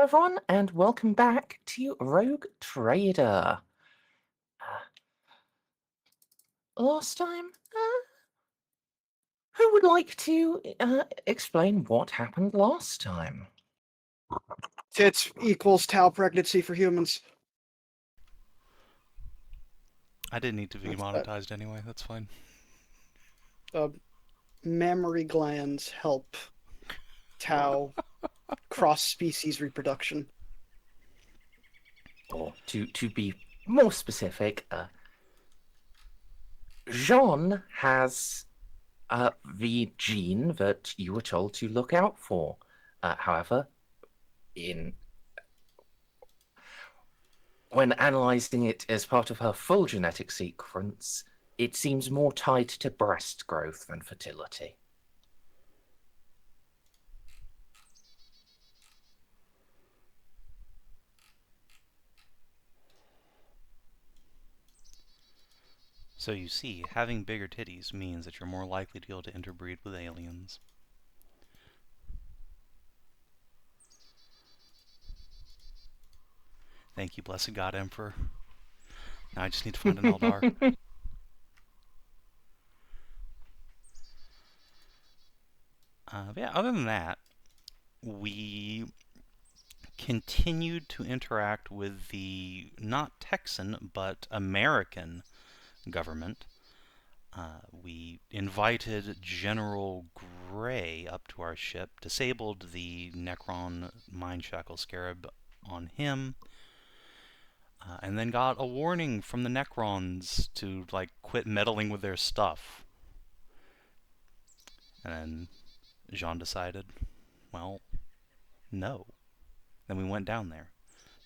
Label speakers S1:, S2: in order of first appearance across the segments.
S1: everyone, and welcome back to Rogue Trader. Last time, who would like to explain what happened last time?
S2: Tits equals tau pregnancy for humans.
S3: I didn't need to be monetized anyway, that's fine.
S2: Mammary glands help tau cross-species reproduction.
S1: Or to be more specific, Jeanne has the gene that you were told to look out for. However, when analyzing it as part of her full genetic sequence, it seems more tied to breast growth than fertility.
S3: So you see, having bigger titties means that you're more likely to be able to interbreed with aliens. Thank you, blessed God Emperor. Now I just need to find an Eldar. Yeah, other than that, we continued to interact with the, not Texan, but American government. We invited General Gray up to our ship, disabled the Necron Mindshackle Scarab on him, and then got a warning from the Necrons to, like, quit meddling with their stuff. And then Jeanne decided, well, no. Then we went down there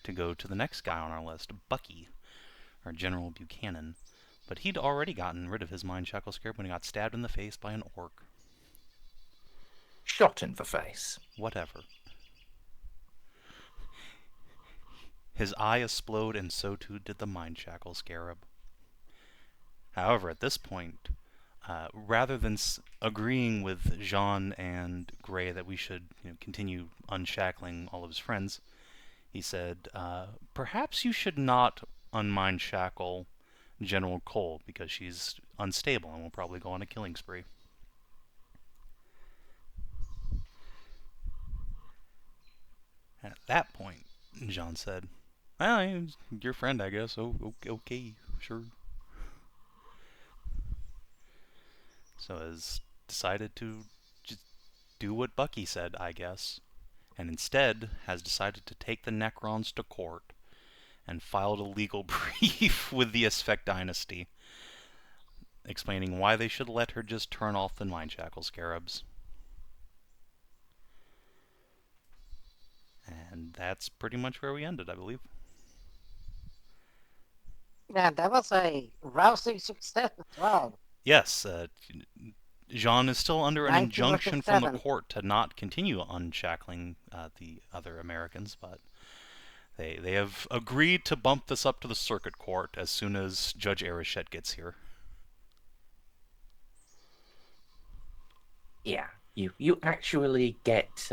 S3: to go to the next guy on our list, Bucky, or General Buchanan. But he'd already gotten rid of his Mindshackle Scarab when he got stabbed in the face by an orc.
S1: Shot in the face.
S3: Whatever. His eye exploded, and so too did the Mindshackle Scarab. However, at this point, rather than agreeing with Jeanne and Gray that we should continue unshackling all of his friends, he said, perhaps you should not unmindshackle General Cole, because she's unstable and will probably go on a killing spree. And at that point, Jeanne said, well, your friend, I guess. Oh, okay, sure. So has decided to just do what Bucky said, I guess, and instead has decided to take the Necrons to court and filed a legal brief with the Xiph dynasty, explaining why they should let her just turn off the Mindshackle Scarabs. And that's pretty much where we ended, I believe.
S4: Yeah, that was a rousing success as well.
S3: Yes, Jeanne is still under an injunction from the court to not continue unshackling the other Americans, but they have agreed to bump this up to the circuit court as soon as Judge Arichet gets here.
S1: Yeah, you actually get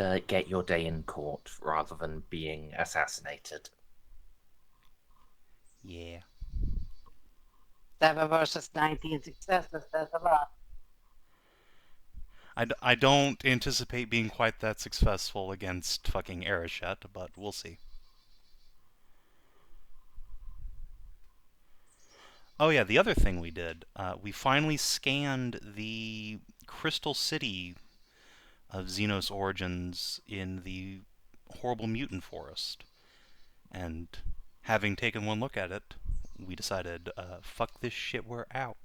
S1: your day in court rather than being assassinated.
S3: Yeah.
S4: 7 versus 19 successes, that's a lot.
S3: I don't anticipate being quite that successful against fucking Arichet, but we'll see. Oh yeah, the other thing we did, we finally scanned the Crystal City of Xenos origins in the horrible mutant forest. And having taken one look at it, we decided, fuck this shit, we're out.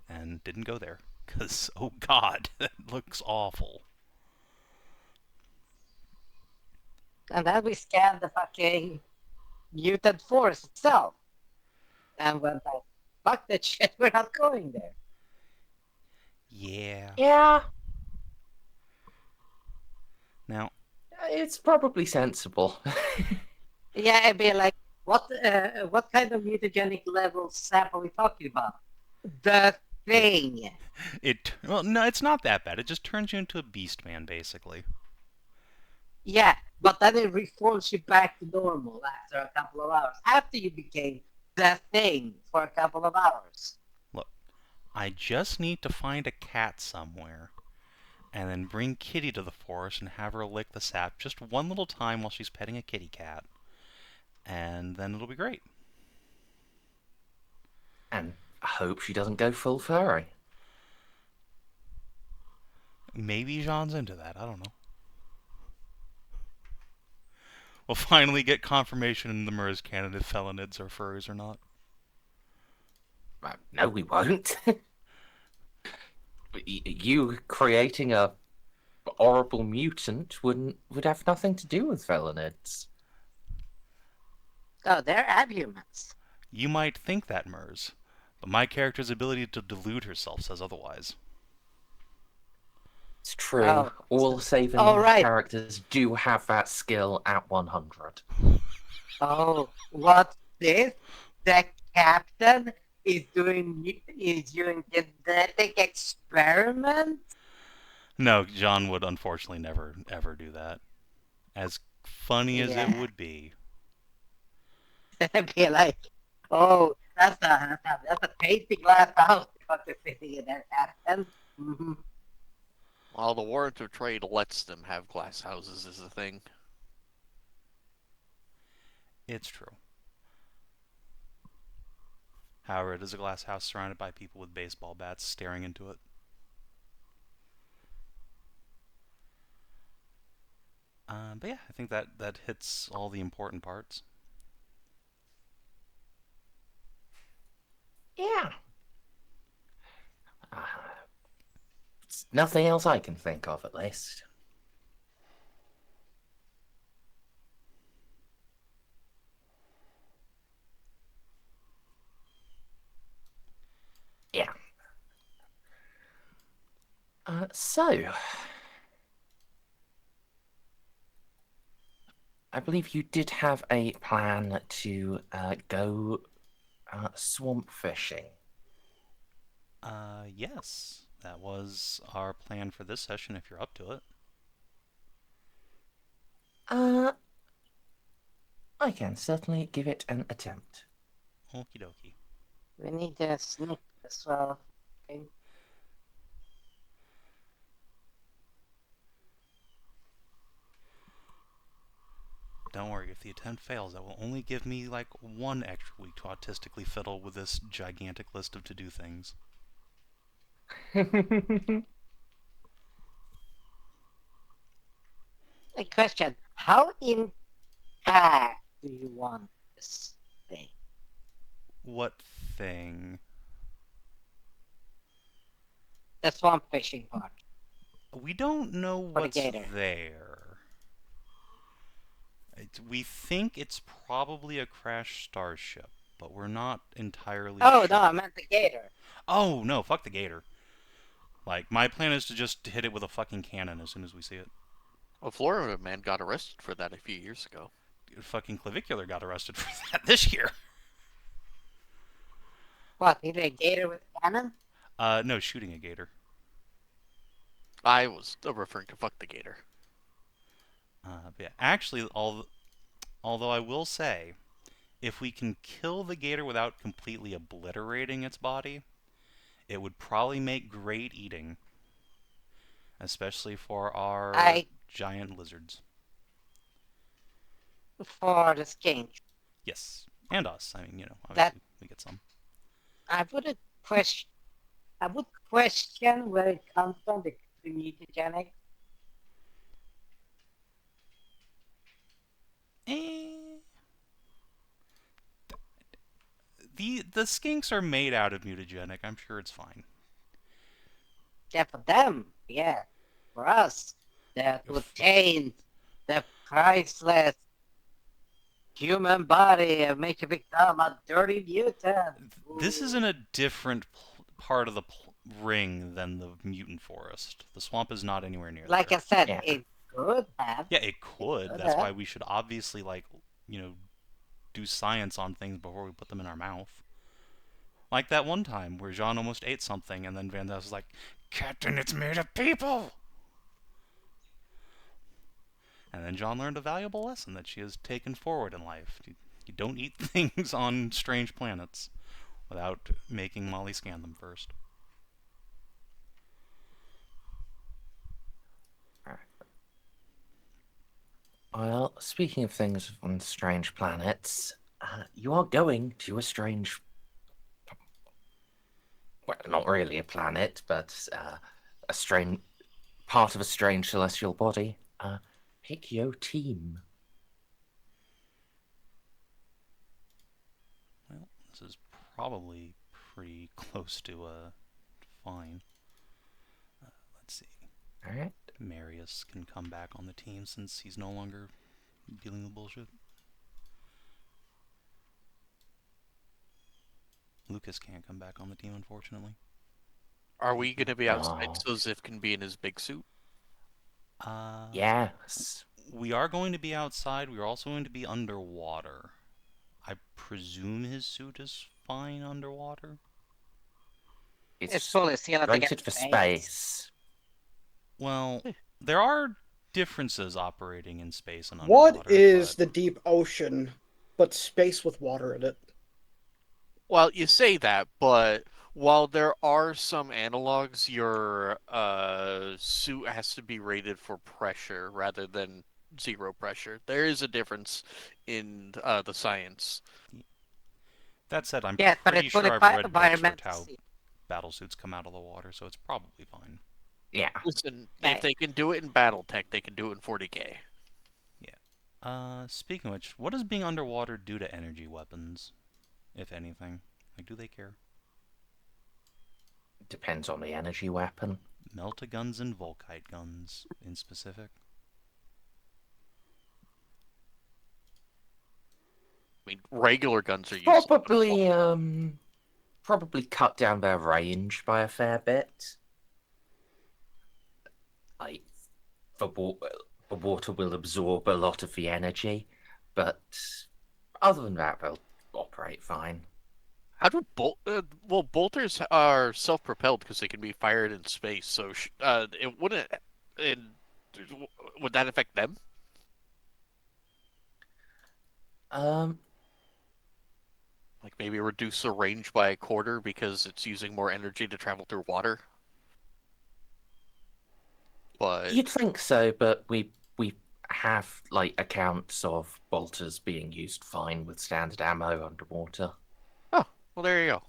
S3: And didn't go there. Because, oh god, that looks awful.
S4: And then we scanned the fucking mutant forest itself. And went like, fuck that shit, we're not going there.
S3: Yeah.
S1: Yeah.
S3: Now,
S1: it's probably sensible.
S4: Yeah, it'd be like, what kind of mutagenic level sample are we talking about? The thing.
S3: Well, no, it's not that bad. It just turns you into a beast man, basically.
S4: Yeah, but then it reforms you back to normal after a couple of hours. After you became that thing for a couple of hours.
S3: Look, I just need to find a cat somewhere, and then bring Kitty to the forest and have her lick the sap just one little time while she's petting a kitty cat. And then it'll be great.
S1: And I hope she doesn't go full furry.
S3: Maybe Jeanne's into that, I don't know. We'll finally get confirmation in the Merz canon if felinids are furries or not.
S1: No, we won't. You creating a horrible mutant would have nothing to do with felinids.
S4: Oh, they're abhumans.
S3: You might think that, Merz, but my character's ability to delude herself says otherwise.
S1: It's true.
S4: Oh.
S1: All Savin
S4: right.
S1: characters do have that skill at 100.
S4: Oh, what's this? The captain is doing genetic experiments?
S3: No, Jeanne would unfortunately never, ever do that. As funny as it would be.
S4: I'd be like, oh, that's a tasty glass house fucking sitting in there, captain. Mm-hmm.
S5: Well, the warrant of trade lets them have glass houses is the thing.
S3: It's true. However, it is a glass house surrounded by people with baseball bats staring into it. But yeah, I think that hits all the important parts.
S1: Yeah. It's nothing else I can think of, at least. Yeah. So, I believe you did have a plan to go swamp fishing.
S3: Yes. That was our plan for this session, if you're up to it.
S1: I can certainly give it an attempt.
S3: Okie dokie.
S4: We need a sniff as well. Okay.
S3: Don't worry, if the attempt fails, that will only give me like one extra week to autistically fiddle with this gigantic list of to-do things.
S4: A question: how intact do you want this thing?
S3: What thing?
S4: The swamp fishing part.
S3: We don't know
S4: the
S3: what's
S4: gator.
S3: there. We think it's probably a crashed starship, but we're not entirely
S4: Oh
S3: sure.
S4: no, I meant the gator.
S3: Oh, no, fuck the gator. Like, my plan is to just hit it with a fucking cannon as soon as we see it.
S5: A Florida man got arrested for that a few years ago.
S3: Fucking Clavicular got arrested for that this year.
S4: What, hit a gator with a cannon?
S3: No, shooting a gator.
S5: I was referring to fuck the gator.
S3: But yeah, actually, although I will say, if we can kill the gator without completely obliterating its body, it would probably make great eating. Especially for our giant lizards.
S4: For the skink.
S3: Yes, and us. I mean, you know, obviously we get some.
S4: I would question where it comes from, the mutagenic.
S3: The skinks are made out of mutagenic. I'm sure it's fine.
S4: Yeah, for them, yeah. For us, that would taint the priceless human body and make you become a dirty mutant.
S3: This is in a different part of the ring than the mutant forest. The swamp is not anywhere near
S4: like
S3: there.
S4: I said, it could have.
S3: Yeah, it could. That's why we should obviously, like, you know, do science on things before we put them in our mouth. Like that one time where Jeanne almost ate something and then Van Dyke was like, "Captain, it's made of people!" And then Jeanne learned a valuable lesson that she has taken forward in life. You don't eat things on strange planets without making Molly scan them first.
S1: Well, speaking of things on strange planets, you are going to a strange. Well, not really a planet, but a strange part of a strange celestial body. Pick your team.
S3: Well, this is probably pretty close to fine. Let's see.
S1: All right.
S3: Marius can come back on the team since he's no longer dealing with bullshit. Lucas can't come back on the team, unfortunately.
S5: Are we going to be outside
S1: Oh.
S5: so Xiph can be in his big suit?
S1: Yes.
S3: We are going to be outside. We are also going to be underwater. I presume his suit is fine underwater.
S4: It's fully sealed
S1: rated
S4: against
S1: for
S4: space.
S1: space.
S3: Well, there are differences operating in space and underwater.
S2: What is
S3: but
S2: the deep ocean but space with water in it?
S5: Well, you say that, but while there are some analogs, your suit has to be rated for pressure rather than zero pressure. There is a difference in the science.
S3: That said, I'm
S4: Yes, but
S3: pretty
S4: it's
S3: sure
S4: fully
S3: I've read books for
S4: environmental.
S3: how battlesuits come out of the water, so it's probably fine.
S1: Yeah.
S5: Listen,
S4: Okay.
S5: if they can do it in BattleTech, they can do it in 40K.
S3: Speaking of which, what does being underwater do to energy weapons, if anything? Like, do they care?
S1: Depends on the energy weapon.
S3: Melta-guns and Volkite guns, in specific.
S5: I mean, regular guns are useless.
S1: Probably cut down their range by a fair bit. Like the water will absorb a lot of the energy, but other than that, they'll operate fine.
S5: How do well, bolters are self-propelled because they can be fired in space. So it wouldn't. It, would that affect them? Like maybe reduce the range by a quarter because it's using more energy to travel through water. But
S1: You'd think so, but we have like accounts of bolters being used fine with standard ammo underwater.
S5: oh, well, there you go.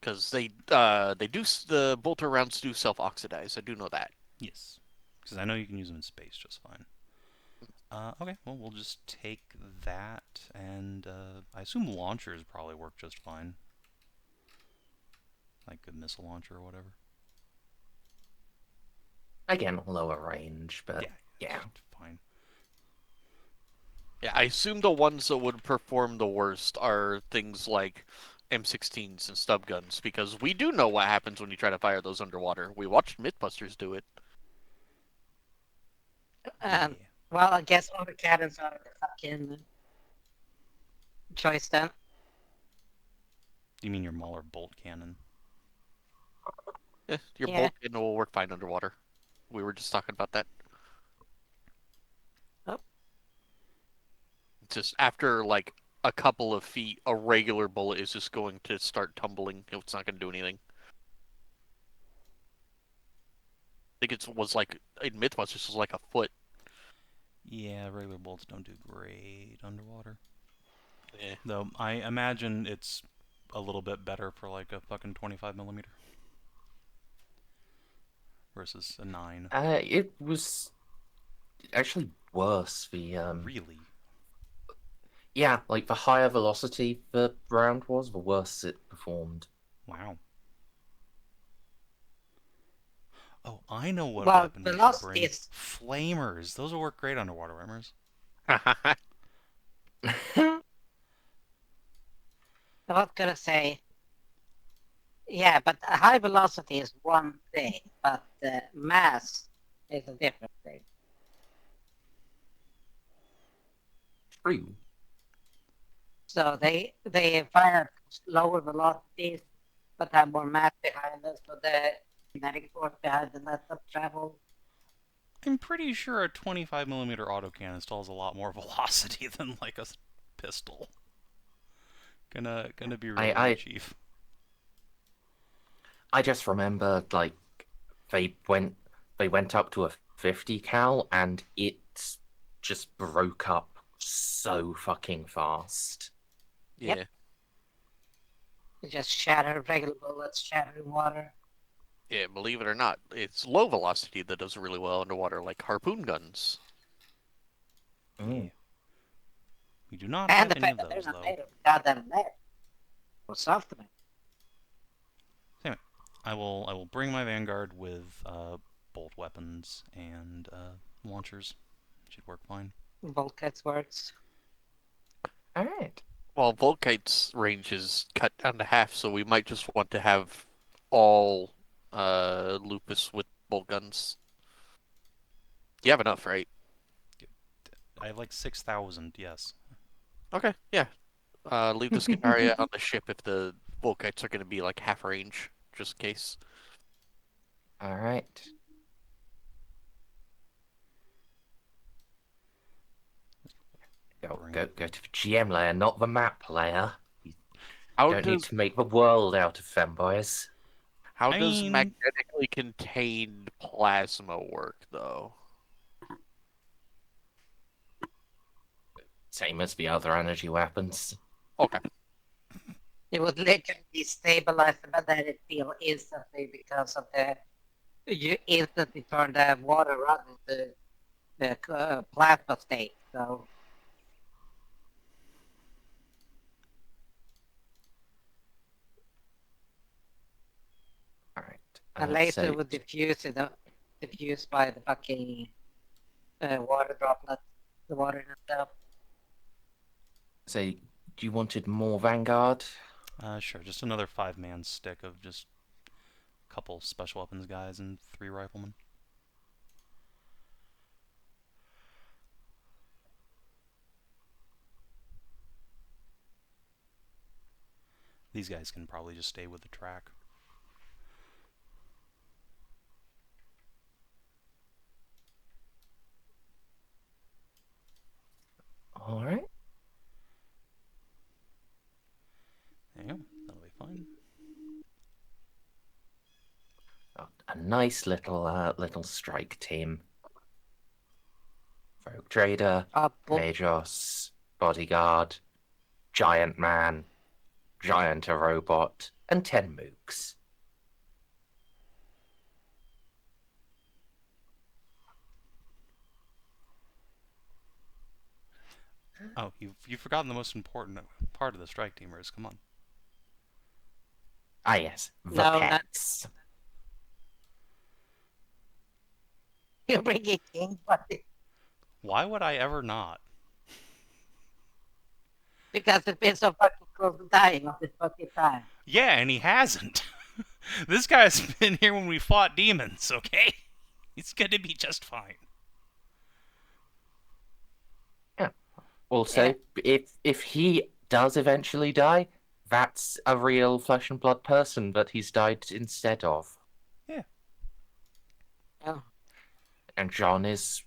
S5: Because they do the bolter rounds do self-oxidize. I do know that.
S3: Yes, because I know you can use them in space just fine. Okay, well, we'll just take that, and I assume launchers probably work just fine. Like a missile launcher or whatever.
S1: Again, lower range, but yeah.
S3: Fine.
S5: Yeah, I assume the ones that would perform the worst are things like M16s and stub guns, because we do know what happens when you try to fire those underwater. We watched Mythbusters do it.
S3: Yeah.
S4: Well, I guess all the cannons are the fucking choice then.
S3: You mean your Mauler bolt cannon?
S5: Yeah, your
S4: Yeah.
S5: bolt cannon will work fine underwater. We were just talking about that.
S4: Oh.
S5: Just after like a couple of feet, a regular bullet is just going to start tumbling. It's not going to do anything. I think it was like in Mythbusters, it was like a foot.
S3: Yeah, regular bolts don't do great underwater.
S5: Yeah.
S3: Though I imagine it's a little bit better for like a fucking 25mm versus a 9.
S1: It was actually worse.
S3: Really?
S1: Yeah, like the higher velocity the round was, the worse it performed.
S3: Wow. Oh, I know what
S4: Well,
S3: weapon we should
S4: velocity
S3: bring.
S4: is-
S3: Flamers. Those will work great underwater, Rimmers.
S4: I was gonna say, yeah, but high velocity is one thing, but mass is a different thing.
S1: True.
S4: So they fire lower velocities, but have more mass behind them. So kinetic force behind the less of travel.
S3: I'm pretty sure a 25mm autocannon still has a lot more velocity than like a pistol. Gonna be real with
S1: I
S3: you, Chief.
S1: I just remember like they went up to a 50 cal and it just broke up so fucking fast.
S4: Yep.
S5: Yeah.
S4: It just shatter regular bullets, shatter in water.
S5: Yeah, believe it or not, it's low velocity that does really well underwater, like harpoon guns.
S3: Yeah. We do not
S4: And
S3: have
S4: the
S3: any
S4: fact
S3: of
S4: that they're
S3: those,
S4: not
S3: though.
S4: made of goddamn lead. Or soft metal.
S3: Anyway, I will bring my Vanguard with bolt weapons and launchers. Should work fine.
S4: Bulkheads works.
S1: All right.
S5: Well, Volkite's range is cut down to half, so we might just want to have all Lupus with bolt guns. You have enough, right?
S3: I have like 6,000, yes.
S5: Okay, yeah. Leave the Scandaria on the ship if the Volkites are going to be like half range, just in case.
S1: All right. Go to the GM layer, not the map layer. You
S5: How
S1: don't need
S5: does
S1: to make the world out of them, boys.
S5: how
S3: I
S5: does
S3: mean-
S5: magnetically contained plasma work, though?
S1: Same as the other energy weapons.
S5: Okay.
S4: It would literally destabilize the magnetic field instantly because of you instantly turn the water on into the plasma state. So
S1: All right.
S4: a laser
S1: So,
S4: would diffuse diffused by the fucking water droplets, the water in itself.
S1: so you wanted more Vanguard?
S3: Sure, just another 5-man stick of just a couple special weapons guys and 3 riflemen. These guys can probably just stay with the track.
S1: All right.
S3: There you go. That'll be fine.
S1: A nice little strike team. Rogue Trader, Magos, Bodyguard, Giant Man, Giant a Robot, and 10 Mooks.
S3: Oh, you've forgotten the most important part of the strike teamers. Come on.
S1: Ah, yes, the
S4: No,
S1: pets.
S4: You're bringing King Buddy
S3: Why would I ever not?
S4: because it's been so fucking close to dying all this fucking time.
S3: Yeah, and he hasn't. This guy's been here when we fought demons, okay? He's gonna be just fine.
S1: Also, if he does eventually die, that's a real flesh and blood person that he's died instead of.
S3: Yeah.
S4: Oh.
S1: And John is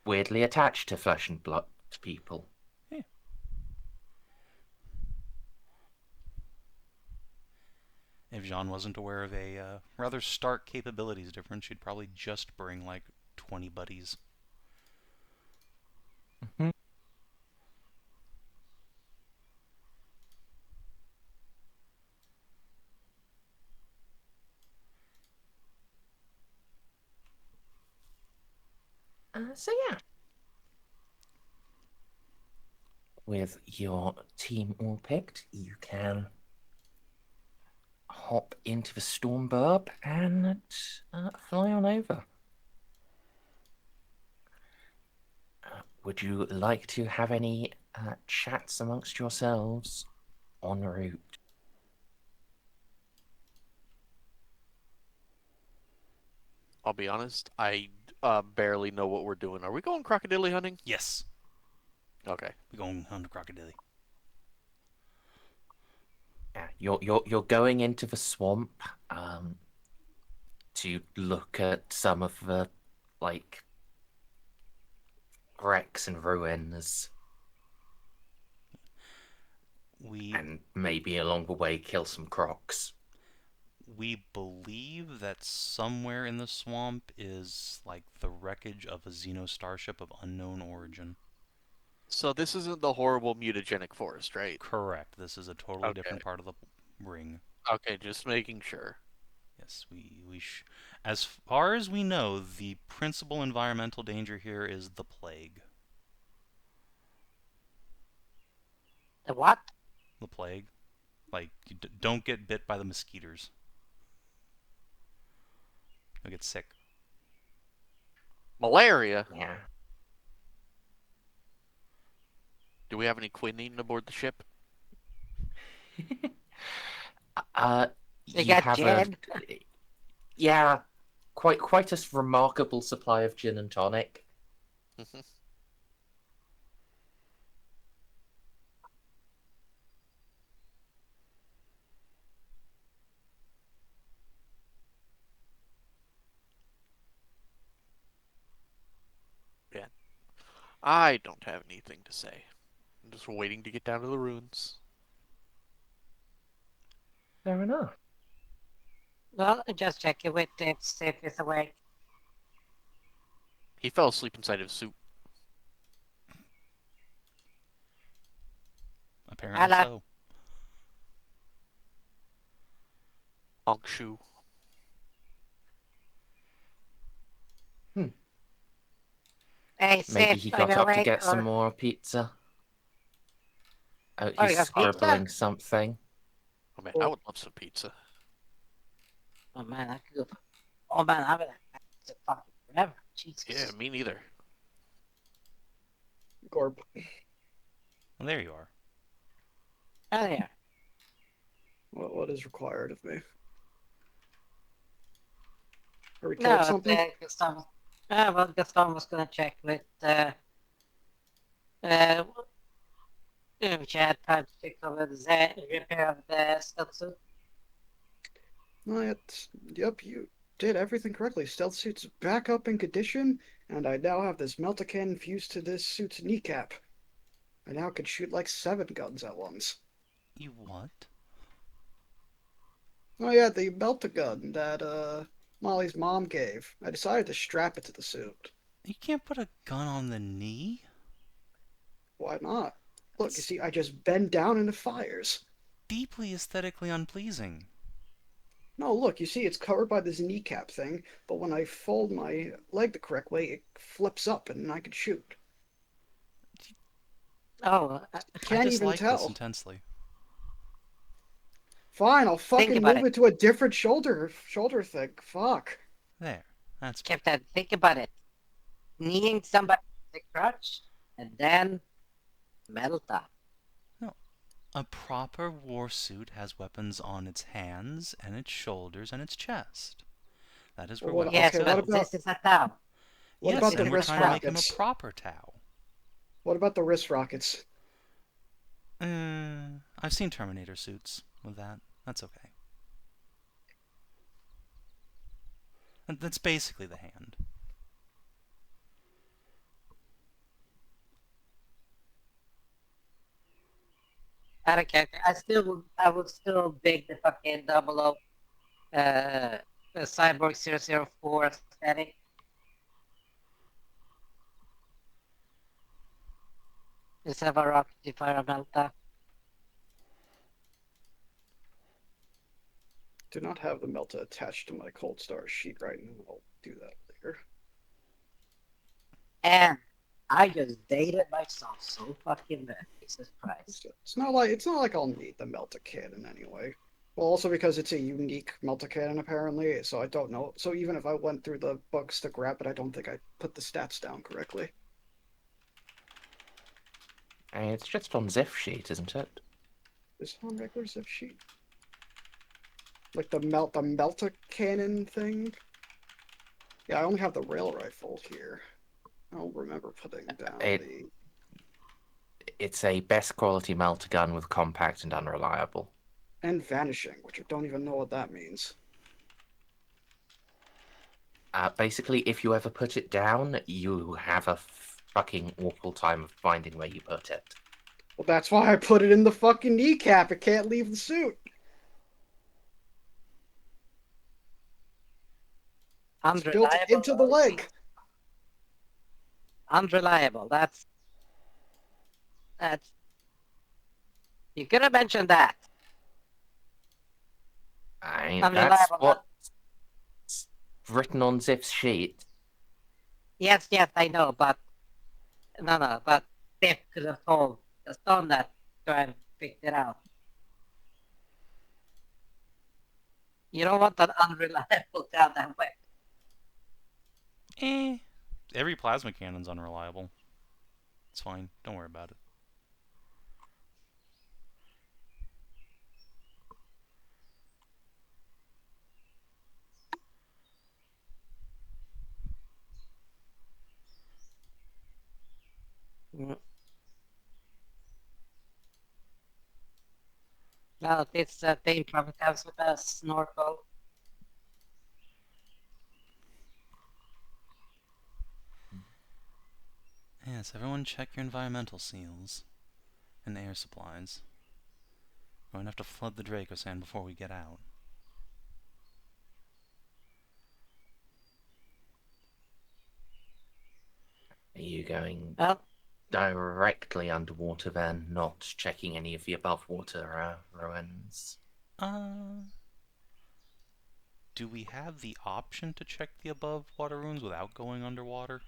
S1: weirdly attached to flesh and blood people.
S3: Yeah. If Jeanne wasn't aware of a rather stark capabilities difference, she'd probably just bring like 20 buddies.
S1: Mm-hmm. So yeah. With your team all picked, you can hop into the storm burb and fly on over. Would you like to have any chats amongst yourselves en route?
S5: I'll be honest, I barely know what we're doing. Are we going crocodile hunting?
S3: Yes.
S5: Okay.
S3: We're going hunt a crocodile.
S1: Yeah, you're going into the swamp. to look at some of the, like, wrecks and ruins, and maybe along the way kill some crocs.
S3: We believe that somewhere in the swamp is, like, the wreckage of a Xeno starship of unknown origin.
S5: So this isn't the horrible mutagenic forest, right?
S3: Correct. This is a totally
S5: Okay.
S3: different part of the ring.
S5: Okay, just making sure.
S3: Yes, as far as we know, the principal environmental danger here is the plague.
S4: The what?
S3: The plague. Like, you don't get bit by the mosquitoes. You'll get sick.
S5: Malaria?
S1: Yeah.
S5: Do we have any quinine aboard the ship?
S4: They
S1: You
S4: got
S1: have
S4: Jeanne.
S1: yeah, quite a remarkable supply of gin and tonic.
S5: Yeah. I don't have anything to say. I'm just waiting to get down to the ruins.
S1: Fair enough.
S4: Well, just check it with Xiph is awake.
S5: He fell asleep inside his suit.
S3: Apparently
S4: Hello.
S3: so.
S5: Honkshoe.
S4: Hey,
S1: Maybe
S4: Xiph,
S1: he
S4: are
S1: got
S4: you
S1: up to
S4: awake,
S1: get some
S4: or-
S1: more pizza. Oh,
S4: Oh, you
S1: he's
S4: got pizza?
S1: scribbling something.
S5: Oh man, I would love some pizza.
S4: Oh man, I could go. Oh man, I've been at fucking forever. Jesus.
S5: Yeah, me neither.
S2: Gorb.
S3: Well, there you are.
S4: Oh yeah.
S2: What is required of me? Are we
S4: No,
S2: told something?
S4: Gaston. Well, Gaston was gonna check with which had time to fix over the repair of the stealth suit.
S2: Well, yep, you did everything correctly. Stealth suit's back up in condition, and I now have this melta cannon fused to this suit's kneecap. I now can shoot like 7 guns at once.
S3: You what?
S2: Oh yeah, the melta gun that Molly's mom gave. I decided to strap it to the suit.
S3: You can't put a gun on the knee?
S2: Why not? Look, you see, I just bend down and it fires.
S3: Deeply aesthetically unpleasing.
S2: No, look, you see, it's covered by this kneecap thing, but when I fold my leg the correct way, it flips up and I can shoot.
S4: Oh,
S2: I
S3: I
S2: can't even
S3: dislike this
S2: tell.
S3: intensely.
S2: Fine, I'll fucking
S4: about
S2: move
S4: it.
S2: it to a different shoulder thing. Fuck.
S3: There. That's
S4: Captain, think about it. Kneeing somebody with a crutch, and then metal top.
S3: a proper war suit has weapons on its hands and its shoulders and its chest. That is where
S2: Well,
S3: weapons
S4: Yes,
S2: okay,
S3: go.
S2: what
S4: but
S2: about-
S4: this is a town.
S2: What
S3: Yes,
S2: about the
S3: and we're
S2: wrist
S3: trying to make him a
S2: rockets?
S3: proper Tau.
S2: What about the wrist rockets?
S3: I've seen Terminator suits with that. That's okay. That's basically the hand.
S4: I don't care. I would still big the fucking 00 Cyborg 004 aesthetic. Instead of a rocket fire melta.
S2: Do not have the melta attached to my cold star sheet right now. I'll do that later.
S4: And I just dated myself so fucking bad. Jesus Christ.
S2: It's not like I'll need the melta cannon anyway. Well, also because it's a unique melta cannon apparently, so I don't know. So even if I went through the books to grab it, I don't think I put the stats down correctly.
S1: It's just on Xiph sheet, isn't it?
S2: Is it on regular Xiph sheet? Like the melta cannon thing? Yeah, I only have the rail rifle here. I don't remember putting down
S1: It's a best quality melter gun with compact and unreliable.
S2: and vanishing, which I don't even know what that means.
S1: Basically, if you ever put it down, you have a fucking awful time of finding where you put it.
S2: Well, that's why I put it in the fucking kneecap. It can't leave the suit. It's built
S4: Unreliable.
S2: into the leg.
S4: Unreliable. That's. You could have mentioned that.
S1: That's
S4: Unreliable.
S1: what's written on Xip's sheet.
S4: Yes, I know, but no, but Xiph could have told Gaston that to try and figure it out. You don't want an unreliable goddamn weapon.
S3: Every plasma cannon's unreliable. It's fine. Don't worry about it.
S4: Well, this thing probably comes with a snorkel.
S3: Yes, everyone check your environmental seals and air supplies. We're going to have to flood the Draco Sand before we get out.
S1: Are you going
S4: Well,
S1: directly underwater then, not checking any of the above water ruins?
S3: Do we have the option to check the above water ruins without going underwater?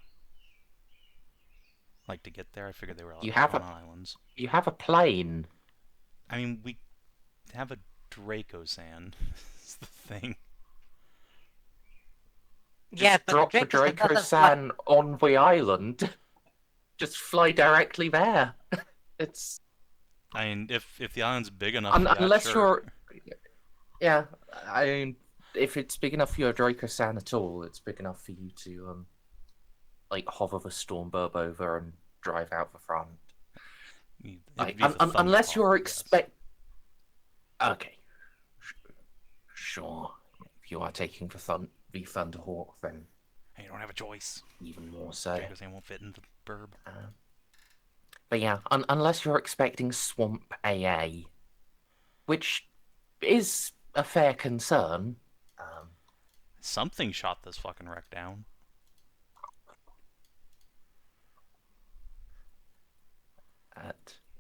S3: Like, to get there, I figured they were
S1: You
S3: on
S1: have
S3: islands.
S1: You have a plane.
S3: I mean, we have a Draco Sand. Is the thing.
S1: Just drop the Draco San on the island. Just fly directly there. It's.
S3: I mean, if the island's big enough,
S1: Unless
S3: sure.
S1: you're. Yeah, I mean, if it's big enough for your Draco San at all, it's big enough for you to like hover the Stormbird over and drive out the front. Unless you're Okay. Sure. If you are taking the Thunderhawk, then
S3: you don't have a choice.
S1: Even more so.
S3: Draco Sand won't fit into the burb.
S1: But yeah, unless you're expecting Swamp AA, which is a fair concern.
S3: Something shot this fucking wreck down.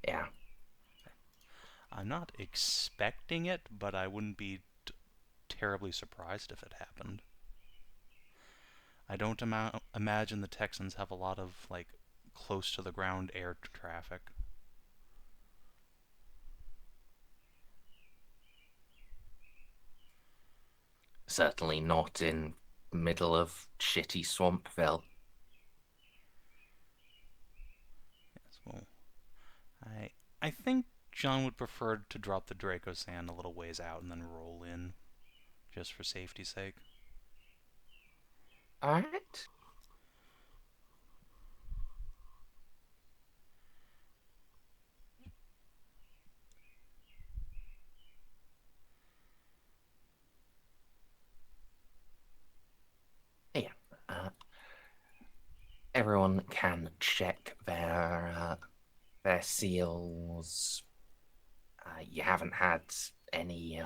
S1: Yeah.
S3: I'm not expecting it, but I wouldn't be terribly surprised if it happened. I don't imagine the Texans have a lot of, like, close to the ground air traffic.
S1: Certainly not in middle of shitty Swampville.
S3: Yes, well, I think Jeanne would prefer to drop the Draco Sand a little ways out and then roll in, just for safety's sake.
S1: Alright. Yeah. Everyone can check their seals. You haven't had any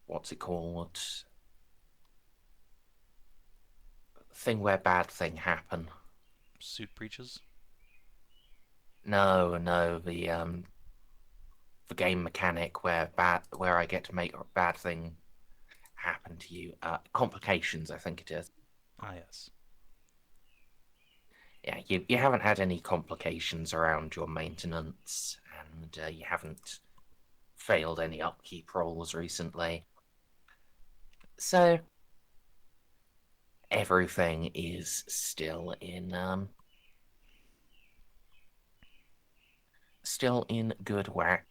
S1: what's it called? Thing where bad thing happen.
S3: Suit breaches?
S1: No, the game mechanic where I get to make a bad thing happen to you. Complications, I think it is.
S3: Ah, yes.
S1: Yeah, you haven't had any complications around your maintenance, and you haven't failed any upkeep rolls recently. So everything is still in good whack.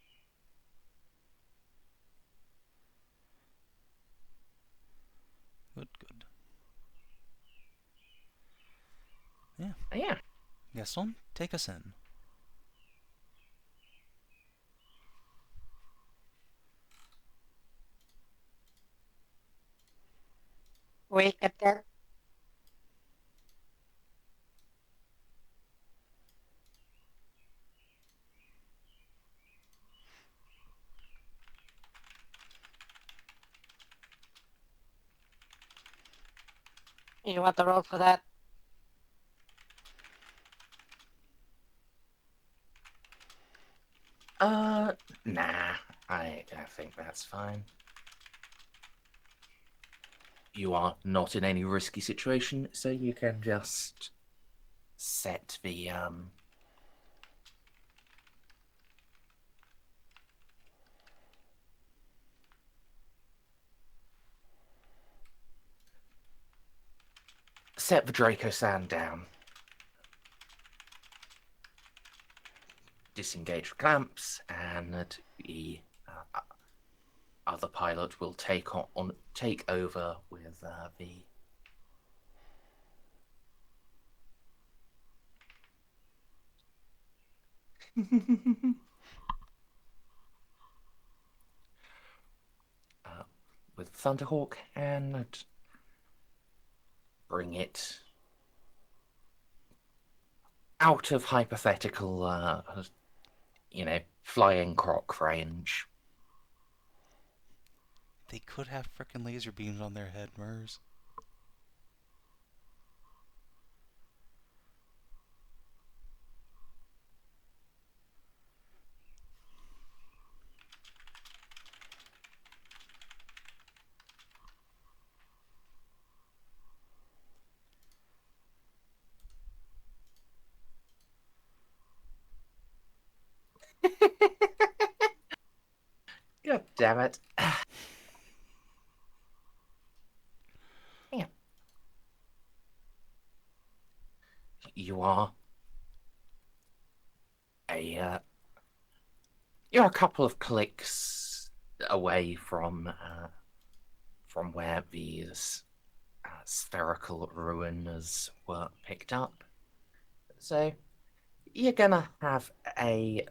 S3: Good. Yeah.
S1: Yeah.
S3: Gaston, take us in.
S4: Wait at that. You want to roll for that?
S1: Nah, I think that's fine. You are not in any risky situation, so you can just set the set the Draco Sand down. Disengage clamps, and the other pilot will take over with the with Thunderhawk and bring it out of hypothetical, flying croc range.
S3: They could have frickin' laser beams on their head, Merz.
S1: God damn it. Damn. You are you're a couple of clicks away from where these spherical ruins were picked up. So you're gonna have a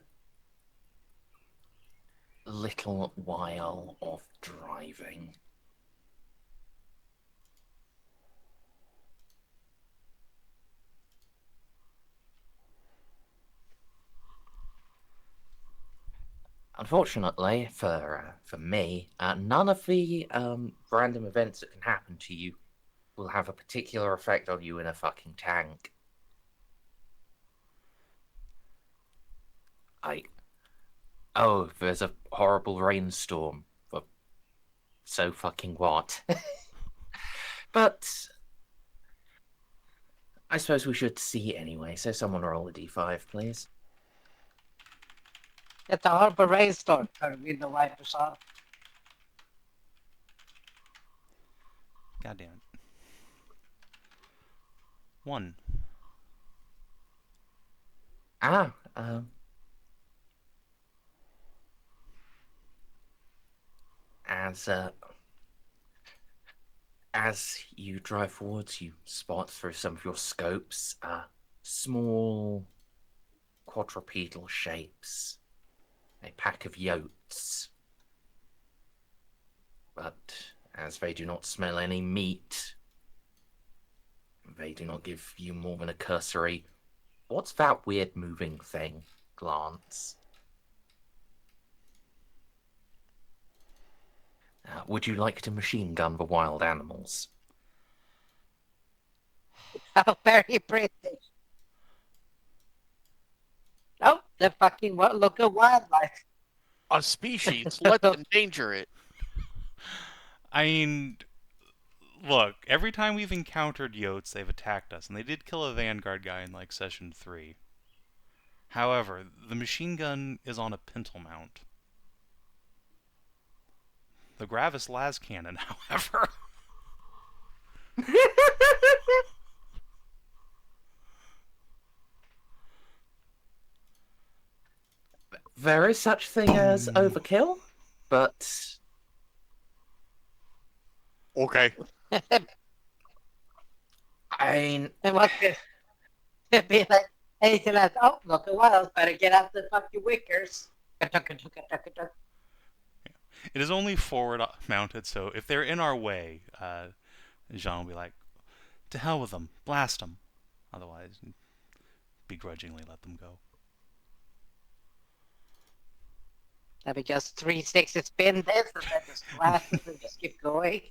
S1: little while of driving. Unfortunately for me, none of the random events that can happen to you will have a particular effect on you in a fucking tank. Oh, there's a horrible rainstorm. But so fucking what? But I suppose we should see anyway, so someone roll a d5, please.
S4: It's a horrible rainstorm. Turn the window wipers off.
S3: God damn it. 1.
S1: As you drive forwards, you spot through some of your scopes small quadrupedal shapes, a pack of yotes. But as they do not smell any meat, they do not give you more than a cursory, "What's that weird moving thing?" glance. Would you like to machine gun the wild animals?
S4: How very British. Oh, the fucking local wildlife.
S5: A species, let's endanger it.
S3: I mean, look, every time we've encountered Yotes, they've attacked us, and they did kill a Vanguard guy in, like, Session 3. However, the machine gun is on a pintle mount. The Gravis las cannon, however...
S1: There is such thing as overkill, but
S5: Okay.
S1: I mean,
S4: And what could be like, hey, you like, oh, look a while, better get out the fucking wickers.
S3: It is only forward mounted, so if they're in our way, Jeanne will be like, to hell with them, blast them. Otherwise, begrudgingly let them go.
S4: Let me just 360 spin this and then just blast it and just keep going.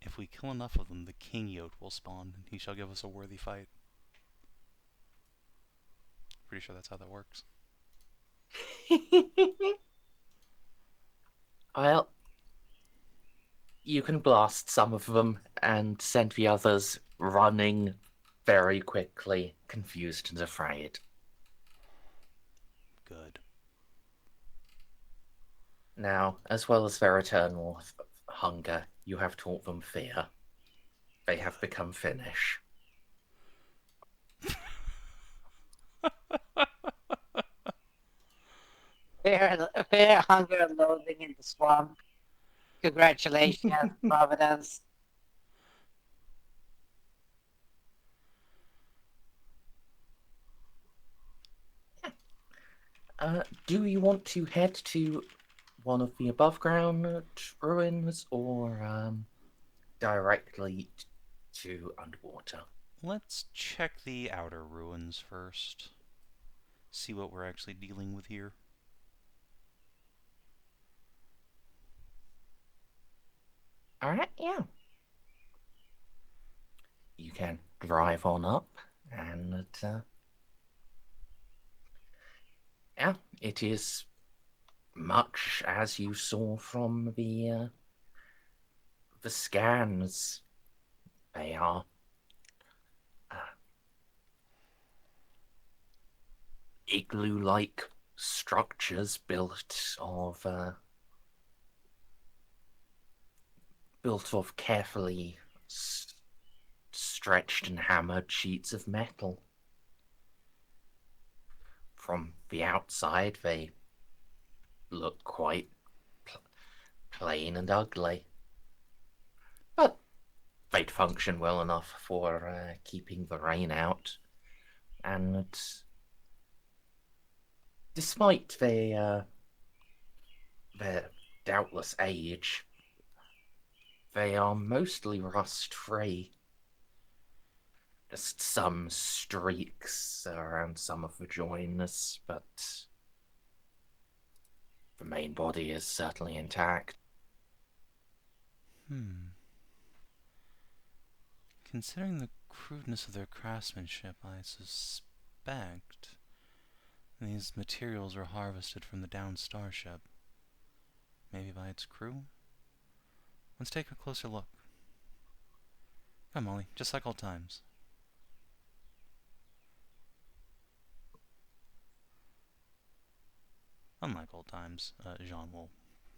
S3: If we kill enough of them, the king yote will spawn, and he shall give us a worthy fight. Pretty sure that's how that works.
S1: Well, you can blast some of them and send the others running very quickly, confused and afraid.
S3: Good.
S1: Now, as well as their eternal hunger, you have taught them fear. They have become Finnish.
S4: Fair hunger and loathing in the swamp. Congratulations, Providence.
S1: Do you want to head to one of the above ground ruins or directly to underwater?
S3: Let's check the outer ruins first. See what we're actually dealing with here.
S1: Alright, yeah. You can drive on up and yeah, it is much as you saw from the scans. They are igloo-like structures built of carefully stretched and hammered sheets of metal. From the outside, they look quite plain and ugly, but they'd function well enough for keeping the rain out. And despite their doubtless age, they are mostly rust-free. Just some streaks around some of the joins, but the main body is certainly intact.
S3: Considering the crudeness of their craftsmanship, I suspect these materials were harvested from the downed starship. Maybe by its crew? Let's take a closer look. Come, Molly, just like old times. Unlike old times, Jeanne will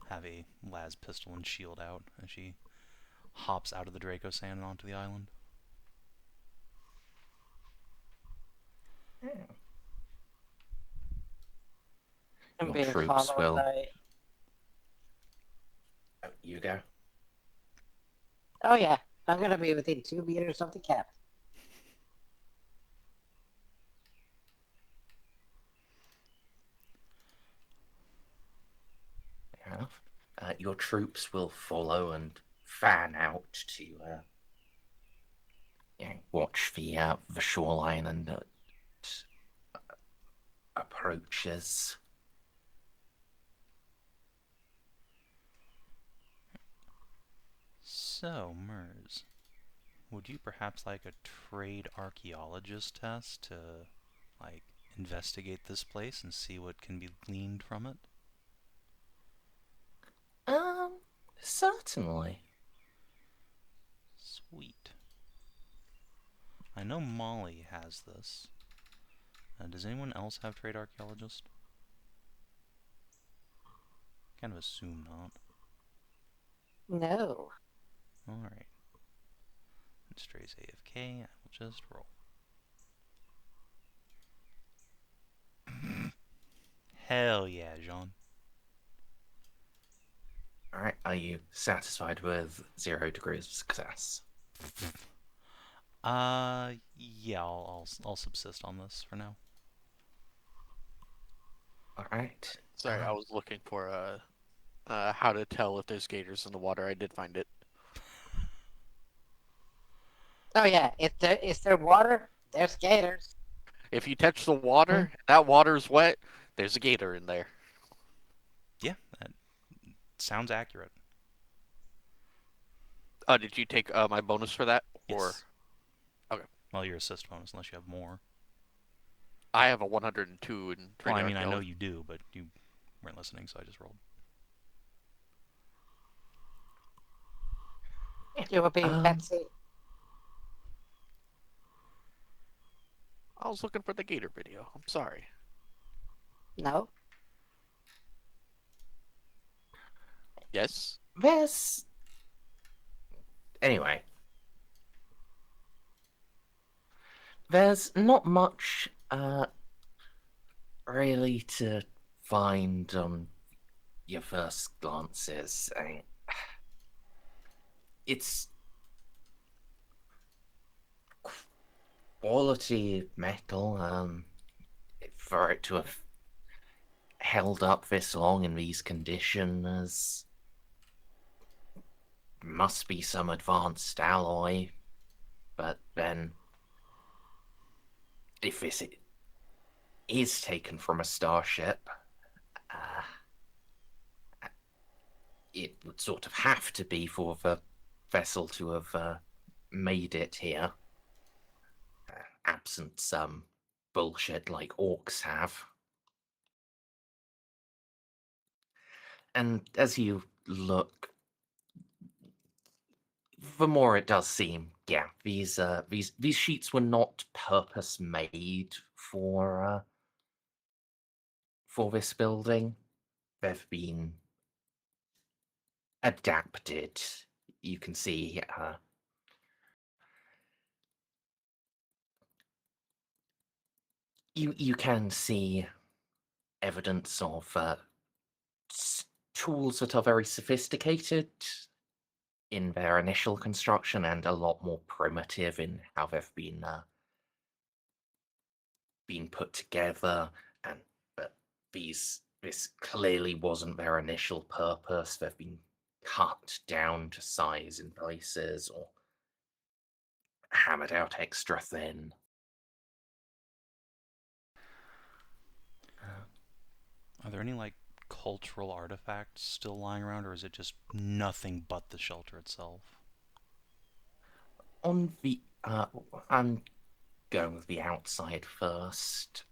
S3: have a las pistol and shield out as she hops out of the Draco Sand and onto the island.
S4: I'm
S1: Your
S4: being
S1: troops
S4: followed
S1: will.
S4: by...
S1: Oh, you go.
S4: Oh yeah, I'm gonna be within 2 meters of the cap.
S1: Fair enough. Your troops will follow and fan out to watch the shoreline and approaches.
S3: So, Merz, would you perhaps like a trade archaeologist test to, like, investigate this place and see what can be gleaned from it?
S1: Certainly.
S3: Sweet. I know Molly has this. Does anyone else have trade archaeologist? Kind of assume not.
S4: No.
S3: Alright. It strays AFK, I will just roll. Hell yeah, Jeanne.
S1: Alright, are you satisfied with 0 degrees of success?
S3: Yeah, I'll subsist on this for now.
S1: All right.
S5: Sorry, I was looking for how to tell if there's gators in the water. I did find it.
S4: Oh yeah, is there water? There's gators.
S5: If you touch the water, that water's wet. There's a gator in there.
S3: Yeah, that sounds accurate.
S5: Did you take my bonus for that? Or
S3: Yes.
S5: Okay.
S3: Well, your assist bonus, unless you have more.
S5: I have a 102 in
S3: Well, I
S5: trade
S3: mean, I know
S5: archaeology.
S3: you do, but you weren't listening, so I just rolled.
S4: You were being fancy.
S5: I was looking for the gator video. I'm sorry.
S4: No.
S5: Yes.
S1: There's anyway. There's not much really to find on your first glances. It's quality metal. For it to have held up this long in these conditions, must be some advanced alloy. But then, if this is taken from a starship, it would sort of have to be for the vessel to have made it here, absent some bullshit like orcs have. And as you look, the more it does seem, yeah, these sheets were not purpose made for this building. They've been adapted. You can see you can see evidence of tools that are very sophisticated in their initial construction and a lot more primitive in how they've been put together. And but this clearly wasn't their initial purpose. They've been cut down to size in places or hammered out extra thin.
S3: Are there any, like, cultural artifacts still lying around, or is it just nothing but the shelter itself?
S1: On the I'm going with the outside first.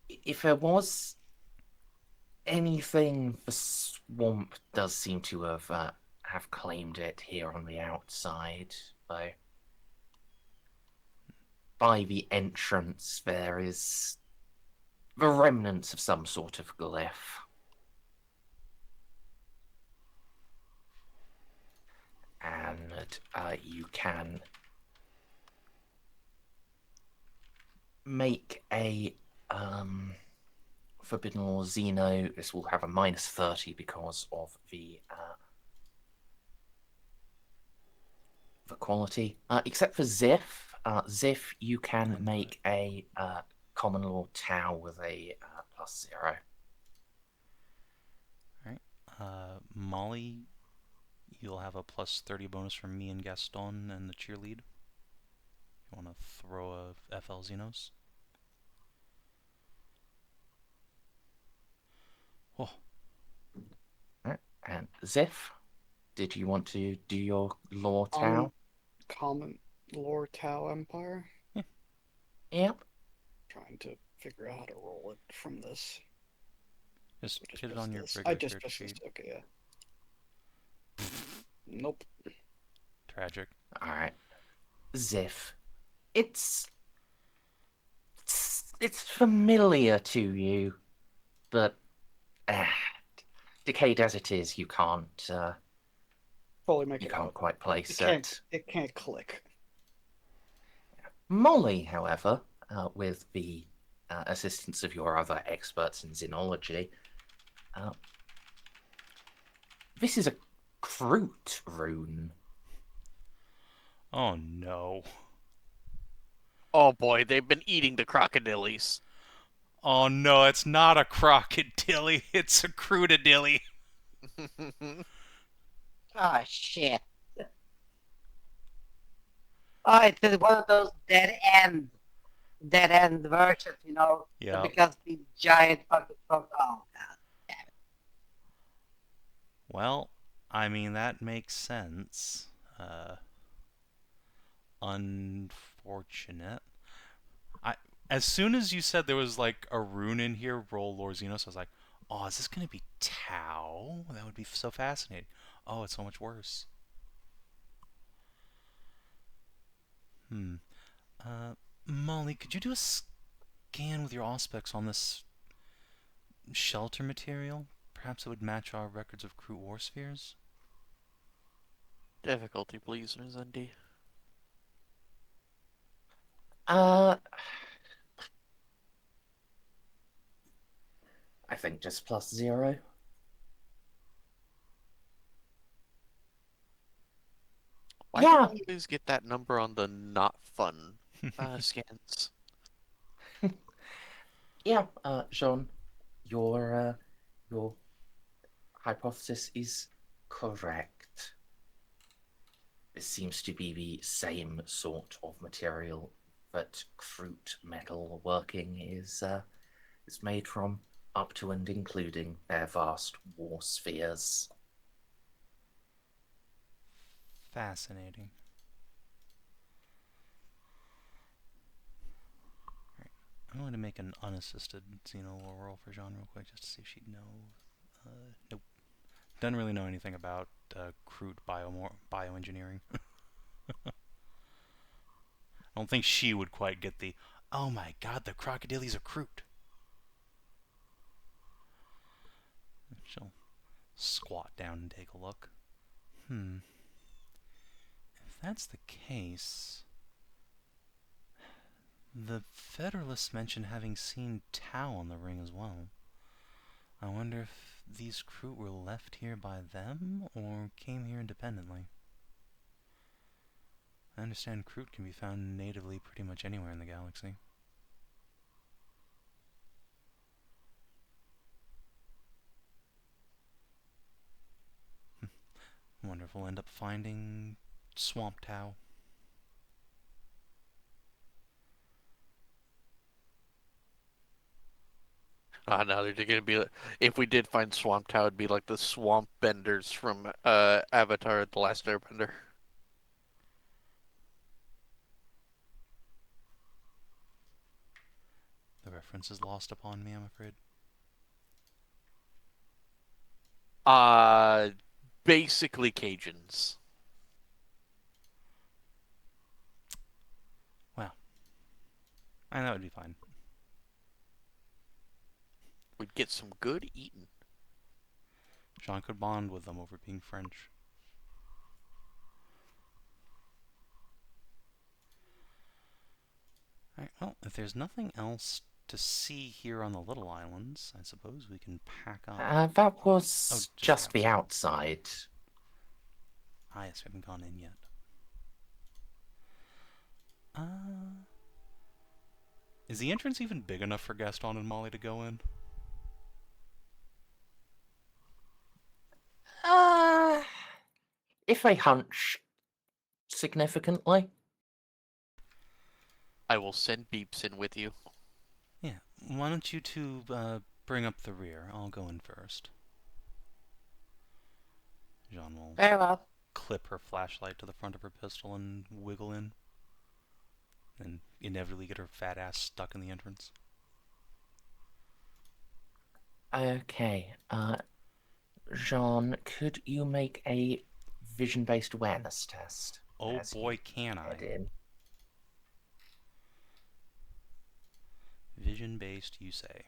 S1: If there was anything, the swamp does seem to have claimed it here on the outside, though. By the entrance, there is the remnants of some sort of glyph. And you can make a Forbidden Law Xeno. This will have a -30 because of the quality. Except for Xiph. Xiph, you can make a Common Law Tau with a +0.
S3: Alright. Molly, you'll have a +30 bonus from me and Gaston and the cheerlead. You want to throw a FL Xenos? Oh.
S1: Right. And Xiph, did you want to do your Law Tau?
S2: Common Lore Tau Empire.
S1: Yep.
S2: Trying to figure out how to roll it from this.
S3: Just
S2: I
S3: hit it on your
S2: this.
S3: regular
S2: I just
S3: character
S2: pressed this.
S3: sheet.
S2: Okay, yeah. Nope.
S3: Tragic.
S1: Alright. Xiph. It's familiar to you, but decayed as it is, you can't
S2: Fully make it out.
S1: quite place
S2: It can't click.
S1: Molly, however, with the assistance of your other experts in xenology, this is a Kroot rune.
S3: Oh no.
S5: Oh boy, they've been eating the crocodilies.
S3: Oh no, it's not a crocodilly, it's a crudadilly.
S4: Oh shit. Oh, it's one of those dead end versions, you know,
S3: Yeah.
S4: because the giant fucking frog. Oh god.
S3: Well, I mean, that makes sense. Unfortunate. As soon as you said there was like a rune in here, roll Lorzinos, I was like, oh, is this gonna be Tau? That would be so fascinating. Oh, it's so much worse. Molly, could you do a scan with your auspex on this shelter material? Perhaps it would match our records of Kroot war spheres?
S5: Difficulty, please, Merzendi.
S1: I think just +0.
S5: Why
S1: Yeah.
S5: do I always get that number on the not fun scans?
S1: Yeah, Jeanne, your hypothesis is correct. This seems to be the same sort of material that Kroot metal working is made from, up to and including their vast war spheres.
S3: Fascinating. Alright, I'm going to make an unassisted xenolore roll for Jeanne real quick just to see if she'd know. Nope. Doesn't really know anything about Kroot bioengineering. I don't think she would quite get the, oh my god, the crocodilies are Kroot. She'll squat down and take a look. If that's the case, the Federalists mentioned having seen Tau on the ring as well. I wonder if these Kroot were left here by them, or came here independently. I understand Kroot can be found natively pretty much anywhere in the galaxy. I wonder if we'll end up finding Swamp Tau.
S5: No, they're gonna be. If we did find Swamp Town, it'd be like the swamp benders from Avatar: The Last Airbender.
S3: The reference is lost upon me, I'm afraid.
S5: Basically Cajuns.
S3: Well, and that would be fine.
S5: We'd get some good eating.
S3: Jeanne could bond with them over being French. Alright, well, if there's nothing else to see here on the little islands, I suppose we can pack up.
S1: That was just the outside.
S3: Ah, yes, we haven't gone in yet. Is the entrance even big enough for Gaston and Molly to go in?
S1: If I hunch significantly.
S5: I will send Beeps in with you.
S3: Yeah, why don't you two bring up the rear? I'll go in first. Jeanne will
S4: Very well.
S3: clip her flashlight to the front of her pistol and wiggle in. And inevitably get her fat ass stuck in the entrance.
S1: Okay, Jeanne, could you make a vision-based awareness test?
S3: Oh boy, can I.
S1: Head in.
S3: Vision-based, you say.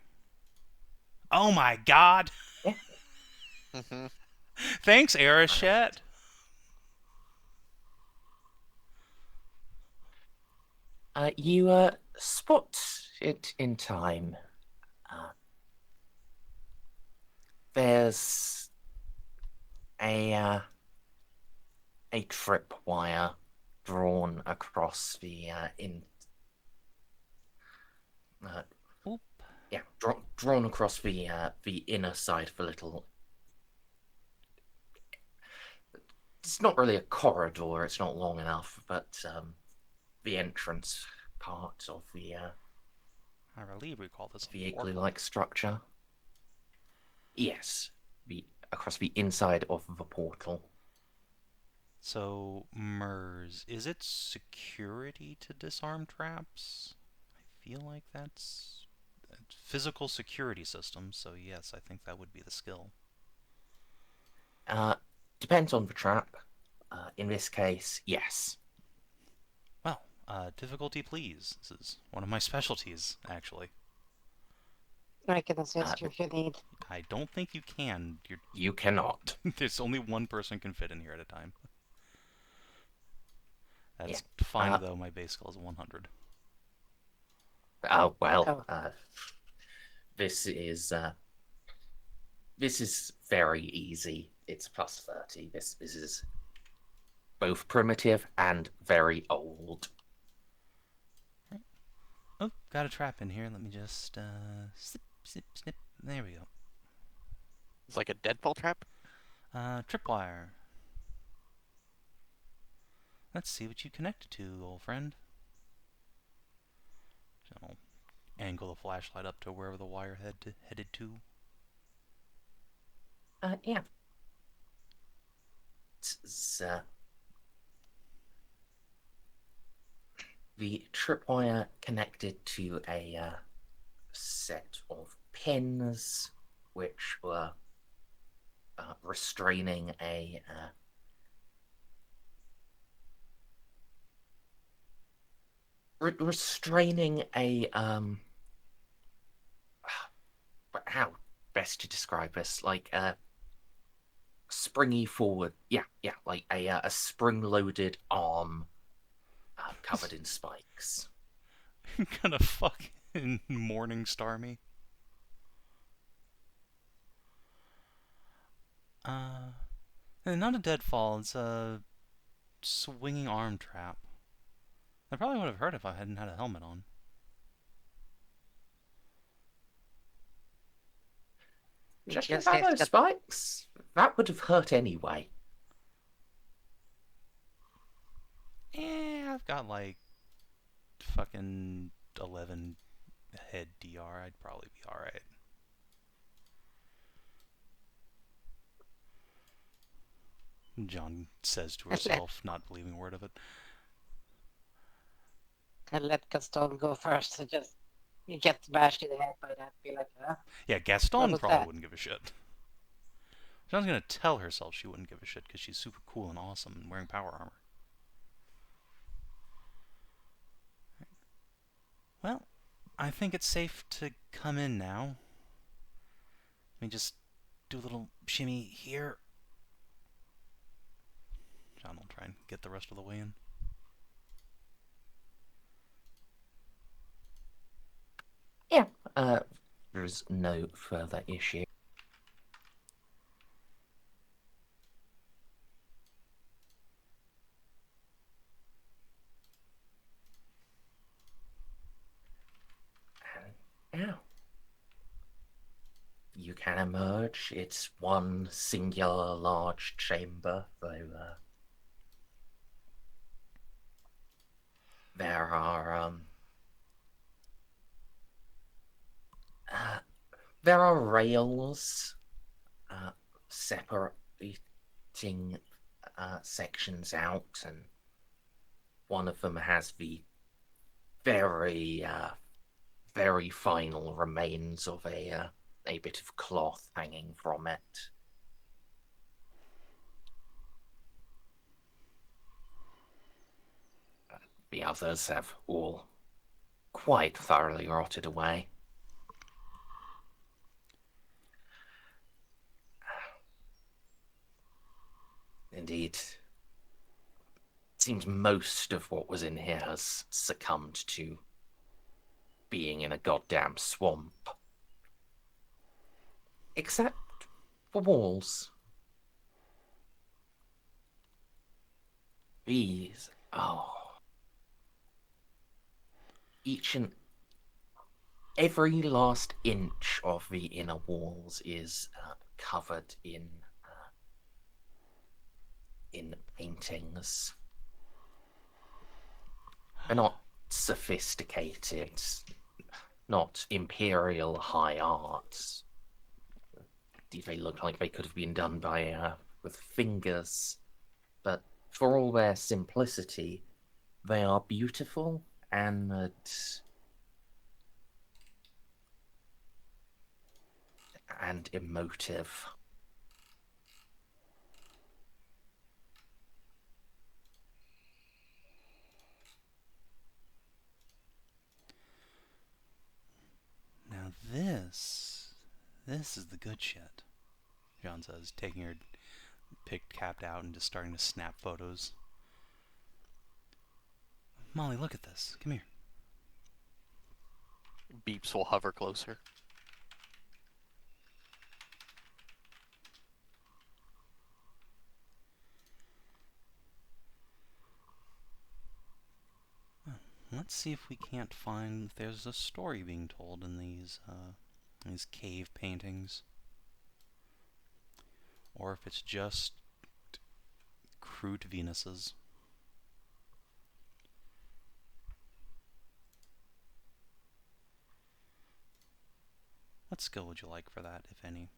S3: Oh my god!
S1: Yeah.
S3: Thanks, Arachette!
S1: You spot it in time. There's a a tripwire drawn across the
S3: Oop.
S1: yeah, drawn across the inner side of the little. It's not really a corridor. It's not long enough, but the entrance part of the
S3: I believe we call this a
S1: the
S3: portal.
S1: igloo-like structure. Yes, across the inside of the portal.
S3: So, Mers, is it security to disarm traps? I feel like that's physical security system, so yes, I think that would be the skill.
S1: Depends on the trap. In this case, yes.
S3: Well, difficulty please. This is one of my specialties, actually.
S4: I can assist you if you need.
S3: I don't think you can.
S1: You cannot.
S3: There's only one person can fit in here at a time. That's
S1: Yeah.
S3: fine, though. My base skill is 100.
S1: Well,
S4: Oh.
S1: this is very easy. It's plus 30. This is both primitive and very old.
S3: Oh, got a trap in here. Let me just snip, snip, snip. There we go.
S5: It's like a deadfall trap.
S3: Tripwire. Let's see what you connected to, old friend. So I'll angle the flashlight up to wherever the wire headed to.
S1: Yeah. It's, the tripwire connected to a set of pins, which were restraining a how best to describe this, like springy forward, like a spring-loaded arm covered in spikes.
S3: Gonna fucking morning star me. Not a deadfall. It's a swinging arm trap. I probably would have hurt if I hadn't had a helmet on.
S1: Judging by those spikes, that would have hurt anyway.
S3: I've got like fucking 11 head DR. I'd probably be alright. Jeanne says to herself, not believing a word of it.
S4: I'll let Gaston go first, so just you get smashed in the head by that, be like, huh?
S3: Yeah, Gaston
S4: was
S3: probably
S4: that?
S3: wouldn't give a shit. Jeanne's gonna tell herself she wouldn't give a shit because she's super cool and awesome and wearing power armor. Well, I think it's safe to come in now. Let me just do a little shimmy here. Jeanne will try and get the rest of the way in.
S1: Yeah, there's no further issue. And yeah, you can emerge. It's one singular large chamber, though there are rails separating sections out, and one of them has the very very final remains of a bit of cloth hanging from it. The others have all quite thoroughly rotted away. Indeed, it seems most of what was in here has succumbed to being in a goddamn swamp. Except for walls. These, oh, each and every last inch of the inner walls is covered in paintings. They're not sophisticated, not imperial high art. They look like they could have been done by with fingers, but for all their simplicity, they are beautiful and emotive.
S3: Now this is the good shit, Jeanne says, taking her picked capped out and just starting to snap photos. Molly, look at this. Come here.
S5: Beeps will hover closer.
S3: Let's see if we can't find if there's a story being told in these cave paintings, or if it's just crude Venuses. What skill would you like for that, if any?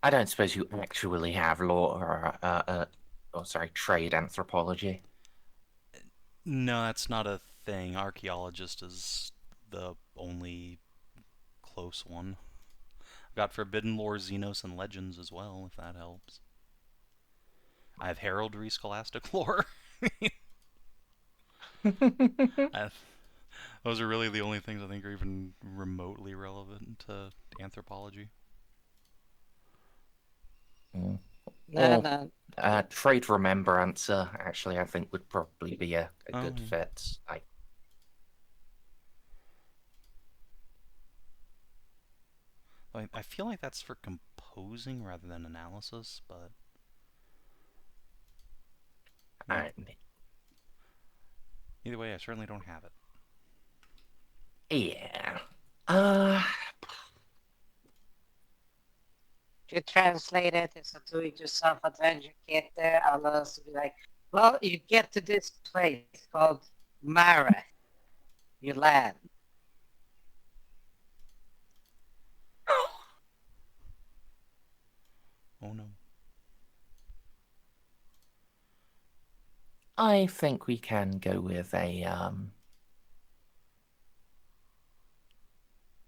S1: I don't suppose you actually have law or trade anthropology.
S3: No, that's not a thing. Archaeologist is the only close one. I've got Forbidden Lore, Xenos, and Legends as well, if that helps. I have Heraldry, Scholastic Lore. Those are really the only things I think are even remotely relevant to anthropology.
S4: No.
S1: Trade Remembrancer, actually, I think would probably be a good
S3: yeah.
S1: fit.
S3: I feel like that's for composing rather than analysis, but... Either way, I certainly don't have it.
S1: Yeah.
S4: If you translate it, it's a do-it-yourself adventure kit there. I'll also be like, well, you get to this place called Mara. You land.
S3: Oh no.
S1: I think we can go with a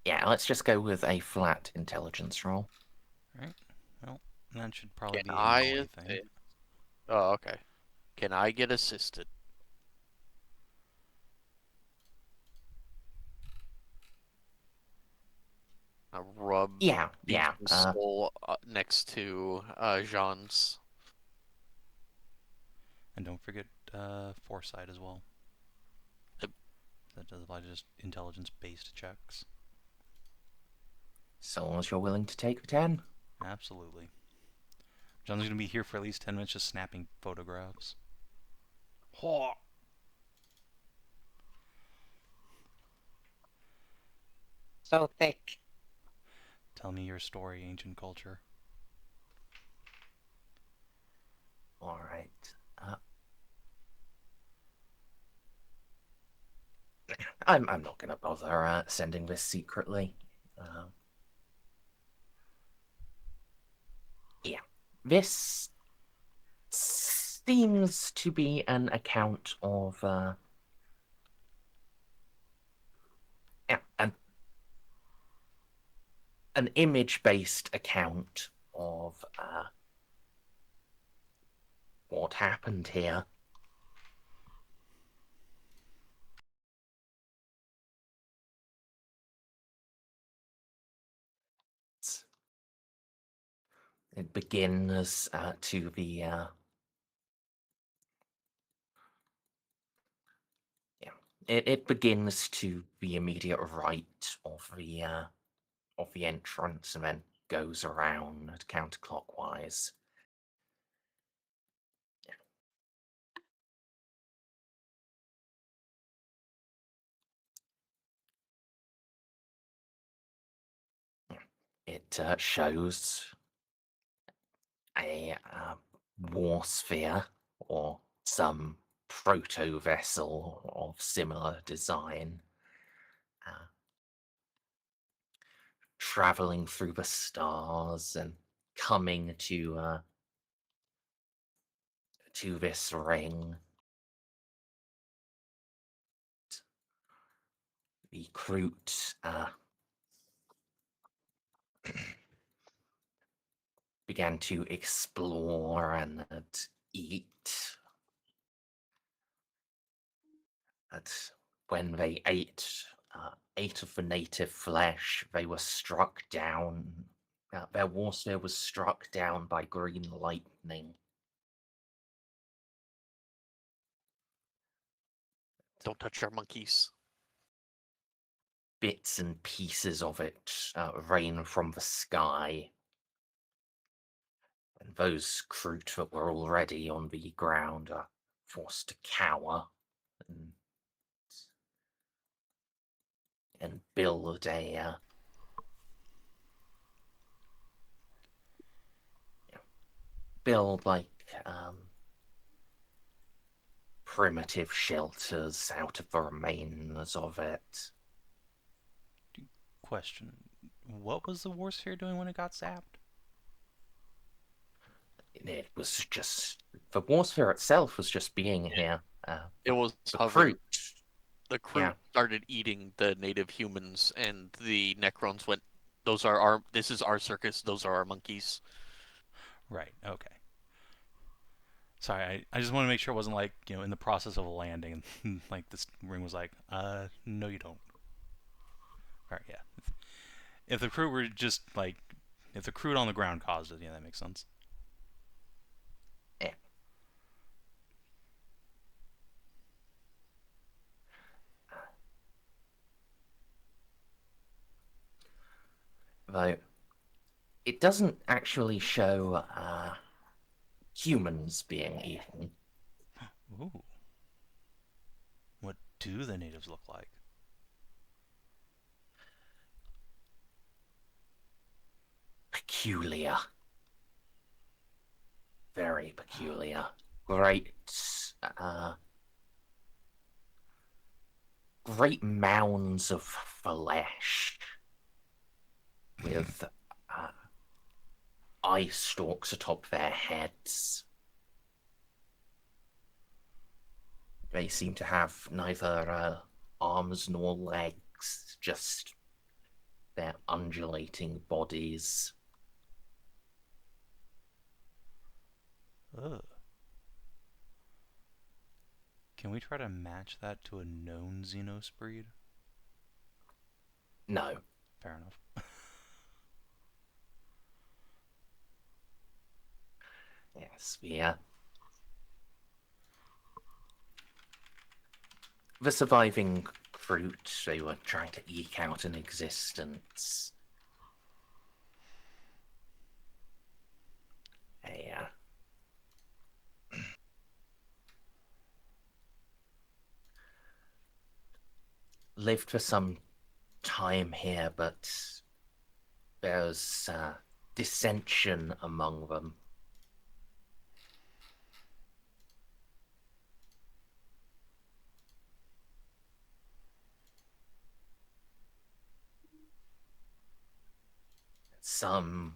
S1: yeah, let's just go with a flat intelligence roll.
S3: Right. Well, that should probably
S5: Can
S3: be a
S5: I
S3: Molly thing.
S5: Oh, okay. Can I get assisted? I rub
S1: Yeah.
S5: Beep's soul next to Jeanne's.
S3: And don't forget Foresight as well. That does apply to just intelligence-based checks.
S1: So long as you're willing to take the 10.
S3: Absolutely. John's going to be here for at least 10 minutes just snapping photographs. Ho!
S4: So thick.
S3: Tell me your story, ancient culture.
S1: All right. I'm not gonna bother sending this secretly. Yeah, this seems to be an account of an image-based account of what happened here. It begins to the It begins to the immediate right of the entrance and then goes around counterclockwise. It shows a war sphere or some proto-vessel of similar design, traveling through the stars and coming to this ring. The Kroot began to explore and eat. But when they ate of the native flesh, they were struck down. Their warfare was struck down by green lightning.
S5: Don't touch our monkeys.
S1: Bits and pieces of it rain from the sky. And those Kroot that were already on the ground are forced to cower and build like primitive shelters out of the remains of it.
S3: Question. What was the war sphere doing when it got zapped?
S1: It was just... The war sphere itself was just being here.
S5: It was
S1: The
S5: hovering.
S1: Kroot.
S5: The crew
S1: Yeah.
S5: started eating the native humans, and the Necrons went, this is our circus, those are our monkeys.
S3: Right, okay. Sorry, I just want to make sure it wasn't like, in the process of a landing, and like this ring was like, no you don't. Alright, yeah. If the crew were just like, if the crew on the ground caused it, yeah, that makes sense.
S1: Yeah. Though, it doesn't actually show humans being eaten.
S3: Ooh. What do the natives look like?
S1: Peculiar. Very peculiar. Great mounds of flesh with eye stalks atop their heads. They seem to have neither arms nor legs, just their undulating bodies.
S3: Ugh. Can we try to match that to a known Xenos breed?
S1: No.
S3: Fair enough.
S1: Yes, the surviving Kroot, they were trying to eke out an existence. Lived for some time here, but there's dissension among them. Some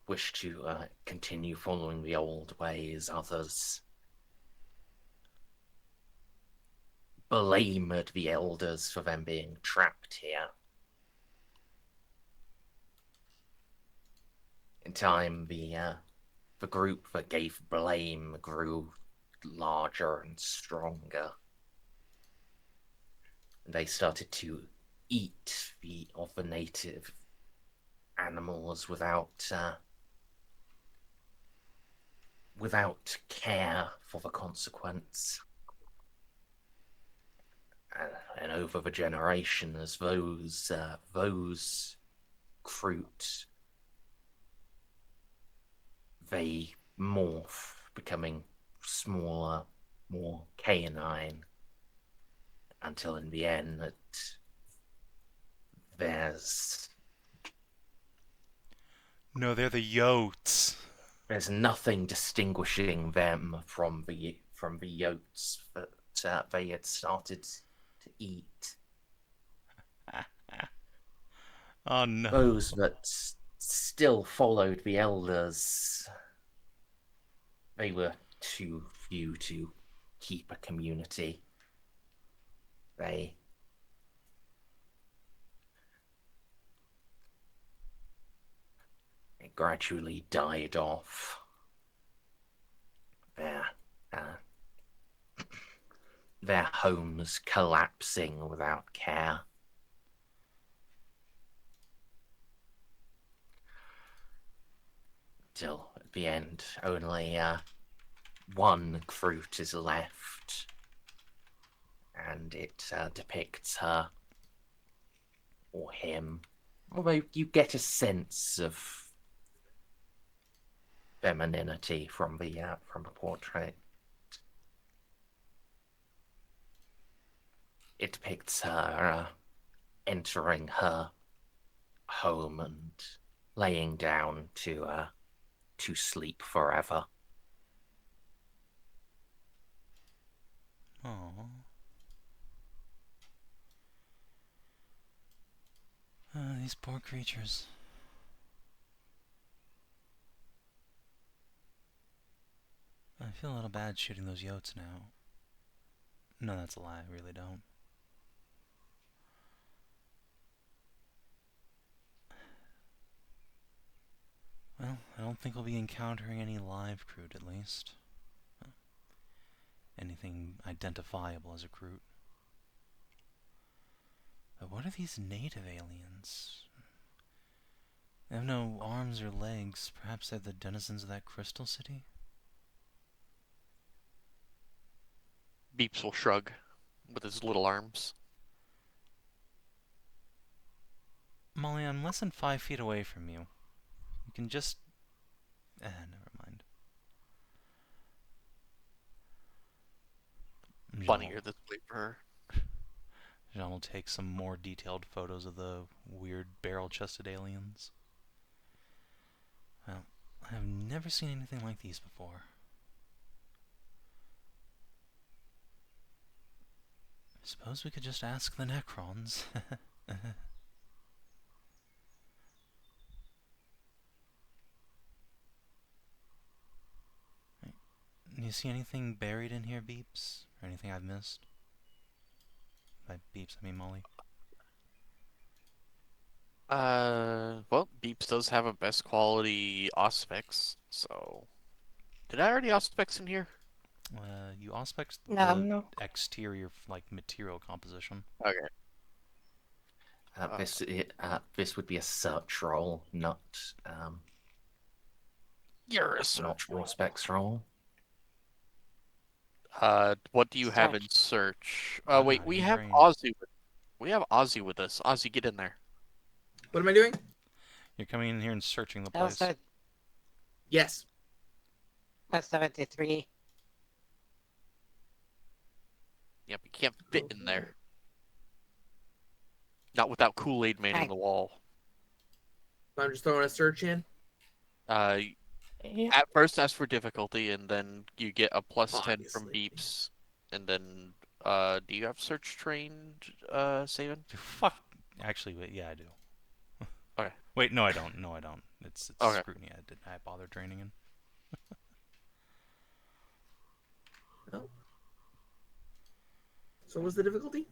S1: wish to continue following the old ways, others blamed the elders for them being trapped here. In time, the group that gave blame grew larger and stronger. And they started to eat of the native animals without care for the consequence. And over the generations, those fruit, they morph, becoming smaller, more canine, until in the end there's
S3: No, they're the yotes.
S1: nothing distinguishing them from the yotes that they had started to eat.
S3: Oh no.
S1: Those that still followed the elders, they were too few to keep a community. They gradually died off. Their homes collapsing without care. Till at the end, only one fruit is left, and it depicts her or him. Although you get a sense of femininity from the portrait. It depicts her entering her home and laying down to sleep forever.
S3: Aww. These poor creatures. I feel a little bad shooting those yotes now. No, that's a lie. I really don't. Well, I don't think we'll be encountering any live Kroot, at least. Anything identifiable as a Kroot. But what are these native aliens? They have no arms or legs. Perhaps they're the denizens of that crystal city?
S5: Beeps will shrug with his little arms.
S3: Molly, I'm less than 5 feet away from you. You can just... never mind.
S5: Funnier this way for her.
S3: Jeanne will take some more detailed photos of the weird barrel-chested aliens. Well, I have never seen anything like these before. I suppose we could just ask the Necrons. Do you see anything buried in here, Beeps? Or anything I've missed? By Beeps, I mean Molly.
S5: Well, Beeps does have a best quality Auspex, so... Did I already Auspex in here?
S3: You auspect
S4: No.
S3: the exterior, like, material composition.
S5: Okay.
S1: This would be a search roll, not
S5: You're a search roll.
S1: specs roll.
S5: What do you have in search? Wait, we have Ozzy. We have Ozzy with us. Ozzy, get in there.
S6: What am I doing?
S3: You're coming in here and searching the
S4: That was
S3: place.
S6: Yes.
S4: That's 73.
S5: Yep, you can't fit in there. Not without Kool-Aid Man in the wall.
S6: I'm just throwing a search in.
S1: Yeah.
S5: At first ask for difficulty, and then you get a plus 10 from
S6: Obviously.
S5: Beeps. And then, do you have search trained, Savin?
S3: Fuck. Actually, yeah, I do.
S5: Okay.
S3: Wait, no, I don't. No, I don't. It's
S5: Okay.
S3: scrutiny. I bother training in.
S6: Oh. So what's the difficulty?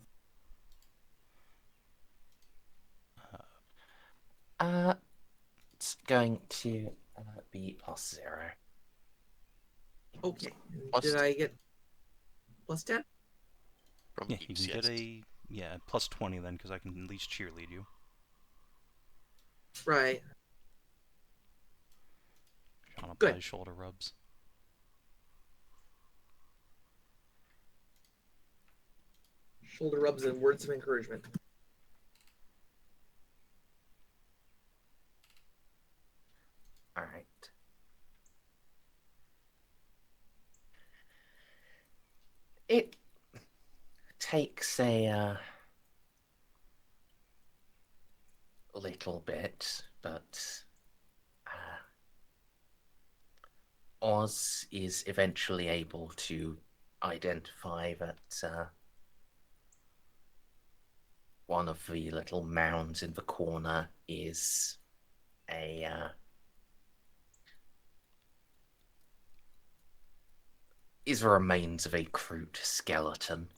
S1: It's going to be +0.
S6: Okay.
S5: Plus
S6: Did I get plus 10?
S5: From
S3: Yeah,
S5: Beeps,
S3: you can
S5: yes.
S3: get a plus 20 then, because I can at least cheerlead you.
S6: Right.
S3: Sean
S6: Good.
S3: applies shoulder rubs.
S6: Shoulder rubs and words of encouragement.
S1: All right. It takes a little bit, but Oz is eventually able to identify that one of the little mounds in the corner is a is the remains of a crude skeleton.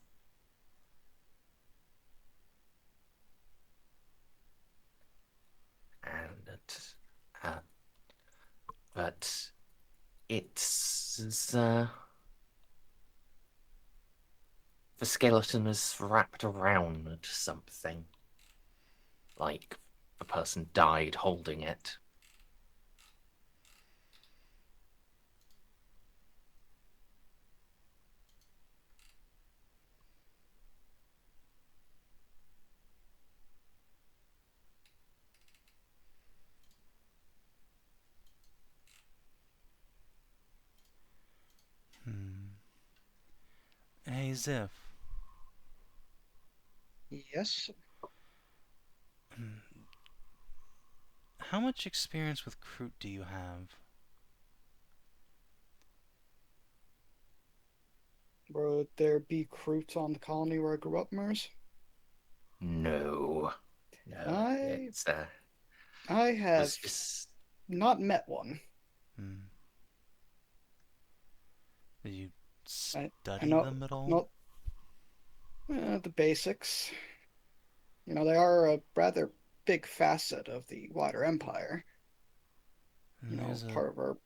S1: And but it's the skeleton is wrapped around something, like the person died holding it.
S3: Hey, Xiph.
S2: Yes.
S3: How much experience with Kroot do you have?
S2: Would there be Croots on the colony where I grew up, Mers?
S1: No. It's
S2: I have
S1: it's
S2: not met one.
S3: Did you
S2: I
S3: study
S2: know,
S3: them at all?
S2: not the basics. You know, they are a rather big facet of the wider empire. You know, part of our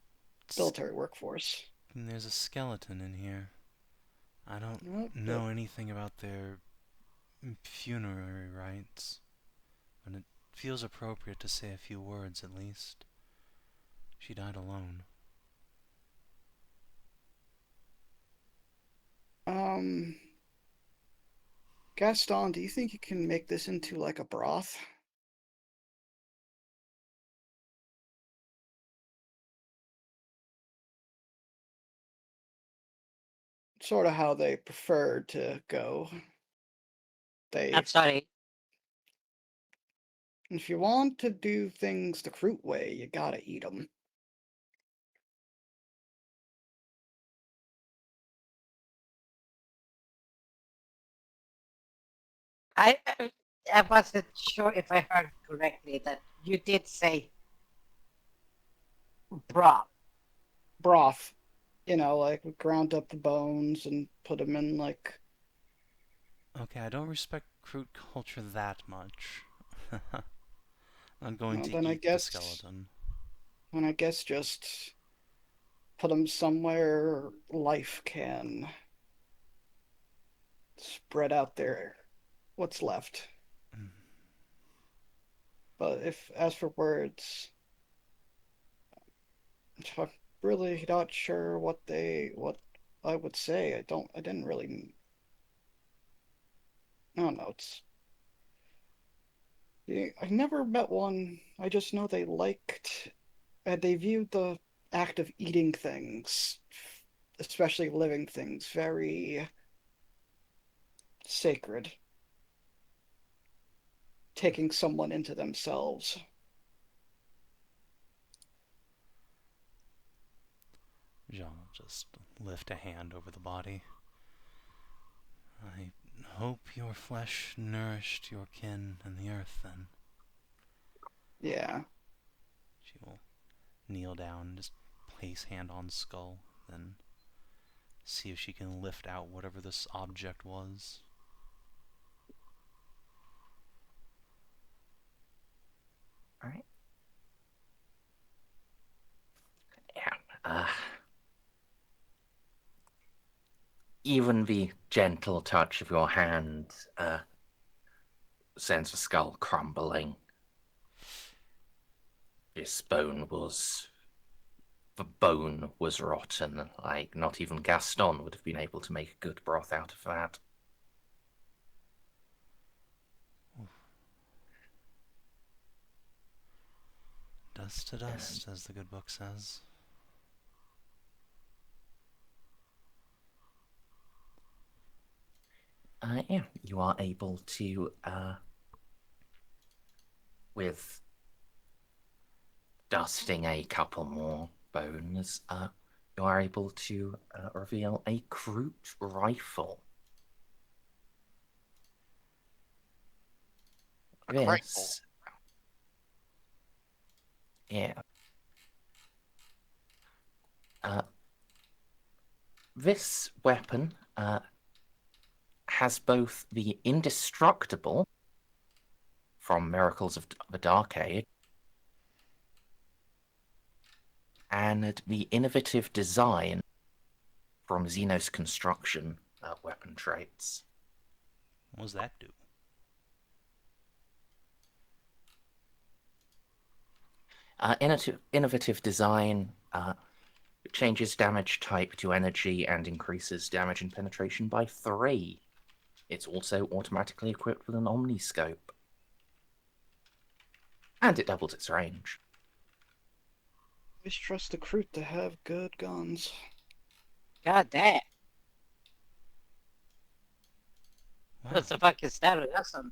S2: military workforce.
S3: There's a skeleton in here. I don't
S2: Well,
S3: know anything about their funerary rites, but it feels appropriate to say a few words at least. She died alone.
S2: Gaston, do you think you can make this into like a broth? Sort of how they preferred to go.
S4: I'm sorry.
S2: If you want to do things the Kroot way, you gotta eat them.
S4: I I wasn't sure if I heard correctly that you did say broth.
S2: Broth. You know, like we ground up the bones and put them in like.
S3: Okay, I don't respect Kroot culture that much. I'm going
S2: Well,
S3: to
S2: then I
S3: eat the
S2: guess.
S3: skeleton.
S2: Then I guess just put them somewhere life can spread out there. What's left. But as for words, I'm really not sure what I would say. I didn't really. I don't know. I never met one. I just know they liked, they viewed the act of eating things, especially living things, very sacred. Taking someone into themselves.
S3: Jeanne will just lift a hand over the body. I hope your flesh nourished your kin and the earth, then.
S2: Yeah.
S3: She will kneel down and just place hand on skull, then see if she can lift out whatever this object was.
S1: all right. Yeah. Even the gentle touch of your hand sends the skull crumbling. The bone was rotten. Like, not even Gaston would have been able to make a good broth out of that.
S3: Dust to dust, as the good book says.
S1: Yeah, you are able to, with dusting a couple more bones, you are able to reveal a Kroot rifle.
S5: A rifle.
S1: Yeah. This weapon has both the indestructible from Miracles of the Dark Age and the innovative design from Xenos Construction weapon traits.
S3: What does that do?
S1: Innovative design changes damage type to energy and increases damage and penetration by 3. It's also automatically equipped with an omniscope. And it doubles its range.
S2: Always trust the Kroot to have good guns.
S4: God damn.
S3: Wow.
S4: What's the fuck is that? Awesome.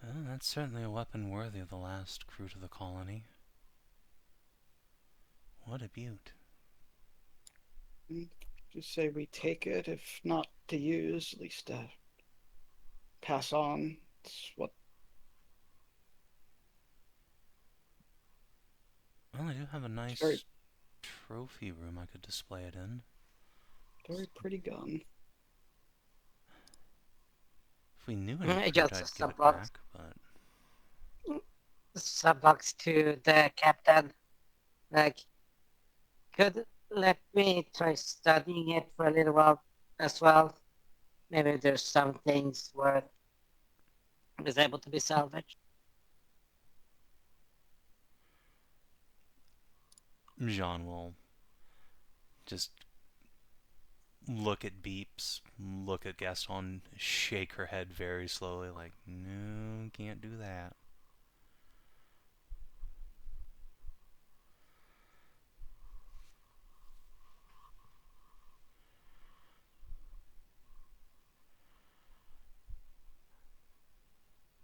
S3: Well, that's certainly a weapon worthy of the last crew to the colony. What a beaut.
S2: Just say we take it, if not to use, at least to pass on. It's what.
S3: Well, I do have a nice
S2: very-
S3: trophy room I could display it in.
S2: Very pretty gun.
S3: If we knew any
S4: Just
S3: Kroot, I'd
S4: some
S3: give it
S4: blocks.
S3: back, but...
S4: Subbox to the captain. Like, could let me try studying it for a little while as well. Maybe there's some things where it is able to be salvaged.
S3: Jeanne will just look at Beeps, look at Gaston, shake her head very slowly, like, no, can't do that.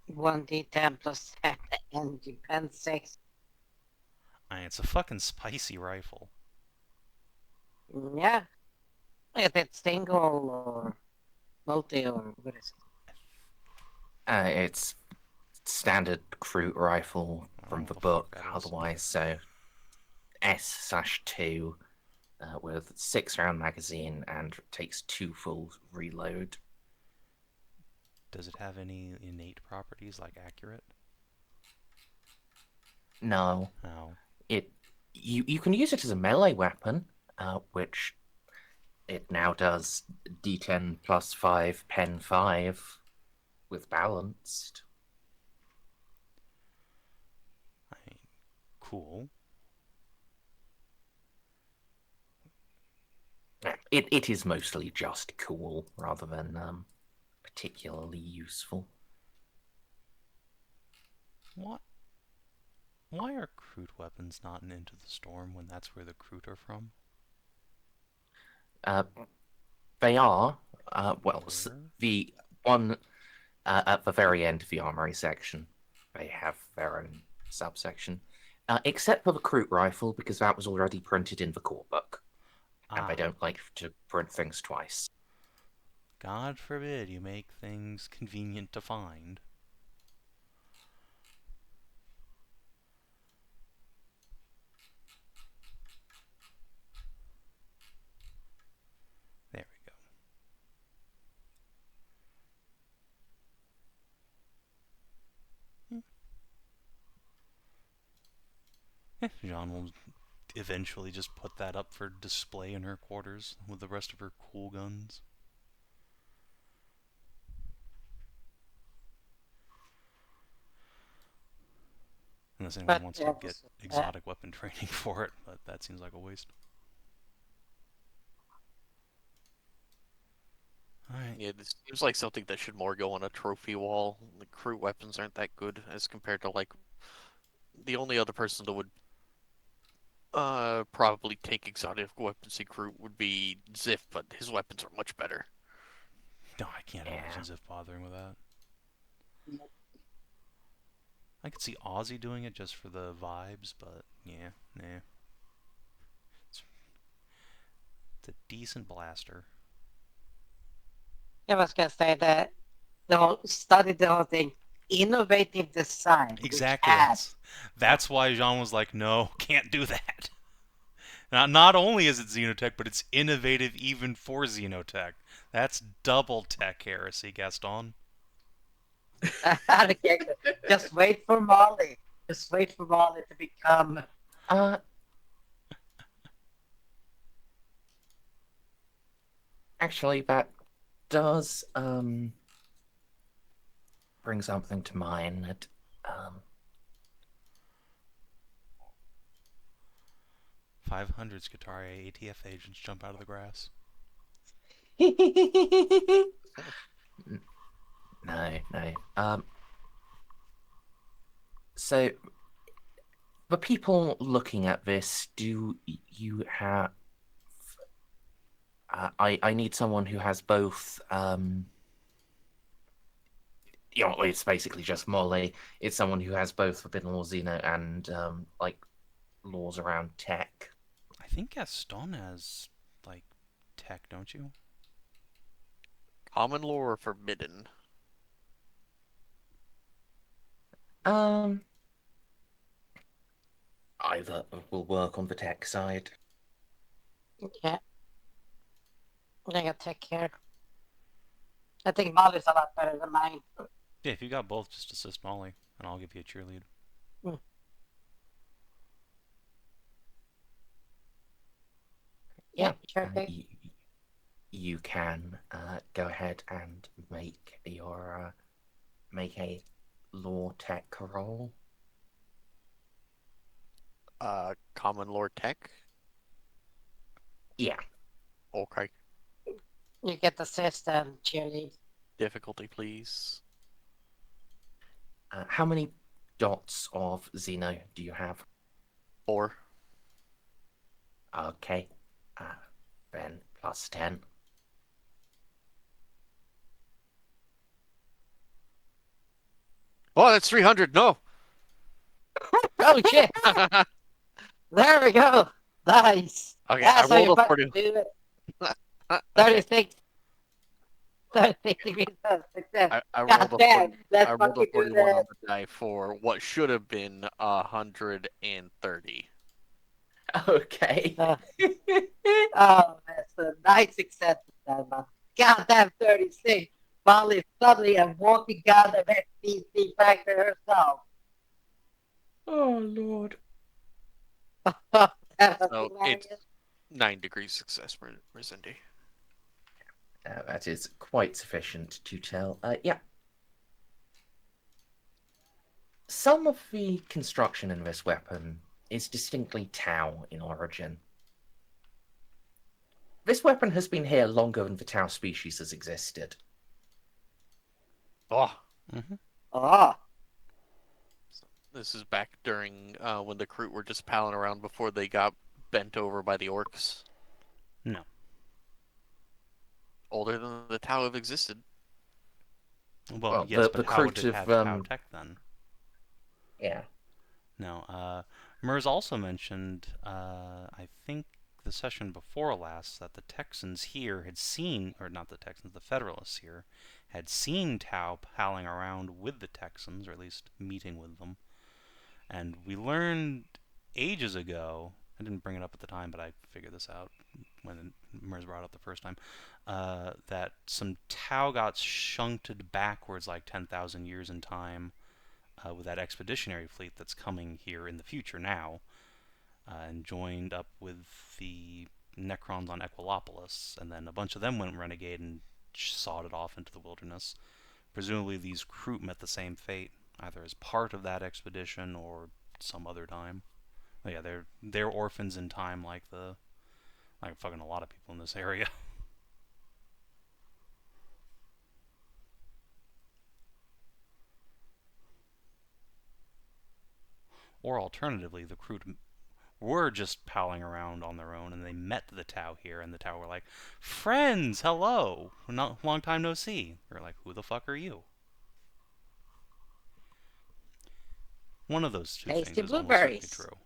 S4: One D10 plus and depends 6.
S3: I mean, it's a fucking spicy rifle.
S4: Yeah. If it's single or multi or what is it?
S1: It's standard Kroot rifle
S3: I don't
S1: from
S3: know
S1: the
S3: what the fuck
S1: book,
S3: that is.
S1: otherwise, so S/2 with 6-round magazine and takes 2 full reload.
S3: Does it have any innate properties like accurate?
S1: No,
S3: No.
S1: you can use it as a melee weapon, which it now does D10 plus 5, pen 5 with balanced.
S3: I mean, cool.
S1: It is mostly just cool rather than particularly useful.
S3: What? Why are Kroot weapons not in Into the Storm when that's where the Kroot are from?
S1: They are, well,
S3: Where?
S1: the one at the very end of the armory section, they have their own subsection. Except for the Kroot rifle, because that was already printed in the core book. And they don't like to print things twice.
S3: God forbid you make things convenient to find. There we go. Jeanne will eventually just put that up for display in her quarters with the rest of her cool guns. Unless anyone
S4: But,
S3: wants
S4: yeah,
S3: to get
S4: this-
S3: exotic weapon training for it, but that seems like a waste. Alright.
S5: Yeah, this seems like something that should more go on a trophy wall. The Kroot weapons aren't that good as compared to like the only other person that would probably take exotic weapons in crew would be Xiph, but his weapons are much better.
S3: No, I can't
S1: Yeah.
S3: imagine Xiph bothering with that. I could see Ozzy doing it just for the vibes, but yeah, nah. It's a decent blaster.
S4: I was gonna say that study the whole thing, innovative design, which
S3: Exactly.
S4: adds.
S3: That's why Jeanne was like, no, can't do that. Not only is it Xenotech, but it's innovative even for Xenotech. That's double tech heresy, Gaston.
S4: Just wait for Molly. Just wait for Molly to become.
S1: Actually, that does bring something to mind. That
S3: 500 Skitaria ATF agents jump out of the grass.
S1: No. So, the people looking at this, do you have? I need someone who has both. It's basically just Molly. It's someone who has both Forbidden Law Xeno and like laws around tech.
S3: I think Gaston has, like, tech, don't you?
S5: Common law or forbidden?
S1: Either will work on the tech side.
S4: Yeah. I gotta take care. I think Molly's a lot better than mine.
S3: Yeah, if you got both, just assist Molly, and I'll give you a cheerlead.
S4: Yeah, sure thing.
S1: You can go ahead and make your make a law tech roll.
S5: Common law tech?
S1: Yeah.
S5: Okay.
S4: You get the system, cheerlead.
S5: Difficulty, please.
S1: How many dots of Xeno do you have?
S5: 4.
S1: Okay. Then plus 10.
S5: Oh, that's 300. No.
S4: Oh shit! There we go. Nice.
S5: Okay,
S4: That's how
S5: I
S4: you
S5: rolled a
S4: fucking
S5: 40.
S4: do it.
S5: Okay.
S4: 36. 36 degrees of success.
S5: I
S4: God
S5: rolled a
S4: damn,
S5: 40,
S4: let's
S5: I rolled a
S4: fucking do
S5: 41 on
S4: that.
S5: the die for what should have been 130.
S1: Okay.
S4: Oh, that's a nice success with that, man. Goddamn 36. Molly suddenly a walking goddamn SPC factor herself.
S1: Oh Lord.
S4: That was
S5: So
S4: hilarious.
S5: it's 9 degrees success, Merzendi.
S1: That is quite sufficient to tell. Yeah. Some of the construction in this weapon is distinctly Tau in origin. This weapon has been here longer than the Tau species has existed.
S5: Oh,
S4: Oh,
S5: this is back during when the crew were just palling around before they got bent over by the orcs.
S3: No.
S5: Older than the Tau have existed.
S3: Well, yes,
S1: the
S3: but how would
S1: Kroot
S3: it
S1: have,
S3: have Tau tech then?
S1: Yeah.
S3: No. Merz also mentioned, I think the session before last, that the Texans here had seen, or not the Texans, the Federalists here, had seen Tau palling around with the Texans, or at least meeting with them. And we learned ages ago, I didn't bring it up at the time, but I figured this out when Merz brought it up the first time, that some Tau got shunted backwards like 10,000 years in time with that expeditionary fleet that's coming here in the future now, and joined up with the Necrons on Equilopolis, and then a bunch of them went renegade and sawed it off into the wilderness. Presumably these Kroot met the same fate, either as part of that expedition or some other time. But yeah, they're orphans in time, like fucking a lot of people in this area. Or alternatively, the crew were just palling around on their own, and they met the Tau here, and the Tau were like, "Friends, hello! Not long time no see." They're like, "Who the fuck are you?" One of those two
S4: Tasty
S3: things is almost certainly
S4: blueberries.
S3: true.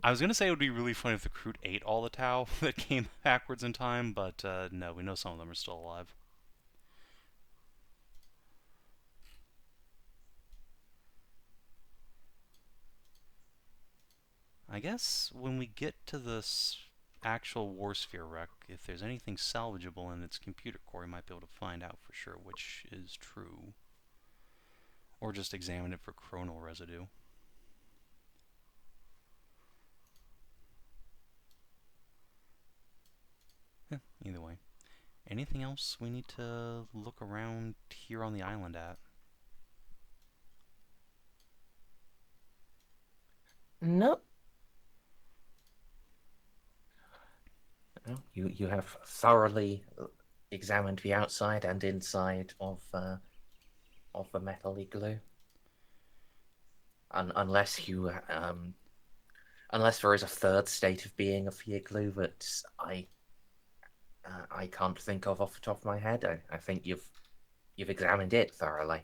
S3: I was going to say it would be really funny if the crew ate all the Tau that came backwards in time, but no, we know some of them are still alive. I guess when we get to this actual War Sphere wreck, if there's anything salvageable in its computer core, we might be able to find out for sure which is true. Or just examine it for chronal residue. Either way. Anything else we need to look around here on the island at?
S1: Nope. Well, you have thoroughly examined the outside and inside of the metal igloo. Unless you unless there is a third state of being of the igloo that I can't think of off the top of my head. I think you've examined it thoroughly.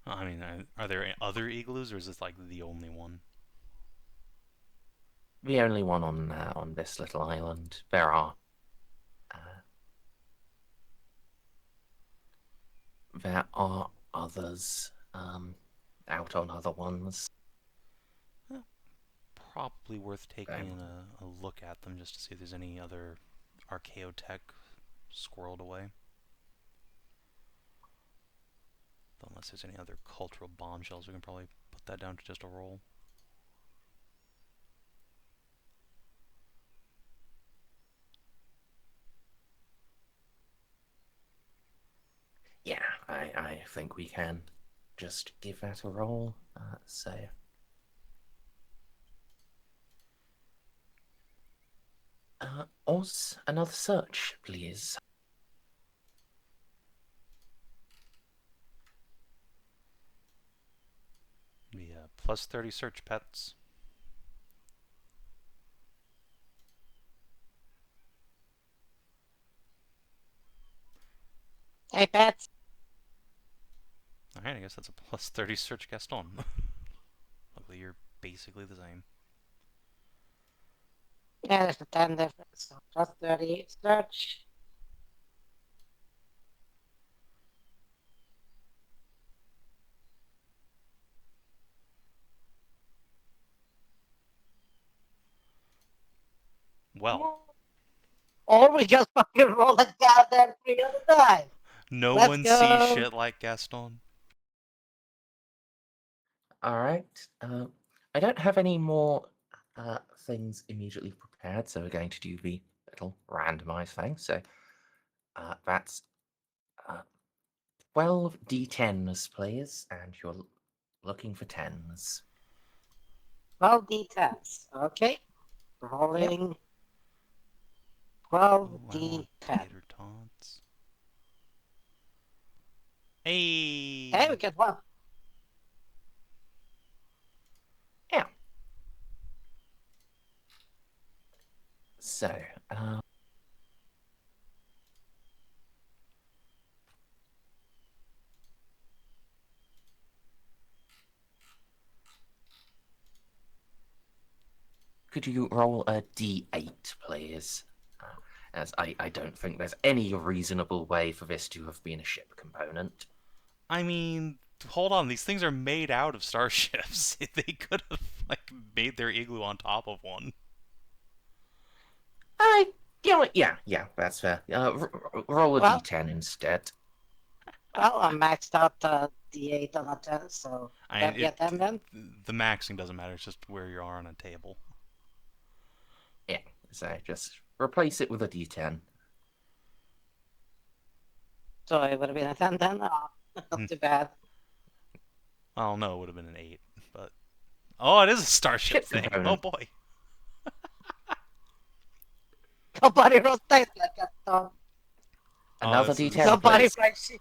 S3: I mean, are there other igloos, or is this like the only one?
S1: The only one on this little island. There are others out on other ones.
S3: Probably worth taking a look at them just to see if there's any other archaeotech squirreled away. Unless there's any other cultural bombshells, we can probably put that down to just a roll.
S1: Yeah, I think we can just give that a roll. So. Oz, another search, please.
S3: Yeah, plus 30 search pets.
S4: Hey, pets.
S3: Alright, I guess that's a plus 30 search Gaston. Luckily, you're basically the same.
S4: Yeah, there's a 10 difference. So plus 30 search.
S3: Well,
S4: Or we just fucking roll it down there 3 at a time.
S3: no
S4: Let's
S3: one
S4: go.
S3: sees shit like Gaston.
S1: Alright. I don't have any more things immediately prepared, so we're going to do the little randomized thing. So that's 12 d10s, please, and you're looking for 10s.
S4: 12 d10s. Okay. Rolling 12 d10.
S3: Tater tots. Hey!
S4: Hey, we get one.
S1: Yeah. So, could you roll a d8, please? As I don't think there's any reasonable way for this to have been a ship component.
S3: I mean, hold on, these things are made out of starships. They could have, like, made their igloo on top of one.
S1: Yeah, that's fair. Roll a d10 instead.
S4: Well, I maxed out d8 on a 10, so
S3: I
S4: get them then.
S3: The maxing doesn't matter, it's just where you are on a table.
S1: Yeah, so just replace it with a d10.
S4: So it would have been a 10 then? Oh, not too bad.
S3: Well, no, it would have been an 8, but... Oh, it is a starship
S1: Ship
S3: thing!
S1: component.
S3: Oh boy!
S4: Nobody rotates like Gaston.
S1: Another
S3: this is-
S1: D10,
S4: Nobody
S1: please.
S4: finds shit.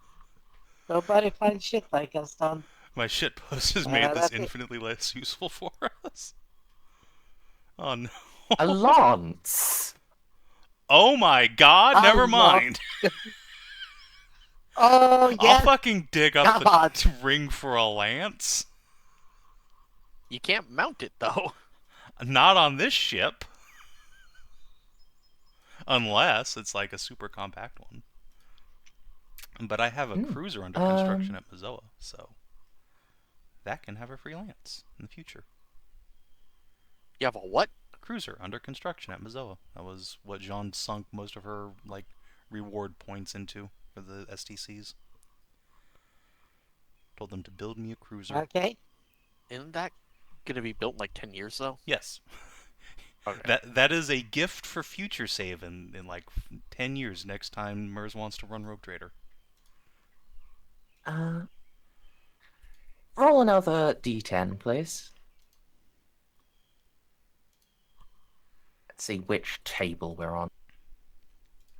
S4: Nobody finds shit like Gaston.
S3: My shit post has made this
S4: that's it.
S3: infinitely less useful for us. Oh no.
S1: A lance.
S3: Oh my god,
S4: Oh,
S3: never
S4: no.
S3: mind.
S4: Oh,
S3: I'll
S4: yeah.
S3: fucking dig up
S4: Come
S3: the
S4: on.
S3: ring for a lance.
S5: You can't mount it though.
S3: Not on this ship. Unless it's like a super compact one. But I have a cruiser under construction at Mazoa, so that can have a free lance in the future.
S5: You have a what?
S3: Cruiser under construction at Mazoa. That was what Jeanne sunk most of her like reward points into for the STCs. Told them to build me a cruiser.
S4: Okay.
S5: Isn't that gonna be built in like 10 years though?
S3: Yes.
S5: Okay.
S3: That is a gift for future save in like 10 years next time Merz wants to run Rogue Trader.
S1: Roll another D10, please. Let's see which table we're on.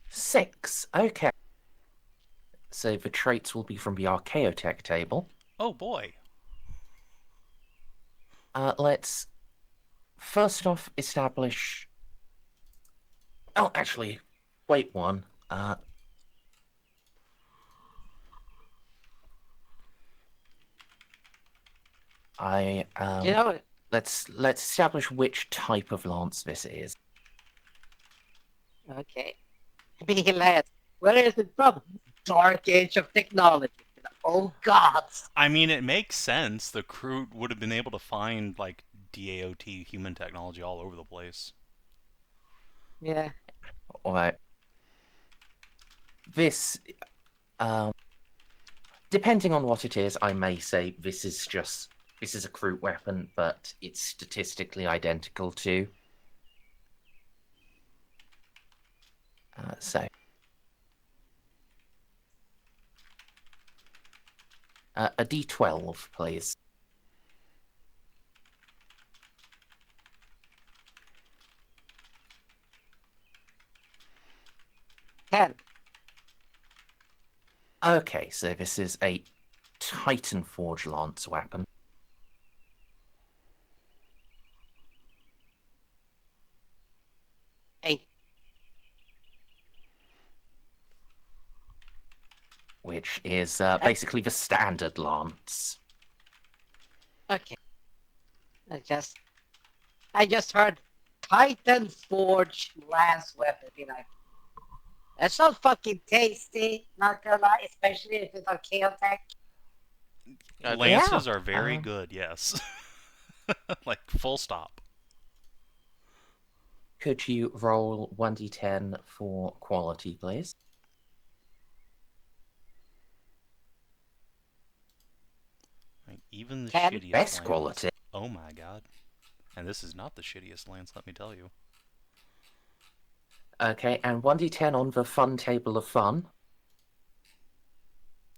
S1: 6. Okay. So the traits will be from the Archaeotech table.
S3: Oh boy.
S1: Let's first off establish... Oh, actually, wait one.
S4: You know,
S1: Let's establish which type of lance this is.
S4: okay. Be glad. Where is it from? Dark age of technology. Oh, gods.
S3: I mean, it makes sense. The crew would have been able to find like DAOT human technology all over the place.
S4: Yeah.
S1: Alright. This, depending on what it is, I may say this is a crude weapon, but it's statistically identical to. So. A D12, please.
S4: Ten.
S1: Okay, so this is a Titan Forge lance weapon.
S4: Eight.
S1: Which is basically the standard lance.
S4: Okay. I just heard Titan Forge lance weapon. Be like, that's not fucking tasty. Not gonna lie, especially if it's Archaeotech.
S3: Lances
S1: Yeah,
S3: are very good, yes. Like, full stop.
S1: Could you roll 1d10 for quality, please?
S3: Like, even the
S4: Ten.
S3: shittiest
S1: Best
S3: lance.
S1: quality.
S3: Oh my god. And this is not the shittiest lance, let me tell you.
S1: Okay, and 1d10 on the fun table of fun.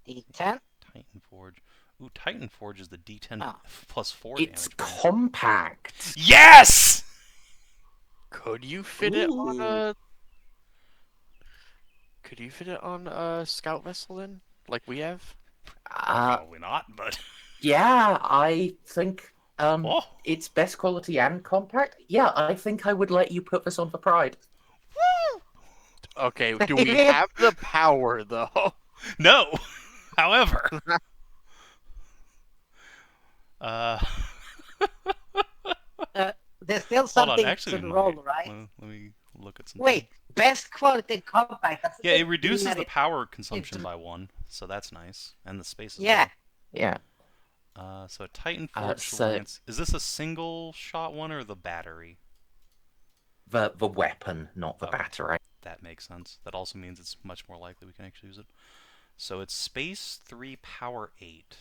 S4: D10.
S3: Titan Forge. Ooh, Titan Forge is the D10
S4: Oh.
S3: plus 4
S1: It's
S3: damage.
S1: compact.
S3: Yes!
S5: Could you fit it on a? Could you fit it on a scout vessel then, like we have?
S3: Probably not, but...
S1: Yeah, I think
S3: Oh!
S1: it's best quality and compact. Yeah, I think I would let you put this on for Pride.
S5: Okay, do we have the power though?
S3: No! However...
S4: There's still
S3: Hold on,
S4: something
S3: actually,
S4: to
S3: it
S4: roll,
S3: might.
S4: right?
S3: Let me look at some.
S4: Wait, best quality compact. That's
S3: Yeah,
S4: the
S3: it reduces
S4: thing that
S3: the
S4: it-
S3: power consumption by 1, so that's nice. And the space as
S4: Yeah.
S1: Yeah.
S3: well. So a Titan Forge
S1: so-
S3: lance. Is this a single shot one or the battery?
S1: The weapon, not the
S3: Oh.
S1: battery.
S3: That makes sense. That also means it's much more likely we can actually use it. So it's space 3, power 8.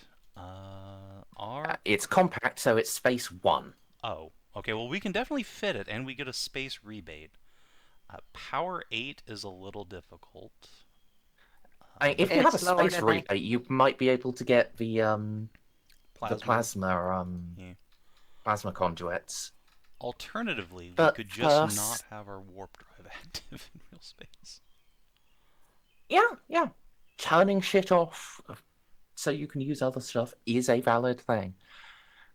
S1: It's compact, so it's space 1.
S3: Oh, okay. Well, we can definitely fit it, and we get a space rebate. Power 8 is a little difficult.
S1: If you
S4: It's
S1: have a
S4: slower
S1: space
S4: than
S1: rebate, you might be able to get the
S3: Plasma. Yeah.
S1: plasma conduits.
S3: Alternatively, we
S1: But
S3: could just
S1: first-
S3: not have our warp drive active in real space.
S1: Yeah. Turning shit off so you can use other stuff is a valid thing.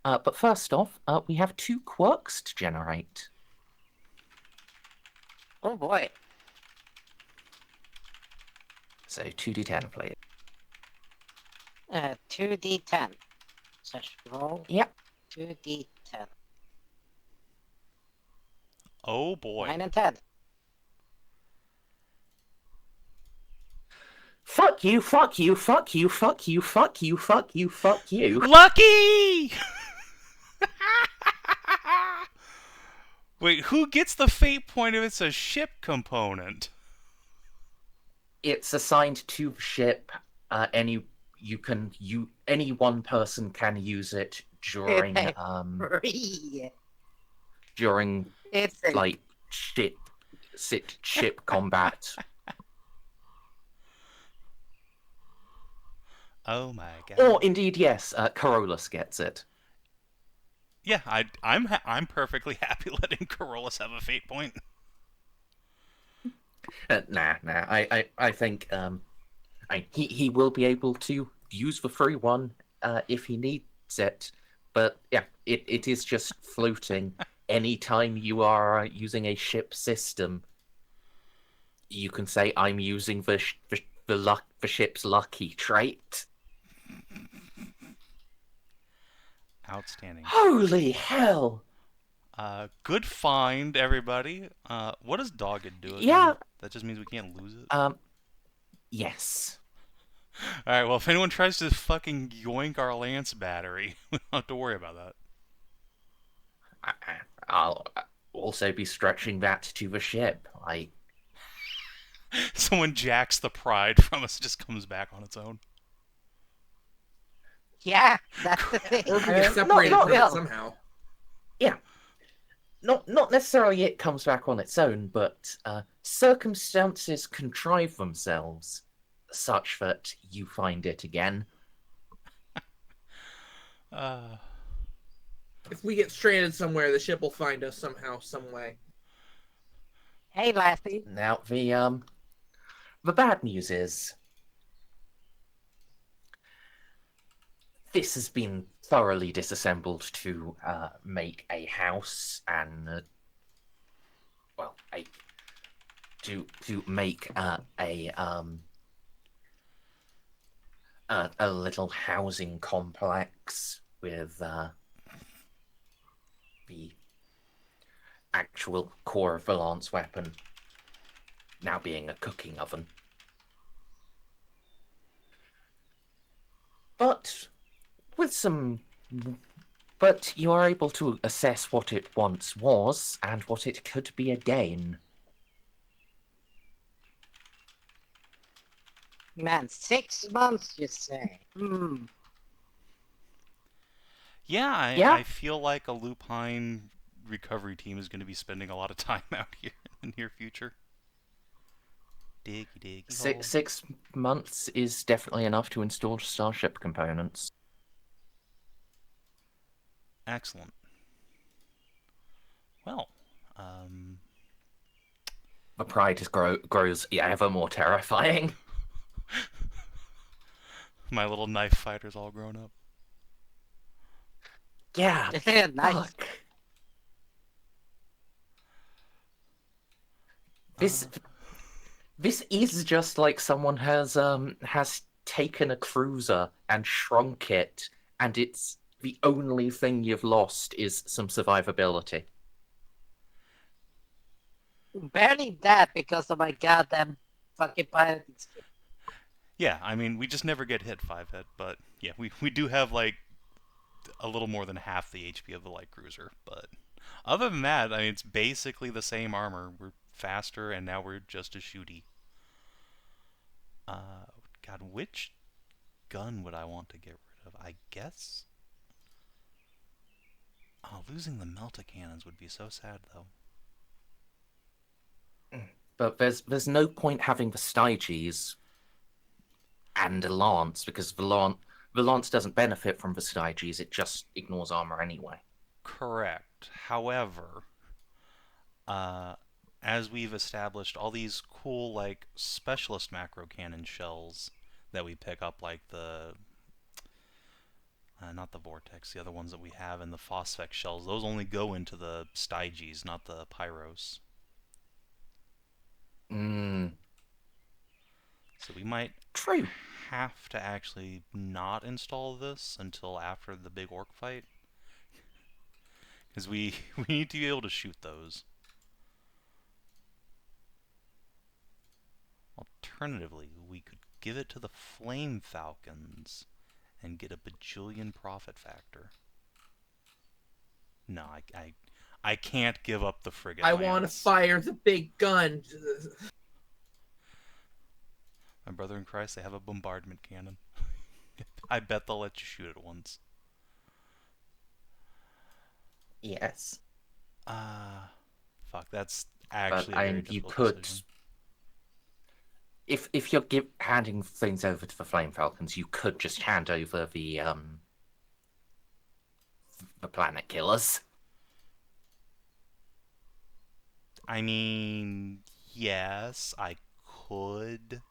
S1: But first off, we have 2 quirks to generate.
S4: Oh boy.
S1: So 2d10, please.
S4: 2d10. So roll
S1: Yep.
S4: 2d10.
S3: Oh boy.
S4: 9 and 10.
S1: Fuck you, fuck you, fuck you, fuck you, fuck you, fuck you, fuck you.
S3: Lucky! Wait, who gets the fate point if it's a ship component?
S1: It's assigned to the ship. Any one person can use it during
S4: Free.
S1: during
S4: It's a
S1: like ship combat.
S3: Oh my god.
S1: Or indeed, yes, Carolus gets it.
S3: Yeah, I'm perfectly happy letting Carolus have a fate point.
S1: Nah. I think he will be able to use the free one if he needs it. But yeah, it is just floating. Anytime you are using a ship system, you can say I'm using the ship's lucky trait.
S3: Outstanding.
S1: Holy hell!
S3: Good find, everybody. What does dogged do again?
S1: Yeah.
S3: That just means we can't lose it?
S1: Yes.
S3: Alright, well, if anyone tries to fucking yoink our lance battery, we don't have to worry about that.
S1: I'll also be stretching that to the ship.
S3: Someone jacks the pride from us, it just comes back on its own.
S4: Yeah, that's the thing.
S6: Or if we get separated
S1: not
S6: from it
S4: real.
S6: somehow.
S1: Yeah. Not necessarily it comes back on its own, but circumstances contrive themselves such that you find it again.
S6: If we get stranded somewhere, the ship will find us somehow, some way.
S4: Hey, Lassie.
S1: Now the bad news is this has been thoroughly disassembled to make a house and to make a little housing complex with the actual core of the lance weapon now being a cooking oven. But you are able to assess what it once was and what it could be again.
S4: Man, 6 months, you say?
S3: Yeah, I feel like a lupine recovery team is going to be spending a lot of time out here in the near future. Diggy.
S1: 6 months is definitely enough to install starship components.
S3: Excellent. Well,
S1: The pride grows ever more terrifying.
S3: my little knife fighter's all grown up.
S1: Yeah,
S4: Nice.
S1: fuck. This is just like someone has taken a cruiser and shrunk it, and it's the only thing you've lost is some survivability.
S4: Barely that because of my goddamn fucking pilot.
S3: Yeah, I mean, we just never get hit 5-hit, but yeah, we do have, like, a little more than half the HP of the light cruiser, but other than that, I mean, it's basically the same armor. We're faster, and now we're just as shooty. God, which gun would I want to get rid of? I guess... Oh, losing the melta-cannons would be so sad, though.
S1: But there's no point having the Styges and a lance, because the lance doesn't benefit from the Styges, it just ignores armor anyway.
S3: Correct. However, as we've established, all these cool, like, specialist macro cannon shells that we pick up, like the... not the Vortex, the other ones that we have, and the Phosphex shells, those only go into the Styges, not the Pyros. So we might
S1: True.
S3: have to actually not install this until after the big orc fight. Because we need to be able to shoot those. Alternatively, we could give it to the Flame Falcons and get a bajillion profit factor. No, I can't give up the frigate.
S6: I want to
S3: lands.
S6: fire the big gun.
S3: My brother in Christ, they have a bombardment cannon. I bet they'll let you shoot it once.
S1: Yes.
S3: Fuck, that's actually
S1: But
S3: a very
S1: you
S3: difficult
S1: could,
S3: decision.
S1: if you're handing things over to the Flame Falcons, you could just hand over the Planet Killers.
S3: I mean, yes, I could.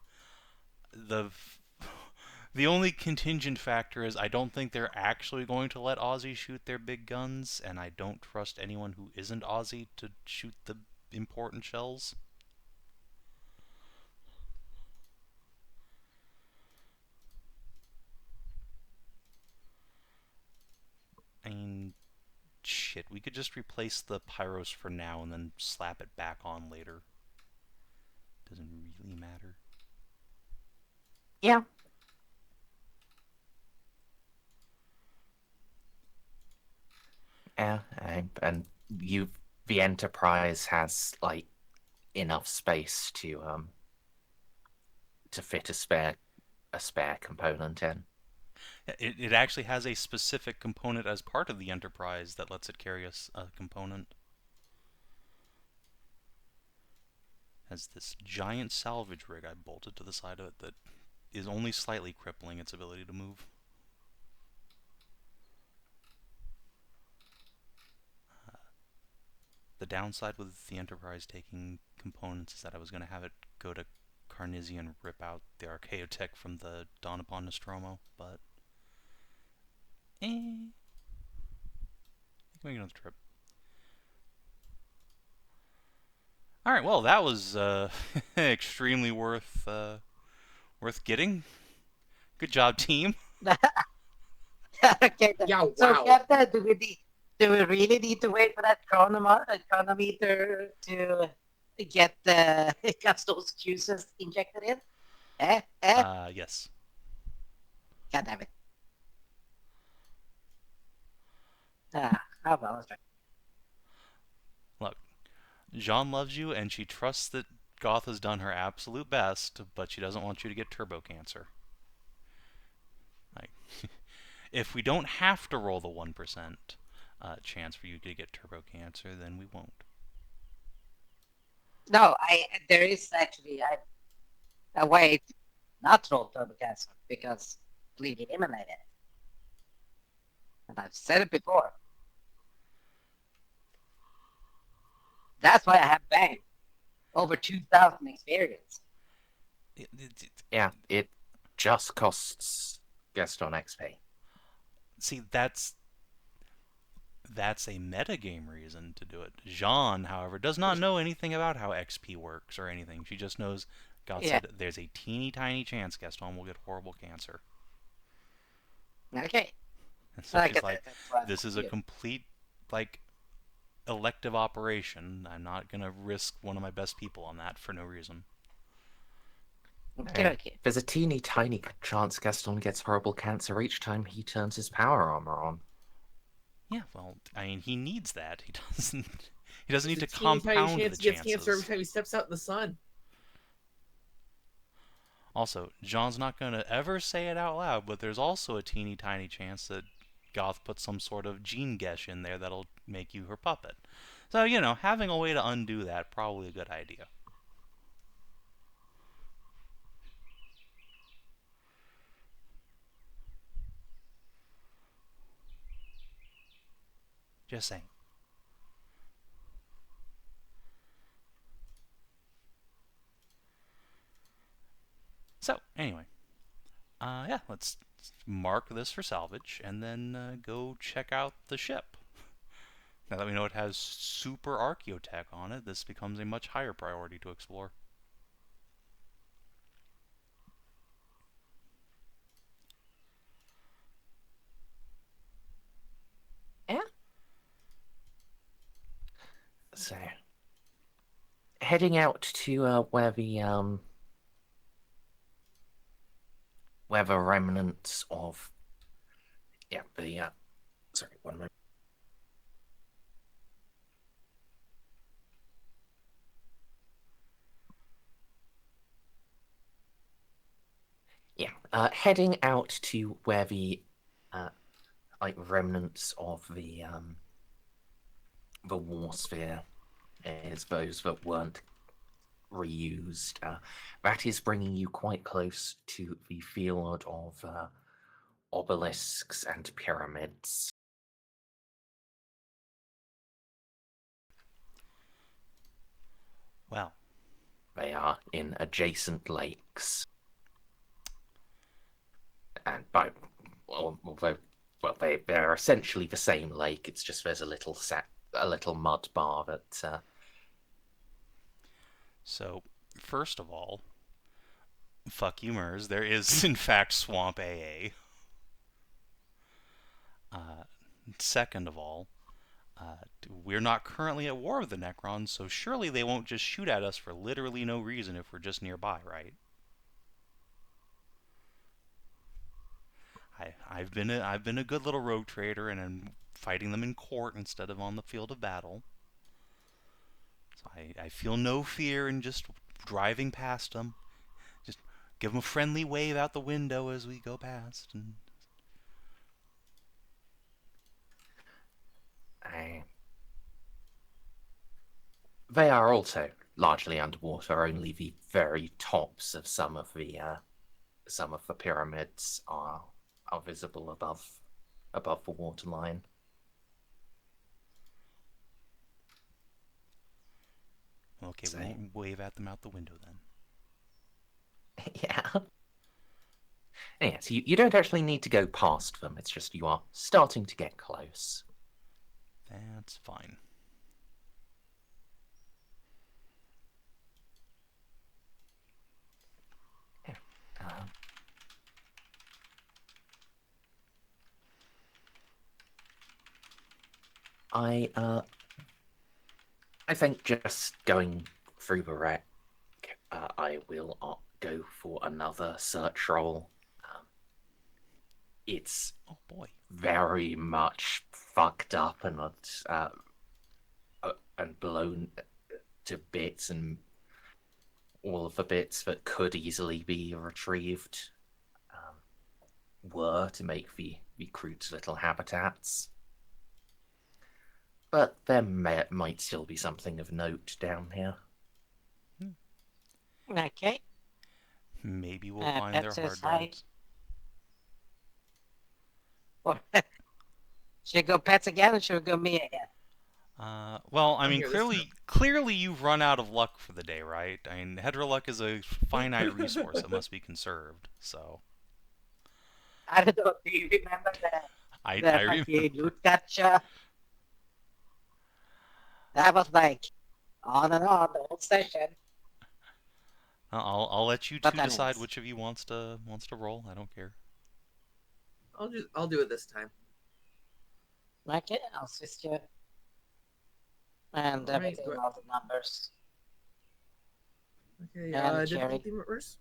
S3: The only contingent factor is I don't think they're actually going to let Aussie shoot their big guns, and I don't trust anyone who isn't Aussie to shoot the important shells. I mean, shit, we could just replace the Pyros for now and then slap it back on later. Doesn't really matter.
S1: Yeah. Yeah, and the Enterprise has like enough space to fit a spare component in.
S3: It actually has a specific component as part of the Enterprise that lets it carry a component. Has this giant salvage rig I bolted to the side of it that is only slightly crippling its ability to move. The downside with the Enterprise taking components is that I was going to have it go to Carnisia and rip out the Archaeotech from the Dawn Upon Nostromo, but... Make another trip. Alright, well, that was extremely worth getting. Good job, team.
S4: Okay,
S6: Yeah,
S4: so
S6: wow.
S4: Captain, do we really need to wait for that chronometer to get Gaston's juices injected in?
S3: Yes.
S4: God damn it. How about it?
S3: Look, Jeanne loves you, and she trusts that Goth has done her absolute best, but she doesn't want you to get turbo cancer. Like, if we don't have to roll the 1% chance for you to get turbo cancer, then we won't.
S4: No, there is actually a way not to roll turbo cancer because bleed eliminated. And I've said it before. That's why I have bang over 2,000 experience.
S1: Yeah, it just costs Gaston XP.
S3: See, that's a metagame reason to do it. Jeanne, however, does not know anything about how XP works or anything. She just knows God said there's a teeny tiny chance Gaston will get horrible cancer.
S4: Okay.
S3: And so she's like, this is a complete, like, elective operation. I'm not going to risk one of my best people on that for no reason.
S4: Okay.
S1: There's a teeny tiny chance Gaston gets horrible cancer each time he turns his power armor on.
S3: Yeah, well, I mean, he needs that. He doesn't need to
S6: There's a teeny tiny
S3: compound
S6: chance
S3: the
S6: he gets cancer every
S3: chances.
S6: time he steps out in the sun.
S3: Also, Jean's not going to ever say it out loud, but there's also a teeny tiny chance that Goth puts some sort of gene gesh in there that'll make you her puppet. So, you know, having a way to undo that, probably a good idea. Just saying. So, anyway. Yeah, let's mark this for salvage, and then go check out the ship. Now that we know it has super archaeotech on it, this becomes a much higher priority to explore.
S1: Yeah. So, heading out to where the remnants of sorry, one moment. Yeah, heading out to where the like remnants of the war sphere is, those that weren't reused. That is bringing you quite close to the field of obelisks and pyramids.
S3: Well,
S1: They are in adjacent lakes. And they're essentially the same lake. It's just there's a little mud bar that.
S3: So, first of all, fuck you, Merz. There is, in fact, Swamp AA. Second of all, we're not currently at war with the Necrons, so surely they won't just shoot at us for literally no reason if we're just nearby, right? I've been a good little rogue trader, and I'm fighting them in court instead of on the field of battle. So I feel no fear in just driving past them. Just give them a friendly wave out the window as we go past. And
S1: They are also largely underwater. Only the very tops of some of the pyramids are visible above the waterline.
S3: okay, we won't wave at them out the window then.
S1: Yeah. Yeah, so you don't actually need to go past them. It's just you are starting to get close.
S3: That's fine.
S1: I think just going through the wreck, I will go for another search roll. It's
S3: Oh boy,
S1: very much fucked up and blown to bits, and all of the bits that could easily be retrieved were to make the crude's little habitats. But there might still be something of note down here.
S4: Okay.
S3: maybe we'll find their
S4: Pets
S3: hard
S4: aside.
S3: drives.
S4: Should we go pets again, or should we go me again?
S3: Well, I
S6: I'm
S3: mean,
S6: here this
S3: clearly you've run out of luck for the day, right? I mean, Hedrah luck is a finite resource that must be conserved, so.
S4: I don't know. Do you remember
S3: I
S4: fucking loot capture? That was like on and on the whole session.
S3: I'll let you two
S4: But
S3: decide
S4: anyways.
S3: which of you wants to roll. I don't care.
S6: I'll do it this time.
S4: Okay, I'll assist you. And
S6: Alright,
S4: everything,
S6: good.
S4: all the numbers.
S6: Okay,
S4: And Jerry.
S6: difficulty reverse.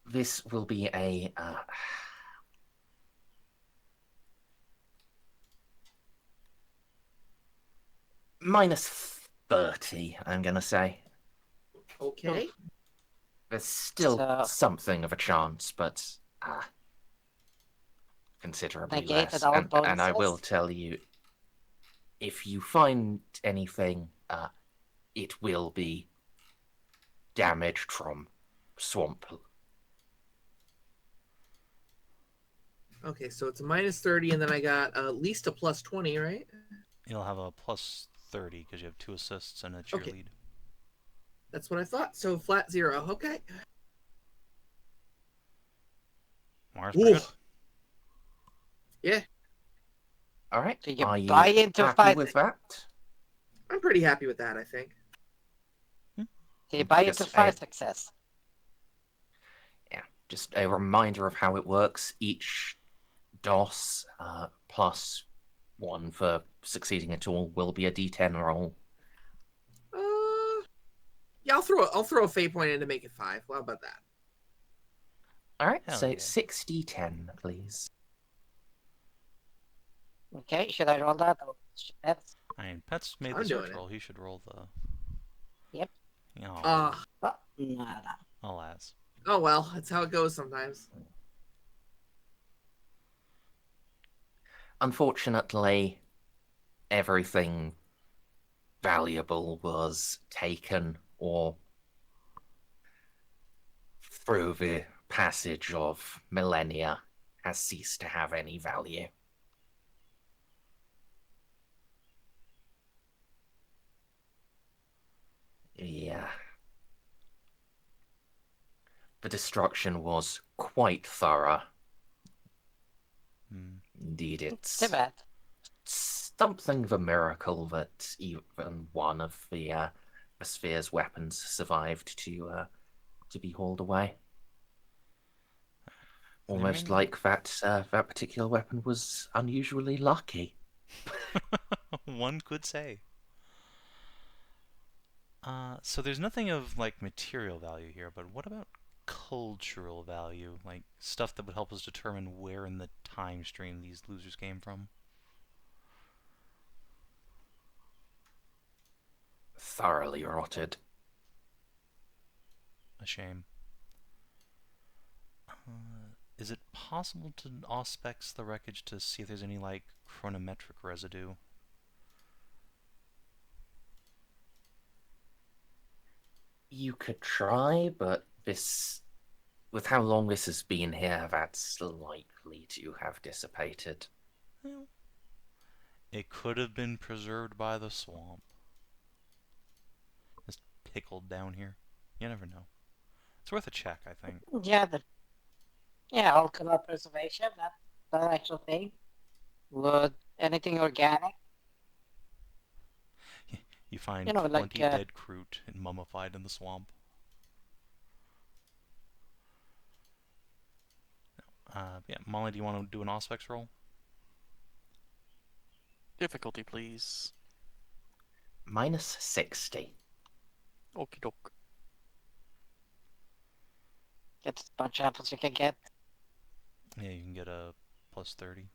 S1: This will be a -30, I'm gonna say.
S6: Okay.
S1: There's still
S4: So-
S1: something of a chance, but considerably
S4: Negated
S1: less.
S4: all
S1: And I will
S4: bonuses?
S1: tell you, if you find anything, it will be damaged from swamp.
S6: Okay, so it's a -30, and then I got at least a +20, right?
S3: You'll have a +30 because you have 2 assists and a cheerlead.
S6: That's what I thought. So flat 0. Okay.
S3: Mars pretty good.
S6: Yeah,
S1: All right.
S4: So you
S1: Are you
S4: buy into
S1: happy
S4: fight.
S1: with that?
S6: I'm pretty happy with that, I think.
S4: So you buy
S1: Just
S4: into fight success.
S1: Yeah, just a reminder of how it works. Each DOS plus 1 for succeeding at all will be a D10 roll.
S6: Yeah, I'll throw a fate point in to make it 5. How about that?
S1: All right,
S3: Hell
S1: so
S3: yeah.
S1: 6d10, please.
S4: Okay, should I roll that? Or should Pets?
S3: I mean, Pets made
S6: I'm
S3: the
S6: doing
S3: search
S6: it.
S3: roll. He should roll the...
S4: Yep.
S3: Oh,
S4: Oh, nada.
S3: alas.
S6: Oh well, that's how it goes sometimes.
S1: Unfortunately, everything valuable was taken or through the passage of millennia has ceased to have any value. Yeah. The destruction was quite thorough. Indeed, it's
S4: Too bad.
S1: something of a miracle that even one of the sphere's weapons survived to be hauled away. Almost like that that particular weapon was unusually lucky.
S3: One could say. So there's nothing of, like, material value here, but what about cultural value? Like, stuff that would help us determine where in the time stream these losers came from?
S1: Thoroughly rotted.
S3: A shame. Is it possible to auspex the wreckage to see if there's any, like, chronometric residue?
S1: You could try, but this, with how long this has been here, that's likely to have dissipated.
S3: Well, it could have been preserved by the swamp. Just pickled down here. You never know. It's worth a check, I think.
S4: Yeah, alcohol preservation, that's the actual thing. Would anything organic?
S3: You find
S4: You know, like,
S3: 20 dead Kroot and mummified in the swamp. Yeah, Molly, do you want to do an auspex roll?
S5: Difficulty, please.
S1: Minus 60.
S5: Okie doke.
S4: Get as much apples you can get.
S3: Yeah, you can get a plus 30.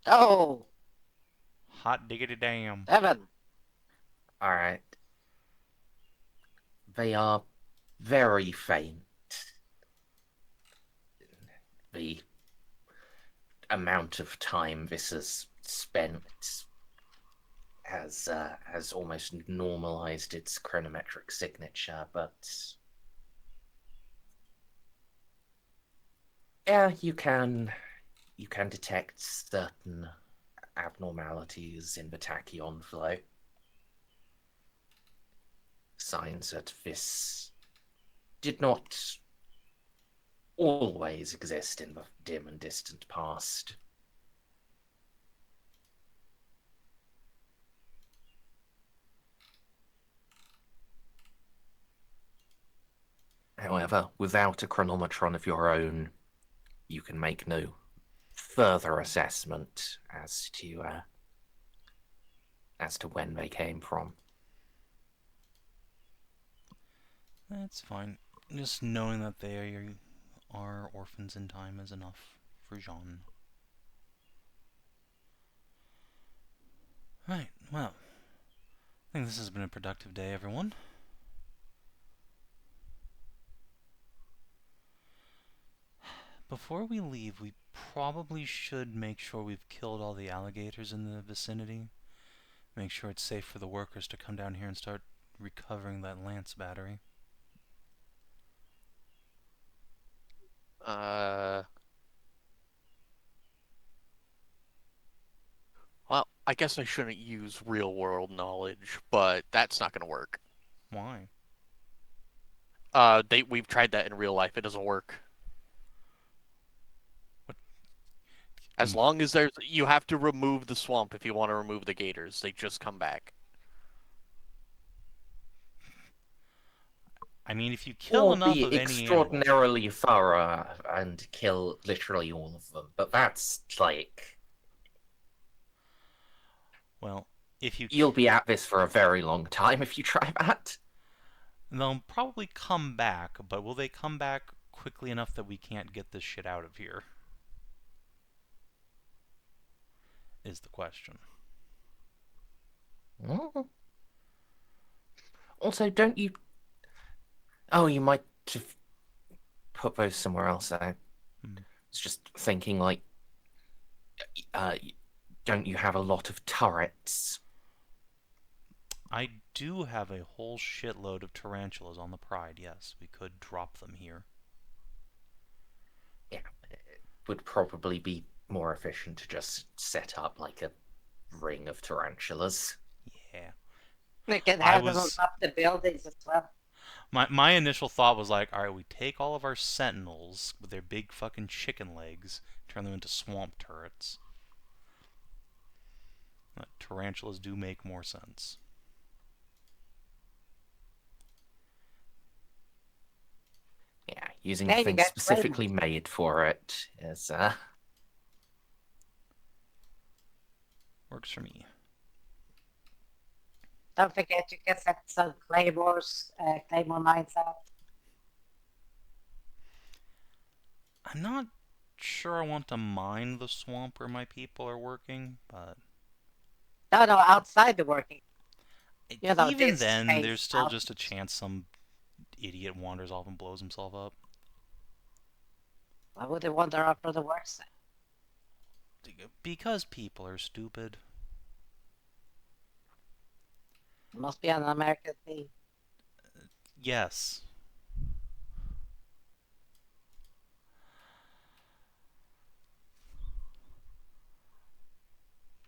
S4: Oh,
S3: Hot diggity damn.
S4: 7.
S1: Alright. They are very faint. The amount of time this has spent has almost normalized its chronometric signature, but yeah, you can detect certain abnormalities in the tachyon flow. Signs that this did not always exist in the dim and distant past. However, without a chronometron of your own, you can make no further assessment as to when they came from.
S3: That's fine. Just knowing that they are orphans in time is enough for Jeanne. Right, well, I think this has been a productive day, everyone. Before we leave, we probably should make sure we've killed all the alligators in the vicinity. Make sure it's safe for the workers to come down here and start recovering that lance battery.
S5: I guess I shouldn't use real world knowledge, but that's not gonna work.
S3: Why?
S5: We've tried that in real life. It doesn't work.
S3: What?
S5: As long as you have to remove the swamp if you want to remove the gators. They just come back.
S3: I mean, if you kill
S1: Or
S3: enough
S1: be
S3: of any animal,
S1: extraordinarily thorough and kill literally all of them. But that's like
S3: well, if you
S1: you'll be at this for a very long time if you try that.
S3: they'll probably come back, but will they come back quickly enough that we can't get this shit out of here? Is the question.
S1: Oh. Also, don't you? Oh, you might have put those somewhere else. I was just thinking, like, uh, don't you have a lot of turrets?
S3: I do have a whole shitload of tarantulas on the Pride, yes. We could drop them here.
S1: Yeah, it would probably be more efficient to just set up like a ring of tarantulas.
S3: Yeah.
S4: We can
S3: I
S4: have them on
S3: was...
S4: top of the buildings as well.
S3: My initial thought was like, alright, we take all of our sentinels with their big fucking chicken legs, turn them into swamp turrets. Tarantulas do make more sense.
S1: Yeah, using
S4: Hey, you
S1: things
S4: got
S1: specifically made for it is
S3: Works for me.
S4: Don't forget you can set some claymores, claymore mines out.
S3: I'm not sure I want to mine the swamp where my people are working, but...
S4: No, outside the working. You know,
S3: even
S4: this
S3: then,
S4: space
S3: there's still
S4: out.
S3: just a chance some idiot wanders off and blows himself up.
S4: Why would they wander up for the work site?
S3: Because people are stupid.
S4: It must be an American thing.
S3: Yes.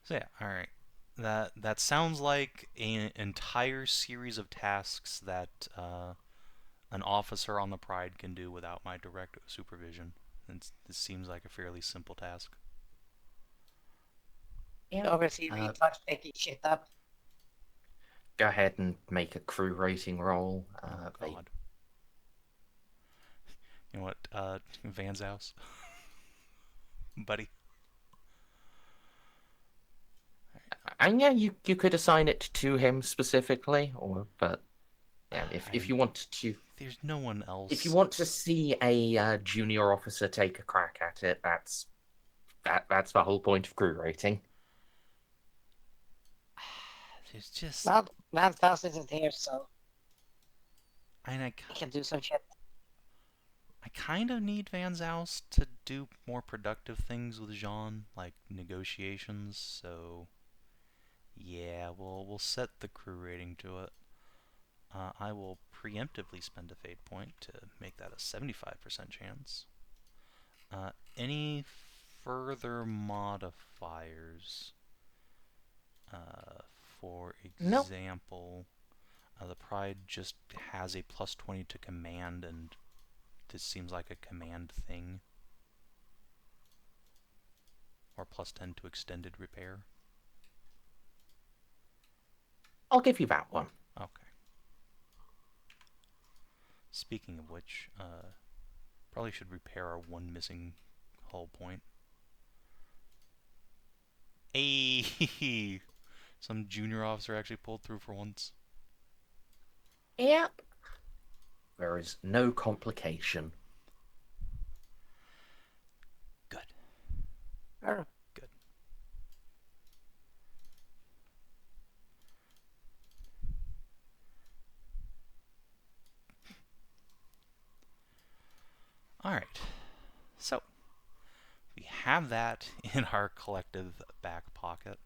S3: So yeah, alright. That sounds like an entire series of tasks that an officer on the Pride can do without my direct supervision. This seems like a fairly simple task.
S4: Yeah. Oversee retouch picking shit up.
S1: go ahead and make a crew rating roll.
S3: Oh god. You know what, Van's house? Buddy.
S1: And yeah, you could assign it to him specifically, but yeah, if you want to,
S3: there's no one else.
S1: If you want to see a junior officer take a crack at it, that's the whole point of crew rating.
S3: There's just...
S4: Well, Van's house isn't here, so
S3: I
S4: can do some shit.
S3: I kind of need Van's house to do more productive things with Jeanne, like negotiations, so yeah, we'll set the crew rating to it. I will preemptively spend a fate point to make that a 75% chance. Any further modifiers? For example, the Pride just has a plus 20 to command, and this seems like a command thing. Or plus 10 to extended repair.
S1: I'll give you that one.
S3: Okay. Speaking of which, probably should repair our one missing hull point. Hey, some junior officer actually pulled through for once.
S1: Yep. There is no complication.
S3: Good.
S4: Sure.
S3: Good. Alright. So, we have that in our collective back pocket.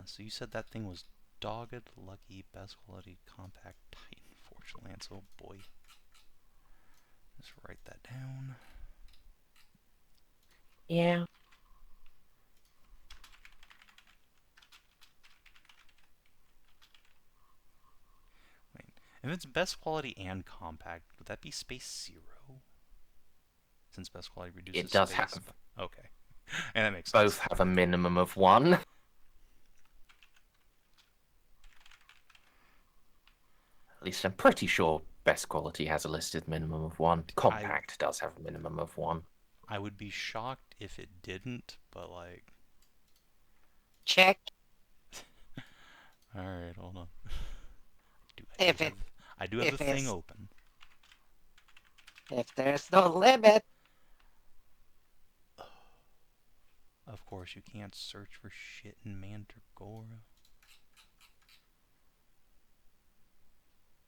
S3: So you said that thing was dogged, lucky, best quality, compact, tight, forged lance. Oh boy. Let's write that down.
S1: Yeah.
S3: If it's best quality and compact, would that be space 0? Since best quality reduces
S1: It does
S3: space.
S1: have.
S3: Okay. And that makes
S1: Both
S3: sense.
S1: have a minimum of 1. At least I'm pretty sure best quality has a listed minimum of 1. Compact does have a minimum of 1.
S3: I would be shocked if it didn't, but like...
S4: Check.
S3: Alright, hold on. I do have
S4: if
S3: the thing
S4: it's-
S3: open.
S4: If there's no limit,
S3: Of course, you can't search for shit in Mandragora.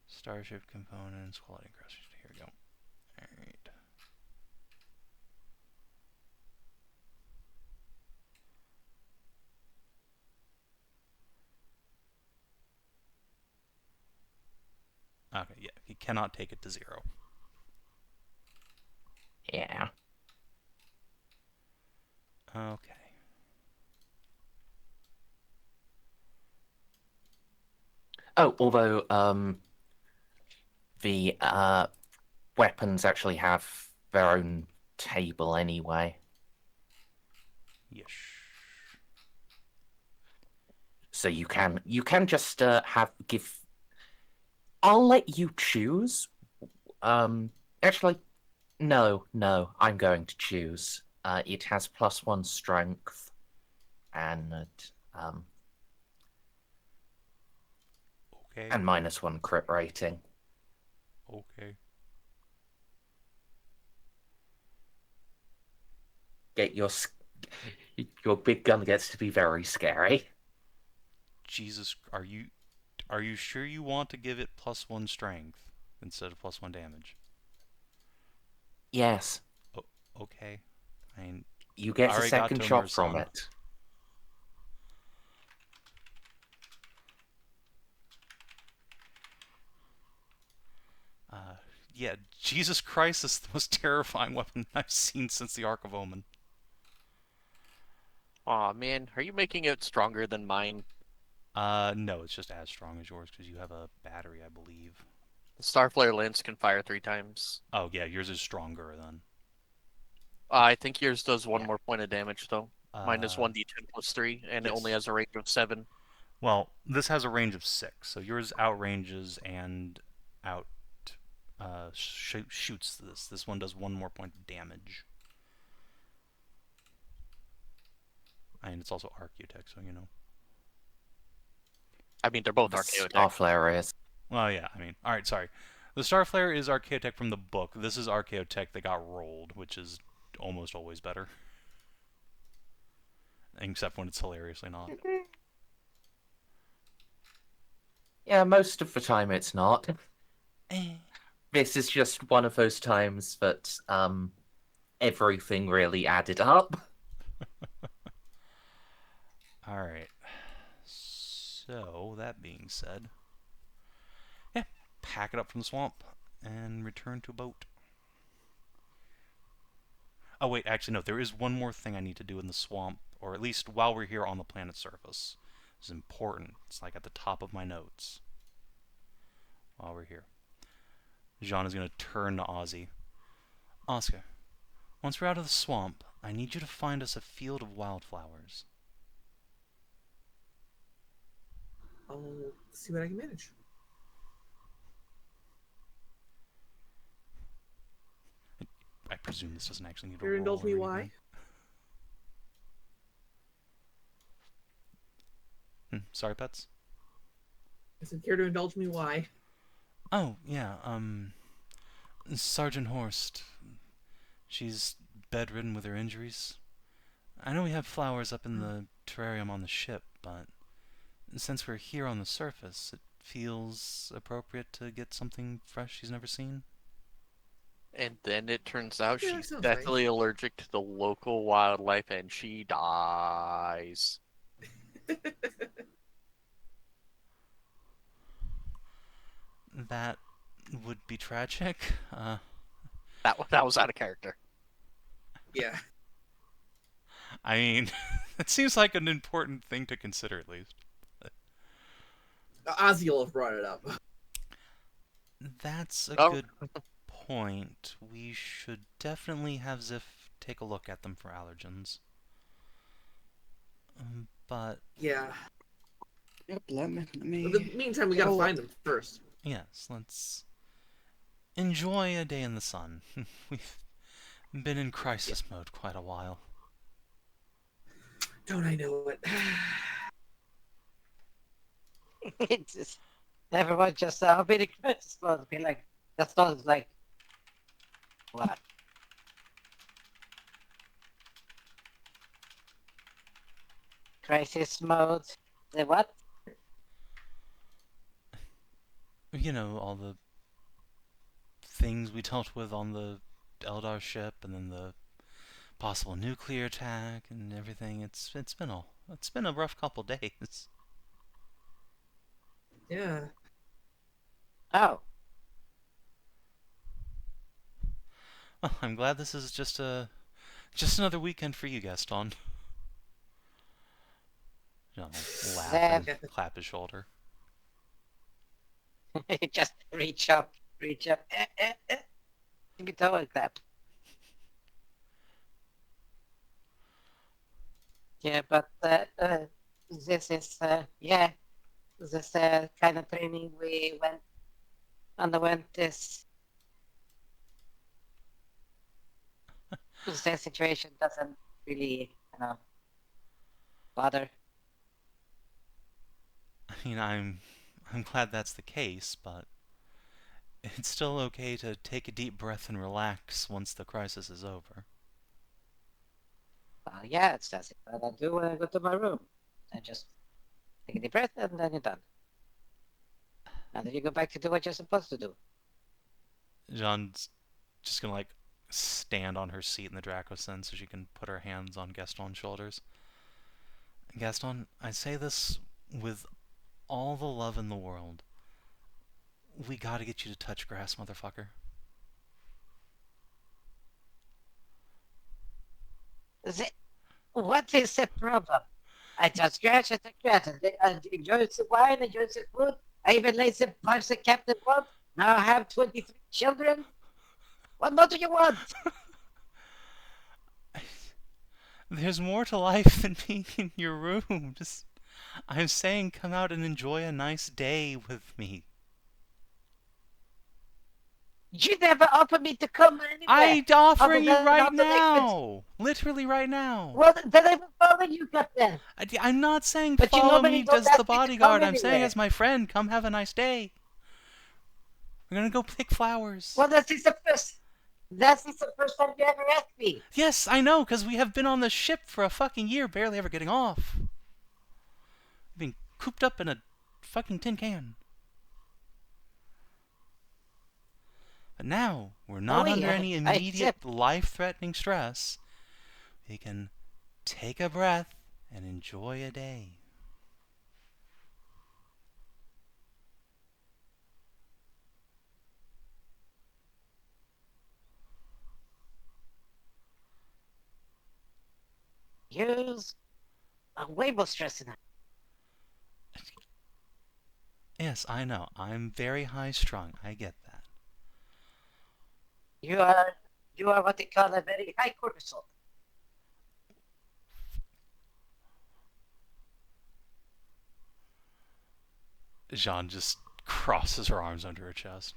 S3: Starship components, quality cross. Here we go. Alright. Okay, yeah, he cannot take it to 0.
S1: Yeah.
S3: Okay.
S1: Oh, although the weapons actually have their own table anyway.
S3: Yes.
S1: So you can just give. I'll let you choose. Actually, no, I'm going to choose. It has +1 strength, and
S3: Okay.
S1: and -1 crit rating.
S3: Okay.
S1: Get your big gun gets to be very scary.
S3: Jesus, are you sure you want to give it +1 strength instead of +1 damage?
S1: Yes.
S3: Oh, okay. I mean,
S1: You get a
S3: Arigato,
S1: second shot from
S3: Merzen.
S1: it.
S3: Yeah, Jesus Christ, this is the most terrifying weapon I've seen since the Ark of Omen.
S5: Aw, man, are you making it stronger than mine?
S3: No, it's just as strong as yours because you have a battery, I believe.
S5: The Starflare lens can fire 3 times.
S3: Oh, yeah, yours is stronger then.
S5: I think yours does 1
S1: Yeah.
S5: more point of damage, though. Mine is 1d10 + 3, and it
S3: yes.
S5: only has a range of 7.
S3: Well, this has a range of 6, so yours outranges and shoots this. This one does 1 more point of damage. And it's also Archaeotech, so you know.
S5: I mean, they're both
S1: The
S5: Archaeotech.
S1: Starflare is.
S3: Well, yeah, I mean, alright, sorry. The Starflare is Archaeotech from the book. This is Archaeotech that got rolled, which is almost always better. Except when it's hilariously not.
S1: Yeah, most of the time it's not.
S3: Eh.
S1: This is just one of those times that everything really added up.
S3: Alright. So, that being said, yeah, pack it up from the swamp and return to boat. Oh, wait, actually, no, there is one more thing I need to do in the swamp, or at least while we're here on the planet's surface. It's important. It's like at the top of my notes. While we're here. Jeanne is going to turn to Ozzy. Oscar, once we're out of the swamp, I need you to find us a field of wildflowers.
S6: I'll see what I can manage.
S3: I presume this doesn't actually need to
S6: Here,
S3: roll
S6: indulge
S3: or
S6: me
S3: anything.
S6: why?
S3: Sorry, pets?
S6: I said, care to indulge me why?
S3: Oh, yeah, Sergeant Horst. She's bedridden with her injuries. I know we have flowers up in the terrarium on the ship, but since we're here on the surface, it feels appropriate to get something fresh she's never seen.
S5: And then it turns out
S6: Yeah,
S5: she's
S6: sounds
S5: deathly allergic to the local wildlife, and she dies.
S3: That would be tragic.
S5: That was out of character.
S6: Yeah.
S3: I mean, it seems like an important thing to consider, at least.
S6: Ozzy will have brought it up.
S3: That's a
S5: Oh.
S3: good point. We should definitely have Xiph take a look at them for allergens. But
S6: Yeah.
S2: Yep, let
S6: In
S2: me
S6: the meantime, we
S2: take a
S6: gotta
S2: look.
S6: find them first.
S3: yes, let's enjoy a day in the sun. We've been in crisis mode quite a while.
S6: Don't I know it?
S4: It's just, everyone just I'll be the crisis mode. Be like, Gaston's like, what? Crisis mode? The what?
S3: You know, all the things we dealt with on the Eldar ship, and then the possible nuclear attack and everything. It's been a rough couple days.
S6: Yeah.
S4: Oh,
S3: Well, I'm glad this is just another weekend for you, Gaston. Jeanne will laugh and
S4: Xiph.
S3: clap his shoulder.
S4: just reach up. Give me toe and clap. Yeah, but this is this kind of training we underwent this situation doesn't really bother.
S3: I mean, I'm glad that's the case, but it's still okay to take a deep breath and relax once the crisis is over.
S4: Yeah, it's that's it. What I do when I go to my room. I just take a deep breath and then you're done. And then you go back to do what you're supposed to do.
S3: Jeanne's just gonna stand on her seat in the Dracosyn so she can put her hands on Gaston's shoulders. Gaston, I say this with all the love in the world. We gotta get you to touch grass, motherfucker.
S4: What is the problem? I just scratch at the grass and enjoy some wine, enjoy some food. I even laid some pipes at Captain Blood. Now I have 23 children. What more do you want?
S3: There's more to life than being in your room. I'm saying come out and enjoy a nice day with me.
S4: You never offered me to come anywhere.
S3: I'm offering you
S4: Other than
S3: right
S4: on the next
S3: now. Literally right now.
S4: Well, then I will follow you, Captain.
S3: I'm not saying
S4: But you
S3: follow
S4: normally
S3: me
S4: don't
S3: as
S4: ask
S3: the
S4: me to come
S3: bodyguard. I'm saying
S4: anywhere.
S3: as my friend, come have a nice day. We're gonna go pick flowers.
S4: Well, that is the first time you ever asked me.
S3: Yes, I know, because we have been on the ship for a fucking year, barely ever getting off. We've been cooped up in a fucking tin can. But now, we're not under any immediate life-threatening stress. We can take a breath and enjoy a day.
S4: You're way more stressed than
S3: Yes, I know. I'm very high-strung. I get that.
S4: you are what they call a very high cortisol.
S3: Jeanne just crosses her arms under her chest.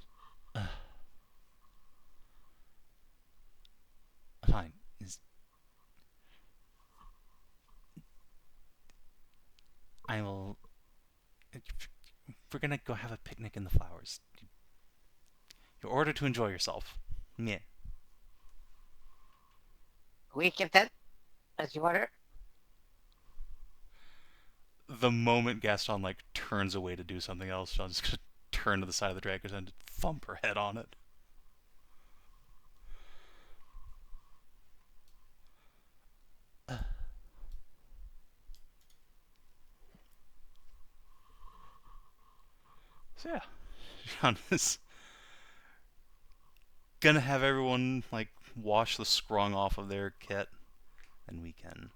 S3: Fine. I will... We're gonna go have a picnic in the flowers. You're ordered to enjoy yourself. Yeah.
S4: We Captain, as you order.
S3: The moment Gaston turns away to do something else, Jeanne's just gonna turn to the side of the Draco's and thump her head on it. So yeah, Jeanne is gonna have everyone wash the scrung off of their kit, and we can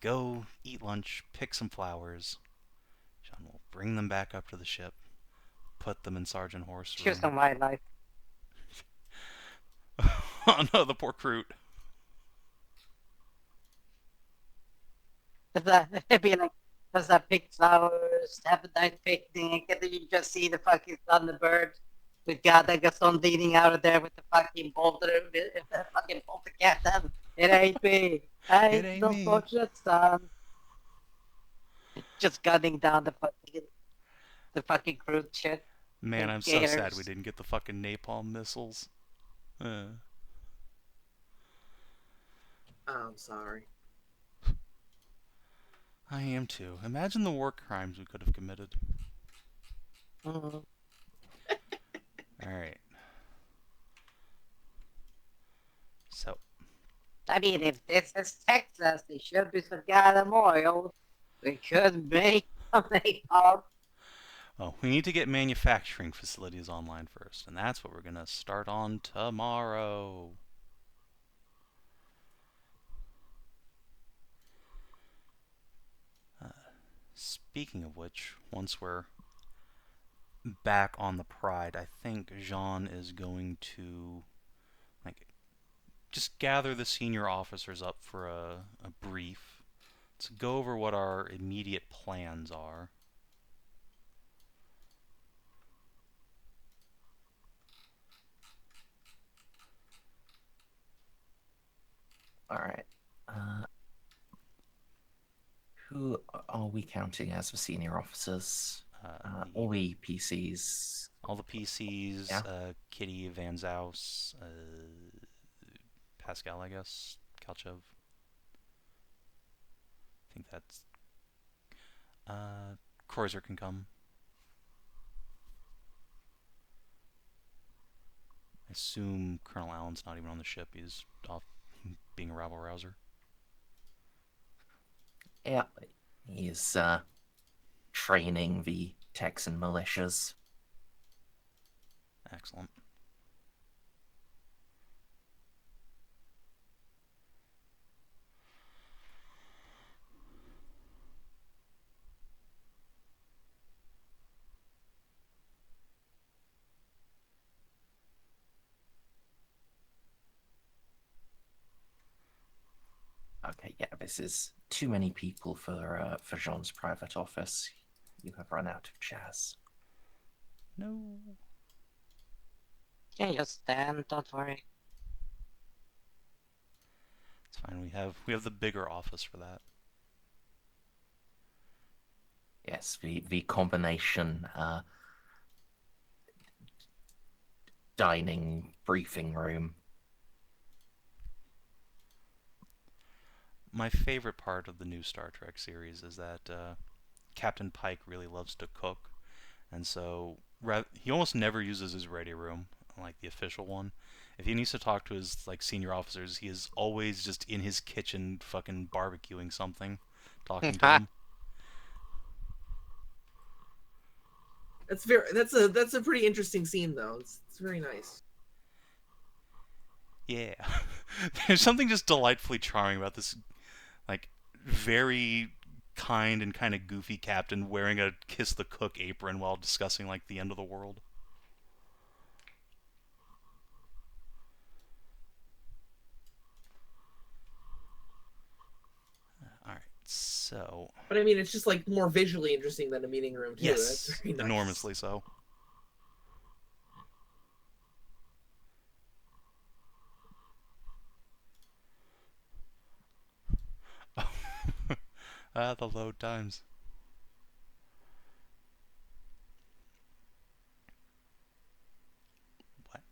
S3: go eat lunch, pick some flowers. Jeanne will bring them back up to the ship, put them in Sergeant Horse
S4: Choose
S3: room.
S4: some wildlife.
S3: Oh no, the poor Kroot.
S4: It'd be like, does that pick flowers, have a nice picnic, and then you just see the fucking Thunderbird with God and Gaston leaning out of there with the fucking bolter, the fucking bolter captain. It ain't me. I
S3: It
S4: ain't
S3: ain't
S4: no
S3: me.
S4: fortunate son. Just gunning down the fucking crude shit.
S3: Man,
S4: Who
S3: I'm so sad
S4: cares?
S3: we didn't get the fucking napalm missiles.
S6: I'm sorry.
S3: I am too. Imagine the war crimes we could have committed.
S4: Mhm.
S3: Alright. So,
S4: I mean, if this is Texas, they should be some goddamn oil. We could make a napalm.
S3: oh, we need to get manufacturing facilities online first, and that's what we're gonna start on tomorrow. Speaking of which, once we're back on the Pride, I think Jeanne is going to just gather the senior officers up for a brief to go over what our immediate plans are.
S1: All right. Who are we counting as the senior officers? All the PCs.
S3: All the PCs,
S1: Yeah.
S3: Kitty, Van Zaus, Pascal, I guess, Kalchev. I think that's... Kreuzer can come. I assume Colonel Allen's not even on the ship. He's off being a rabble-rouser.
S1: Yeah. He's training the Texan militias.
S3: Excellent.
S1: Okay, yeah, this is too many people for Jean's private office. You have run out of chairs.
S3: No.
S4: Yeah, just stand, don't worry.
S3: It's fine. We have the bigger office for that.
S1: Yes, the combination dining briefing room.
S3: My favorite part of the new Star Trek series is that Captain Pike really loves to cook, and so he almost never uses his ready room, like the official one. If he needs to talk to his senior officers, he is always just in his kitchen, fucking barbecuing something, talking to them.
S6: That's a pretty interesting scene though. It's very nice.
S3: Yeah, there's something just delightfully charming about this, very kind and kind of goofy captain wearing a kiss the cook apron while discussing the end of the world. Alright, so...
S6: But I mean, it's just more visually interesting than a meeting room too.
S3: Yes,
S6: That's very nice.
S3: enormously so. The load times. What?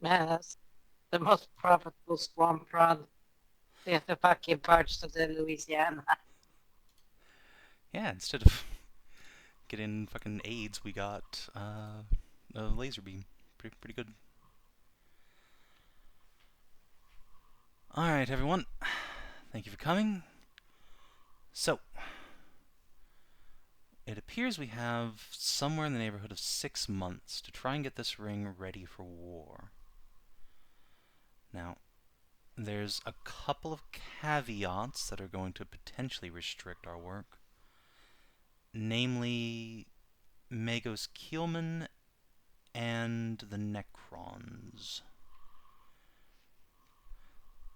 S4: Man, that's the most profitable swamp run. They have to fucking parts to the Louisiana.
S3: Yeah, instead of getting fucking AIDS, we got a laser beam. Pretty good. Alright, everyone. Thank you for coming. So, it appears we have somewhere in the neighborhood of 6 months to try and get this ring ready for war. Now, there's a couple of caveats that are going to potentially restrict our work. Namely, Magos Keelman and the Necrons.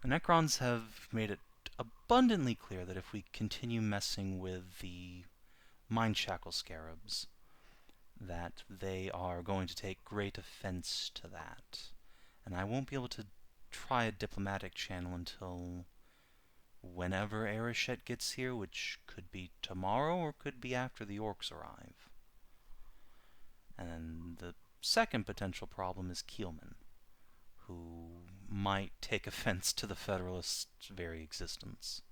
S3: The Necrons have made it abundantly clear that if we continue messing with the Mind Shackle Scarabs, that they are going to take great offense to that. And I won't be able to try a diplomatic channel until whenever Arishet gets here, which could be tomorrow or could be after the orcs arrive. And then the second potential problem is Keelman, who might take offense to the Federalists' very existence.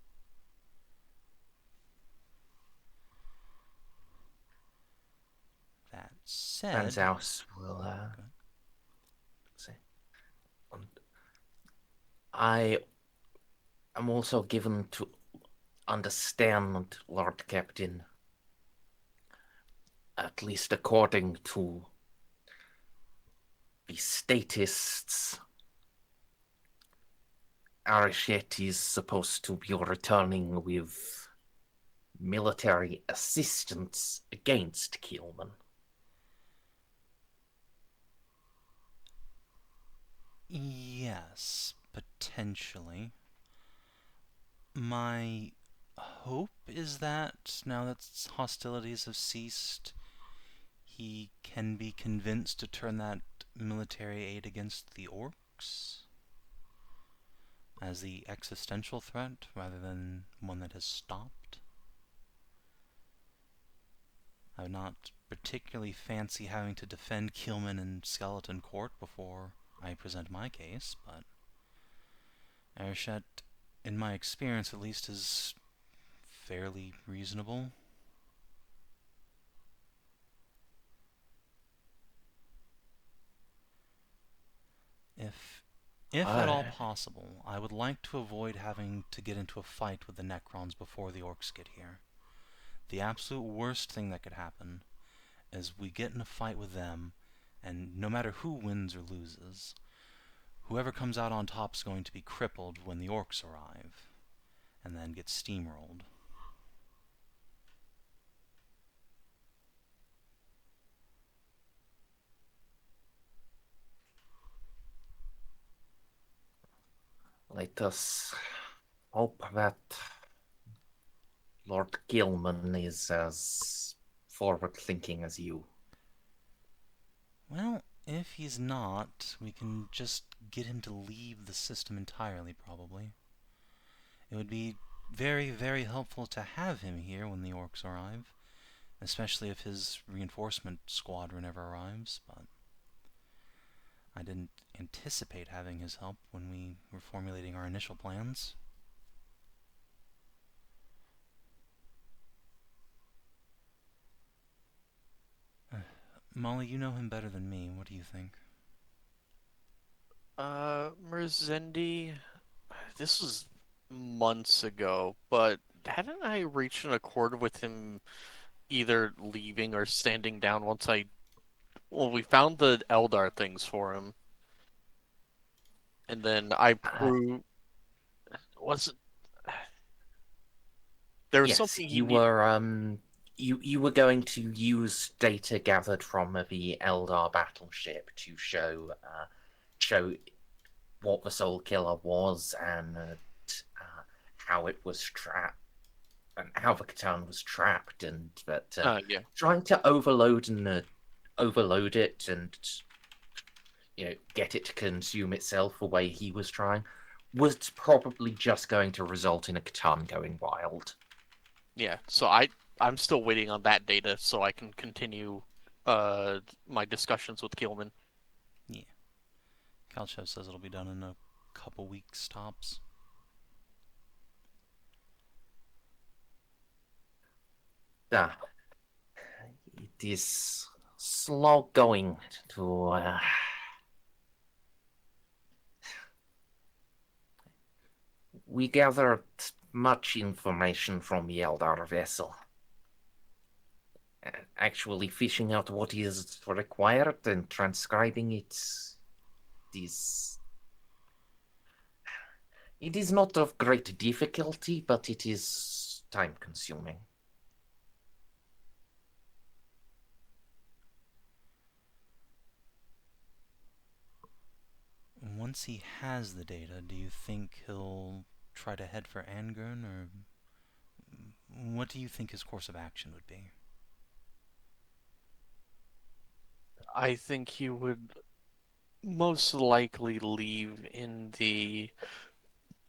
S3: That said,
S1: Turns out will see. And I am also given to understand, Lord Captain, at least according to the statists, Arishet is supposed to be returning with military assistance against Keelman.
S3: Yes, potentially. My hope is that, now that hostilities have ceased, he can be convinced to turn that military aid against the orcs as the existential threat rather than one that has stopped. I would not particularly fancy having to defend Keelman in Skeleton Court before I present my case, but Arishet, in my experience at least, is fairly reasonable. If at all possible, I would like to avoid having to get into a fight with the Necrons before the orcs get here. The absolute worst thing that could happen is we get in a fight with them, and no matter who wins or loses, whoever comes out on top is going to be crippled when the orcs arrive, and then get steamrolled.
S1: Let us hope that Lord Gilman is as forward-thinking as you.
S3: Well, if he's not, we can just get him to leave the system entirely, probably. It would be very, very helpful to have him here when the orcs arrive, especially if his reinforcement squadron ever arrives, but I didn't anticipate having his help when we were formulating our initial plans. Molly, you know him better than me. What do you think?
S5: Merzendi, this was months ago, but hadn't I reached an accord with him either leaving or standing down once we found the Eldar things for him. And then I proved, wasn't, there was
S1: Yes,
S5: something
S1: you were you were going to use data gathered from the Eldar battleship to show what the Soul Killer was and how it was trapped and how the Catan was trapped, and that
S5: yeah.
S1: trying to overload it and get it to consume itself the way he was trying was probably just going to result in a Catan going wild.
S5: Yeah, so I'm still waiting on that data so I can continue my discussions with Keelman.
S3: Yeah. Kalchev says it'll be done in a couple weeks tops.
S1: It is slow going to we gathered much information from the Eldar vessel. Actually fishing out what is required and transcribing it is It is not of great difficulty, but it is time-consuming.
S3: Once he has the data, do you think he'll try to head for Angern, or what do you think his course of action would be?
S5: I think he would most likely leave in the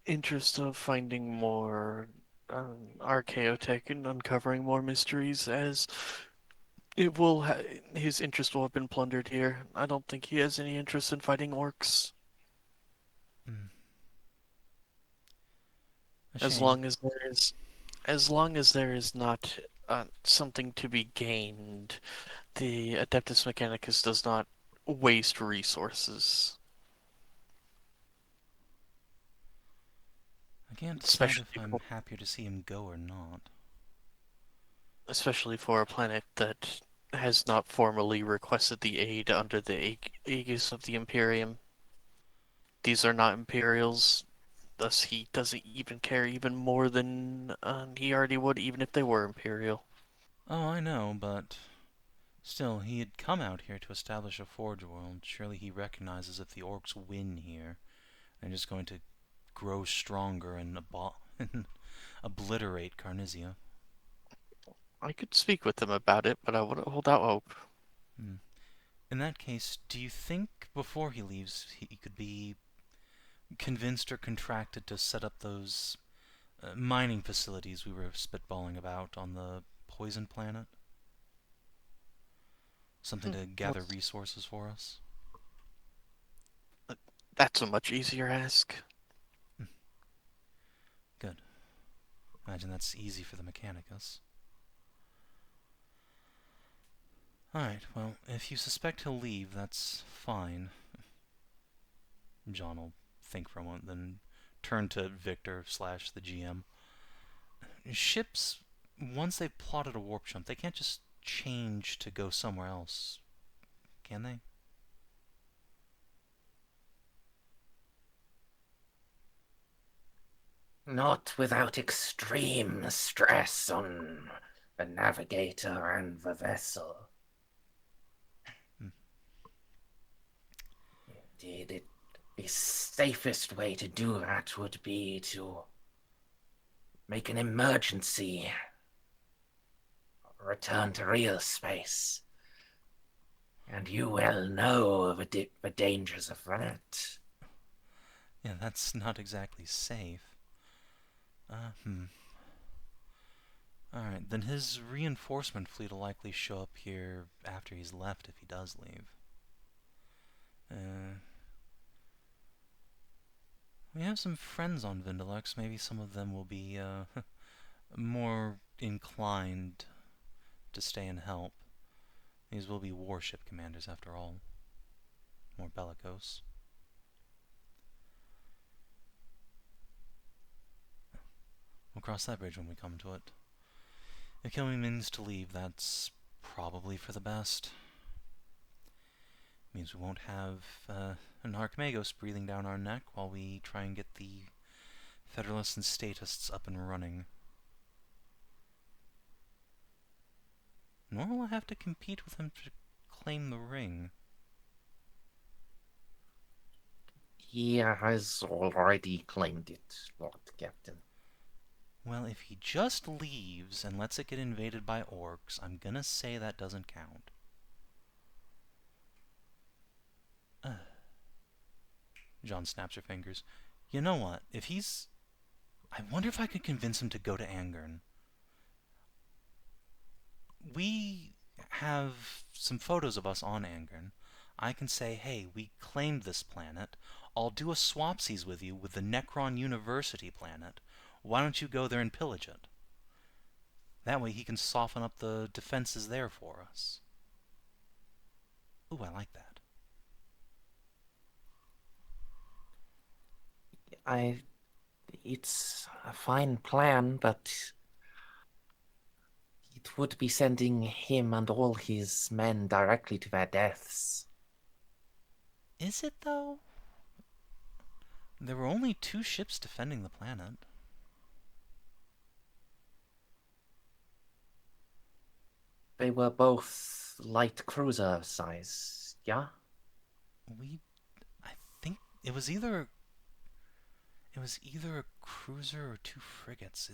S5: interest of finding more archaeotech and uncovering more mysteries, as it will his interest will have been plundered here. I don't think he has any interest in fighting orcs.
S3: Hmm. A
S5: As
S3: shame.
S5: long as long as there is not something to be gained, the Adeptus Mechanicus does not waste resources,
S3: I can't decide
S5: especially
S3: if I'm happier to see him go or not.
S5: especially for a planet that has not formally requested the aid under the aegis of the Imperium. These are not Imperials, thus he doesn't even care even more than he already would, even if they were Imperial.
S3: Oh, I know, but still, he had come out here to establish a forge world. Surely he recognizes if the orcs win here, they're just going to grow stronger and and obliterate Carnisia.
S5: I could speak with them about it, but I wouldn't hold out hope.
S3: Hmm. In that case, do you think before he leaves he could be convinced or contracted to set up those mining facilities we were spitballing about on the poison planet? Something to gather
S5: What's
S3: resources for us?
S5: That's a much easier ask.
S3: Good. Imagine that's easy for the Mechanicus. Alright, well, if you suspect he'll leave, that's fine. Jeanne will think for a moment, then turn to Victor slash the GM. Ships, once they've plotted a warp jump, they can't just change to go somewhere else, can they?
S1: Not without extreme stress on the navigator and the vessel.
S3: Hmm.
S1: Indeed, the safest way to do that would be to make an emergency return to real space. And you well know of the dangers of that.
S3: Yeah, that's not exactly safe. Hmm. Alright, then his reinforcement fleet will likely show up here after he's left if he does leave. We have some friends on Vindalux. Maybe some of them will be more inclined to stay and help. These will be warship commanders after all. More bellicose. We'll cross that bridge when we come to it. If Killing means to leave, that's probably for the best. Means we won't have an Magos breathing down our neck while we try and get the Federalists and Statists up and running. Nor will I have to compete with him to claim the ring.
S1: He has already claimed it, Lord Captain.
S3: Well, if he just leaves and lets it get invaded by orcs, I'm gonna say that doesn't count. Jeanne snaps her fingers. You know what? If he's... I wonder if I could convince him to go to Angern. We have some photos of us on Angern. I can say, hey, we claimed this planet. I'll do a swapsies with you with the Necron University planet. Why don't you go there and pillage it? That way he can soften up the defenses there for us. Ooh, I like that.
S1: It's a fine plan, but it would be sending him and all his men directly to their deaths.
S3: Is it, though? There were only 2 ships defending the planet.
S1: They were both light cruiser size, yeah?
S3: I think it was either a cruiser or 2 frigates.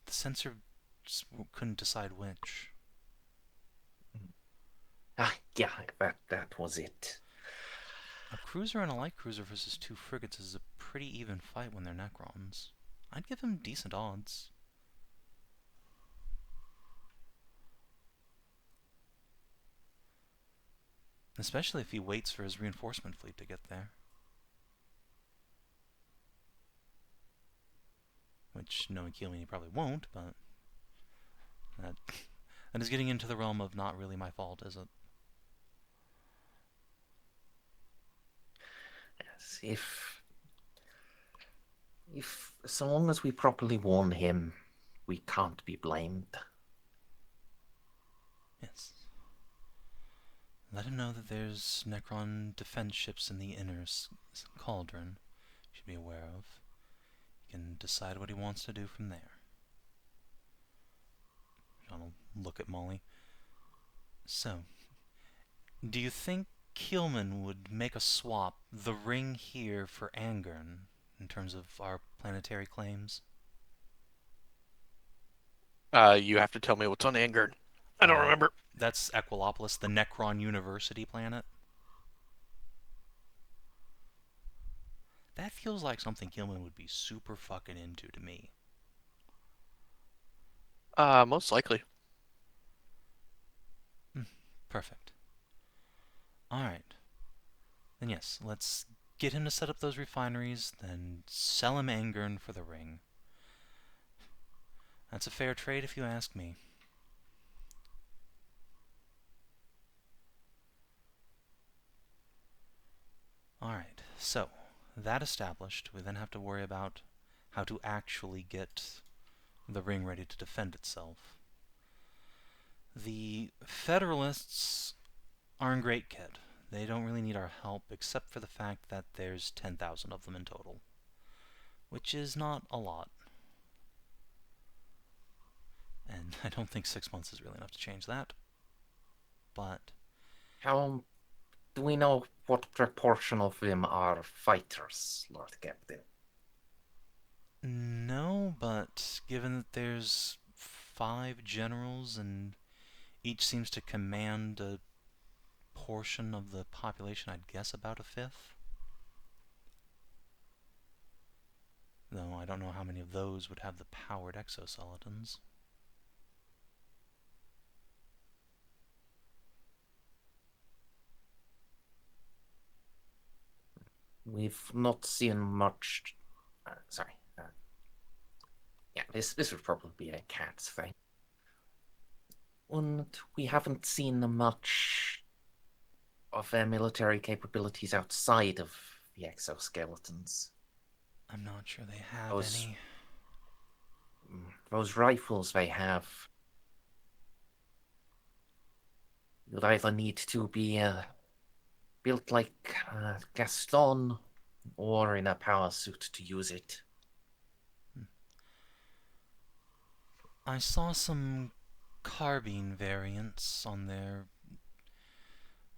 S3: The sensor couldn't decide which.
S1: Ah, yeah, that was it.
S3: A cruiser and a light cruiser versus 2 frigates is a pretty even fight when they're Necrons. I'd give him decent odds. Especially if he waits for his reinforcement fleet to get there. Which, knowing Keelman, he probably won't, but that is getting into the realm of not really my fault, is it?
S1: Yes, if so long as we properly warn him, we can't be blamed.
S3: Yes. Let him know that there's Necron defense ships in the inner cauldron he should be aware of. He can decide what he wants to do from there. John will look at Molly. So, do you think Keelman would make a swap, the ring here for Angern, in terms of our planetary claims?
S5: You have to tell me what's on Angern. I don't remember.
S3: That's Equilopolis, the Necron University planet. That feels like something Keelman would be super fucking into to me.
S5: Most likely.
S3: Perfect. Alright. Then yes, let's get him to set up those refineries, then sell him Angern for the ring. That's a fair trade if you ask me. Alright, so, that established, we then have to worry about how to actually get the ring ready to defend itself. The Federalists are in great kit. They don't really need our help, except for the fact that there's 10,000 of them in total, which is not a lot. And I don't think 6 months is really enough to change that. But
S1: How do we know what proportion of them are fighters, Lord Captain?
S3: no, but given that there's 5 generals and each seems to command a portion of the population, I'd guess about a fifth. Though I don't know how many of those would have the powered exoskeletons.
S1: We've not seen much. Sorry. Yeah, this would probably be a cat's thing. And we haven't seen much of their military capabilities outside of the exoskeletons.
S3: I'm not sure they have
S1: Those-
S3: any.
S1: Those rifles they have would either need to be built like Gaston or in a power suit to use it.
S3: I saw some carbine variants on their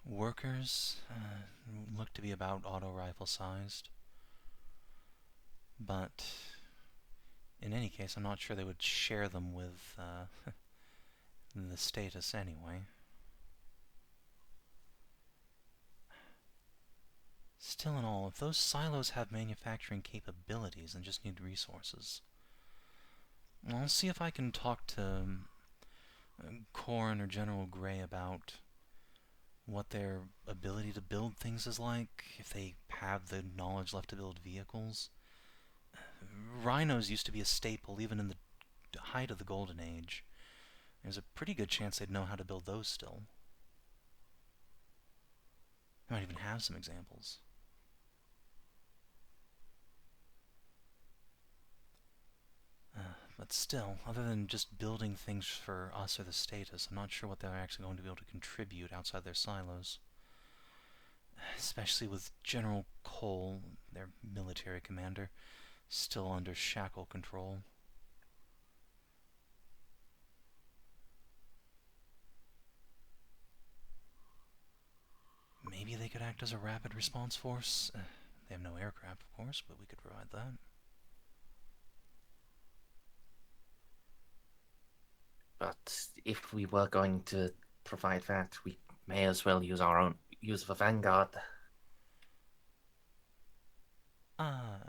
S3: workers. Looked to be about auto rifle sized. But in any case, I'm not sure they would share them with the status anyway. Still in all, if those silos have manufacturing capabilities and just need resources, I'll see if I can talk to Corrin or General Gray about what their ability to build things is like, if they have the knowledge left to build vehicles. Rhinos used to be a staple even in the height of the Golden Age. There's a pretty good chance they'd know how to build those still. They might even have some examples. But still, other than just building things for us or the status, I'm not sure what they're actually going to be able to contribute outside their silos. Especially with General Cole, their military commander, still under shackle control. Maybe they could act as a rapid response force. They have no aircraft, of course, but we could provide that.
S1: But if we were going to provide that, we may as well use our own use the Vanguard.
S3: I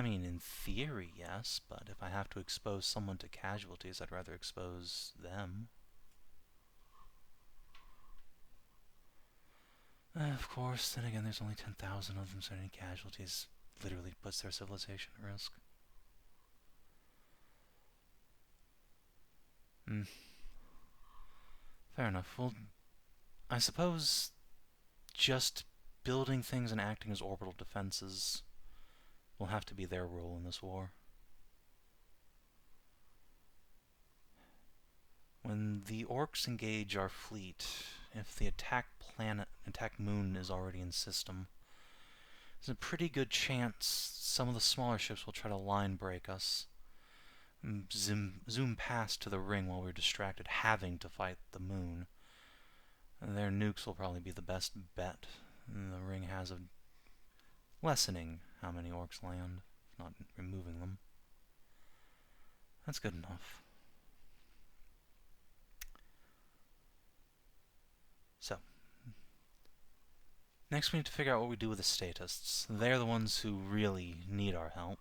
S3: mean, in theory, yes, but if I have to expose someone to casualties, I'd rather expose them. Of course, then again, there's only 10,000 of them, so any casualties literally puts their civilization at risk. Fair enough. Well, I suppose just building things and acting as orbital defenses will have to be their role in this war. When the orcs engage our fleet, if the attack moon is already in system, there's a pretty good chance some of the smaller ships will try to line break us, zoom past to the ring while we're distracted having to fight the moon. And their nukes will probably be the best bet. And the ring has of lessening how many orcs land, if not removing them. That's good enough. So, next we need to figure out what we do with the statists. They're the ones who really need our help.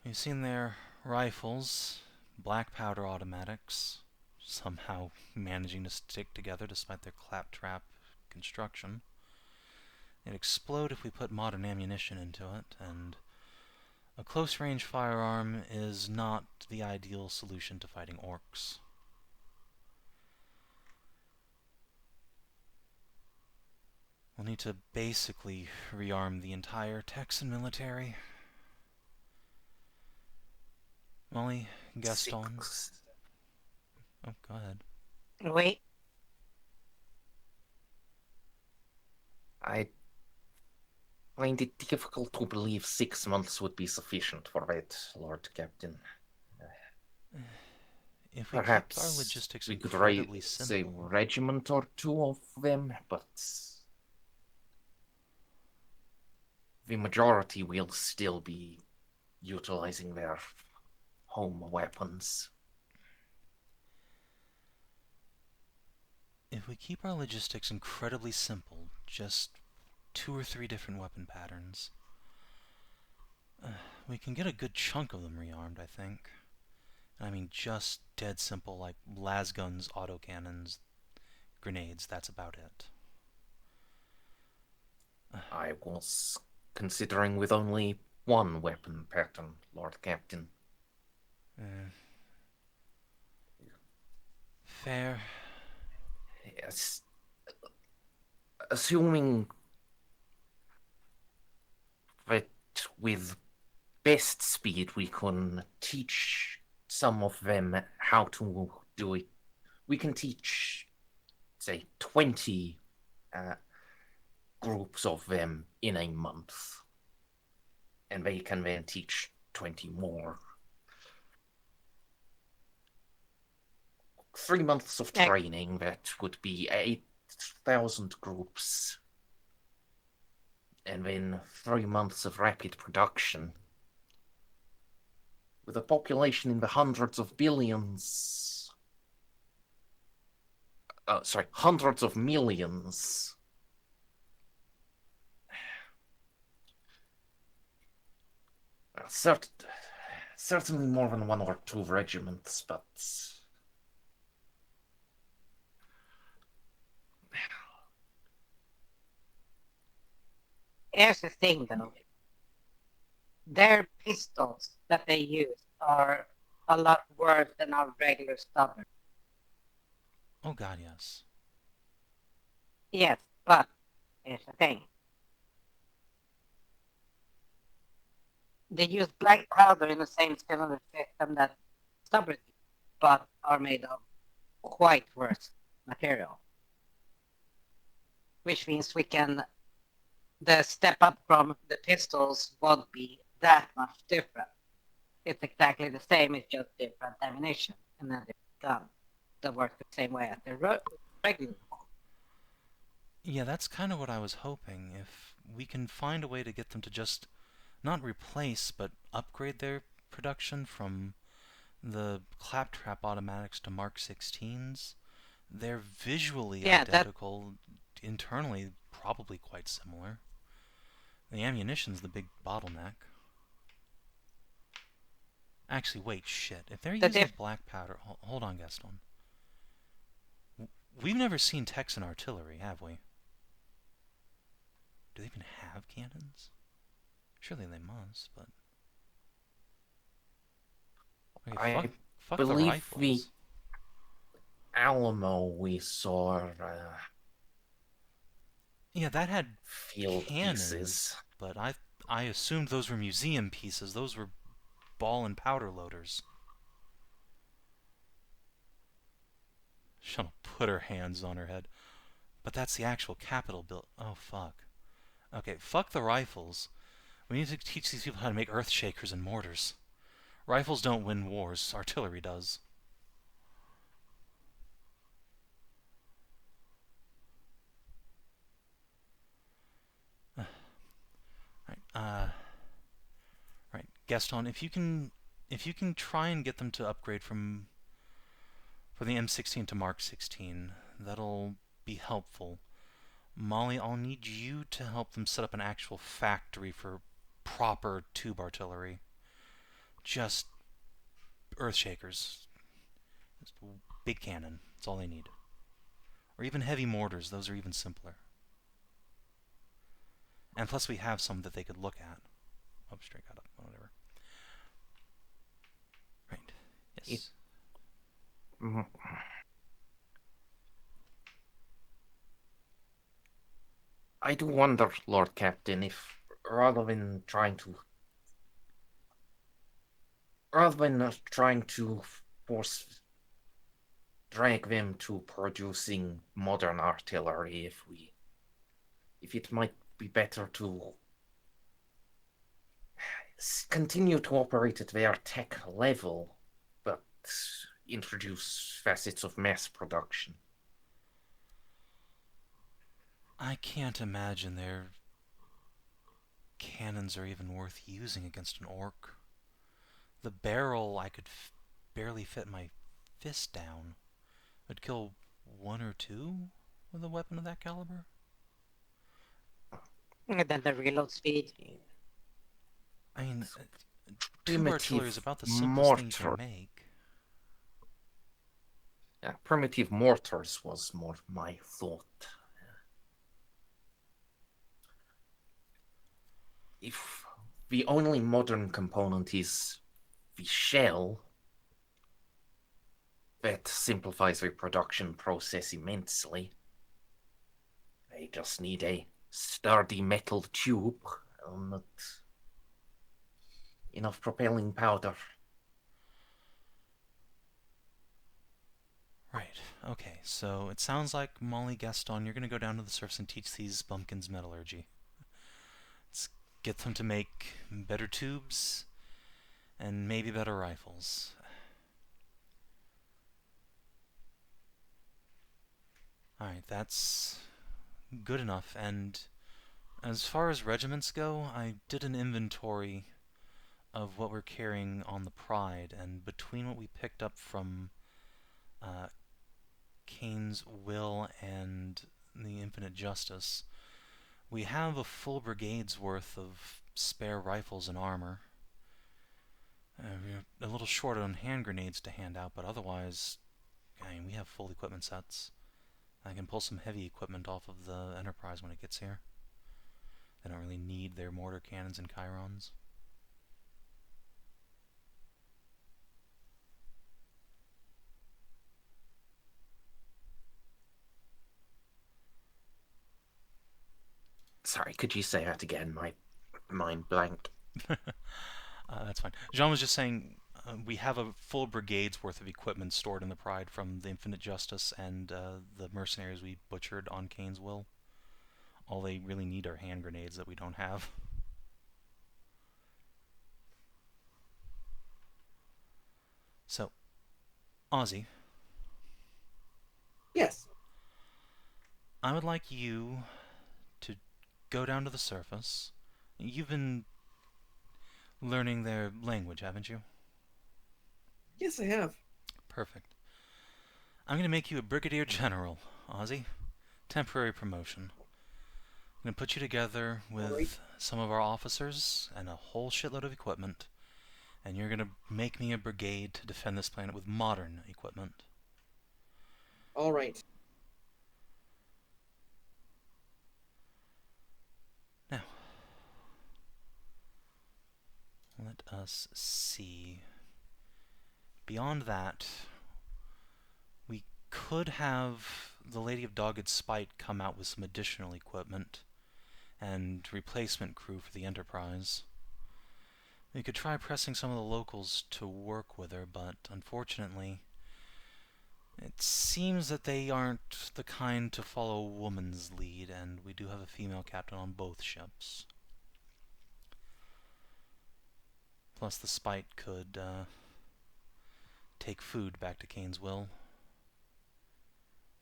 S3: We've seen their rifles, black powder automatics, somehow managing to stick together despite their claptrap construction. They'd explode if we put modern ammunition into it, and a close-range firearm is not the ideal solution to fighting orcs. We'll need to basically rearm the entire Texan military. Molly, Gaston. Oh, go ahead.
S4: Wait.
S1: I find it difficult to believe 6 months would be sufficient for that, Lord Captain.
S3: If we
S1: Perhaps
S3: keep our logistics
S1: we could
S3: incredibly
S1: raise a
S3: simple,
S1: regiment or two of them, but the majority will still be utilizing their home weapons.
S3: if we keep our logistics incredibly simple, just 2 or 3 different weapon patterns, we can get a good chunk of them rearmed, I think. And I mean just dead simple, like las guns, autocannons, grenades, that's about it.
S1: I was considering with only one weapon pattern, Lord Captain.
S3: Fair.
S1: Yes. Assuming that with best speed we can teach some of them how to do it. We can teach, say, 20 groups of them in a month. And they can then teach 20 more. 3 months of training, that would be 8,000 groups. And then 3 months of rapid production. With a population in the hundreds of billions. Hundreds of millions. Certainly more than 1 or 2 regiments, but
S4: Here's the thing, though. Their pistols that they use are a lot worse than our regular stubber.
S3: Oh god, yes.
S4: Yes, but here's the thing. They use black powder in the same cylinder system that stubbers do, but are made of quite worse material. which means the step up from the pistols won't be that much different. It's exactly the same, it's just different ammunition and then different gun that works the same way as the regular one.
S3: Yeah, that's kind of what I was hoping. If we can find a way to get them to just not replace, but upgrade their production from the claptrap automatics to Mark 16s, they're visually identical, internally probably quite similar. The ammunition's the big bottleneck. Actually, wait, shit. If they're using black powder... Hold on, Gaston. We've never seen Texan artillery, have we? Do they even have cannons? Surely they must, but... Okay,
S1: I
S3: fuck the
S1: believe
S3: rifles.
S1: the Alamo we saw
S3: Yeah, that had
S1: field
S3: cannons,
S1: pieces.
S3: but I assumed those were museum pieces. Those were ball and powder loaders. She'll put her hands on her head. But that's the actual Capitol build. Oh, fuck. Okay, fuck the rifles. We need to teach these people how to make earth shakers and mortars. Rifles don't win wars. Artillery does. Right, Gaston, if you can try and get them to upgrade from the M16 to Mark 16, that'll be helpful. Molly, I'll need you to help them set up an actual factory for proper tube artillery. Just earthshakers. Just big cannon. That's all they need. Or even heavy mortars. Those are even simpler. And plus we have some that they could look at. Oh, straight got up. Whatever. Right. Yes.
S1: I do wonder, Lord Captain, if rather than trying to drag them to producing modern artillery, if it might be better to continue to operate at their tech level, but introduce facets of mass production.
S3: I can't imagine their cannons are even worth using against an orc. The barrel I could barely fit my fist down. I'd kill one or two with a weapon of that caliber.
S4: And then the reload speed.
S3: I mean, tube artillery is about the simplest thing you can make.
S1: Yeah, primitive mortars was more my thought. If the only modern component is the shell, that simplifies the production process immensely. They just need a sturdy metal tube and enough propelling powder.
S3: Right, okay, so it sounds like Molly Gaston, you're going to go down to the surface and teach these bumpkins metallurgy. Let's get them to make better tubes and maybe better rifles. Alright, that's good enough, and as far as regiments go, I did an inventory of what we're carrying on the Pride, and between what we picked up from Kane's Will and the Infinite Justice, we have a full brigade's worth of spare rifles and armor. We're a little short on hand grenades to hand out, but otherwise, I mean, we have full equipment sets. I can pull some heavy equipment off of the Enterprise when it gets here. They don't really need their mortar cannons and chyrons.
S1: Sorry, could you say that again? My mind blanked.
S3: That's fine. Jeanne was just saying we have a full brigade's worth of equipment stored in the Pride from the Infinite Justice and the mercenaries we butchered on Kane's Will. all they really need are hand grenades that we don't have. So, Ozzy,
S6: Yes.
S3: I would like you to go down to the surface. You've been learning their language, haven't you?
S6: Yes, I have.
S3: Perfect. I'm going to make you a brigadier general, Ozzy. Temporary promotion. I'm going to put you together with
S6: Alright.
S3: some of our officers and a whole shitload of equipment, and you're going to make me a brigade to defend this planet with modern equipment.
S6: All right.
S3: Now, let us see. Beyond that, we could have the Lady of Dogged Spite come out with some additional equipment and replacement crew for the Enterprise. We could try pressing some of the locals to work with her, but unfortunately, it seems that they aren't the kind to follow a woman's lead, and we do have a female captain on both ships. Plus, the Spite could take food back to Cainsville.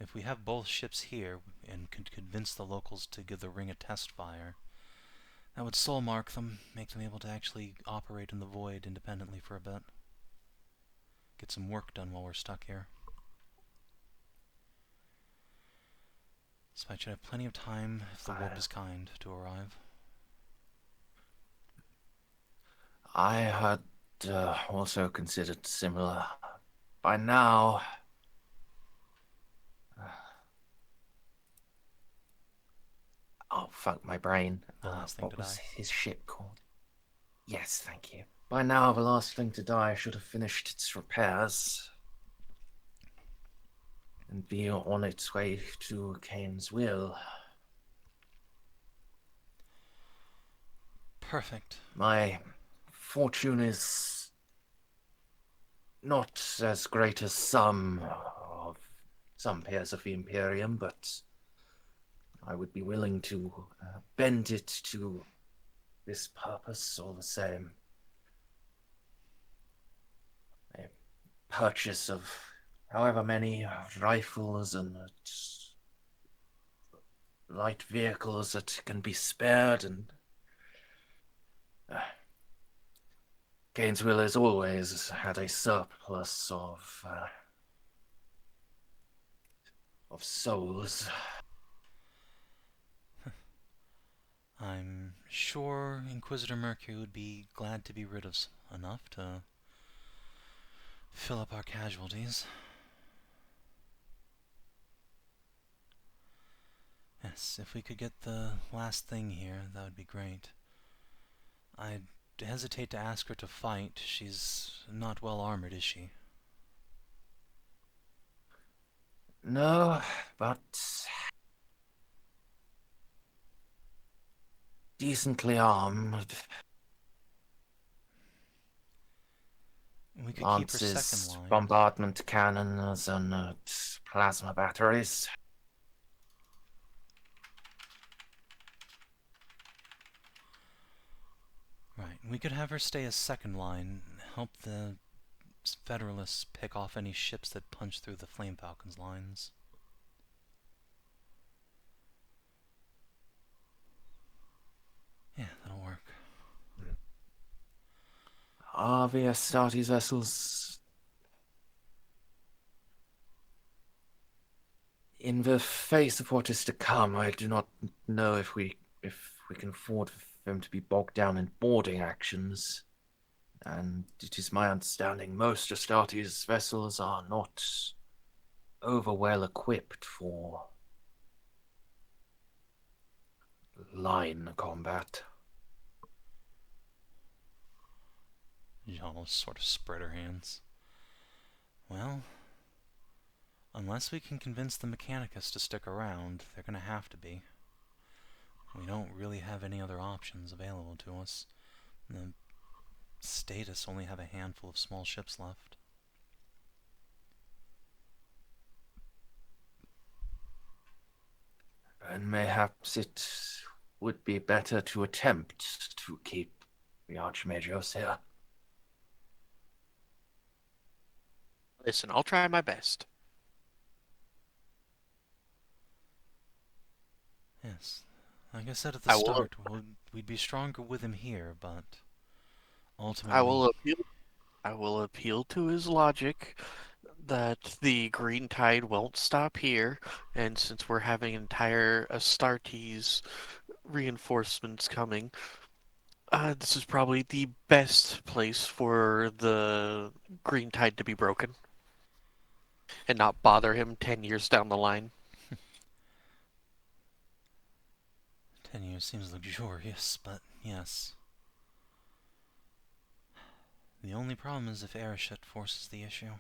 S3: If we have both ships here and could convince the locals to give the ring a test fire, that would soul mark them, make them able to actually operate in the void independently for a bit. Get some work done while we're stuck here. Spite should have plenty of time, if the warp is kind, to arrive.
S1: I had also considered similar. By now, oh fuck my brain.
S3: The last thing
S1: what
S3: to
S1: was
S3: die.
S1: his ship called? Yes, thank you. By now, the last thing to die should have finished its repairs and be on its way to Kane's will.
S3: Perfect.
S1: My fortune is not as great as some peers of the Imperium, but I would be willing to bend it to this purpose all the same. A purchase of however many rifles and light vehicles that can be spared, and Gainesville has always had a surplus of souls.
S3: I'm sure Inquisitor Mercury would be glad to be rid of enough to fill up our casualties. Yes, if we could get the last thing here, that would be great. I'd hesitate to ask her to fight. She's not well armored, is she?
S1: No, but decently armed.
S3: We could keep her second
S1: Lances,
S3: line.
S1: bombardment cannons, and plasma batteries.
S3: Right, we could have her stay as second line, help the Federalists pick off any ships that punch through the Flame Falcon's lines. Yeah, that'll work.
S1: Are the Astartes vessels in the face of what is to come? I do not know if we can afford them to be bogged down in boarding actions. And it is my understanding most Astartes vessels are not over well equipped for line combat.
S3: Jeanne will sort of spread her hands. Well, unless we can convince the Mechanicus to stick around, they're going to have to be. We don't really have any other options available to us. The Status only have a handful of small ships left.
S1: And mayhaps it would be better to attempt to keep the Archmagos here.
S5: Listen, I'll try my best.
S3: Yes. Like I said at the start, we'd be stronger with him here, but ultimately...
S5: I will appeal to his logic that the green tide won't stop here, and since we're having entire Astartes reinforcements coming, this is probably the best place for the green tide to be broken and not bother him 10 years down the line.
S3: 10 years seems luxurious, but yes. The only problem is if Arashit forces the issue.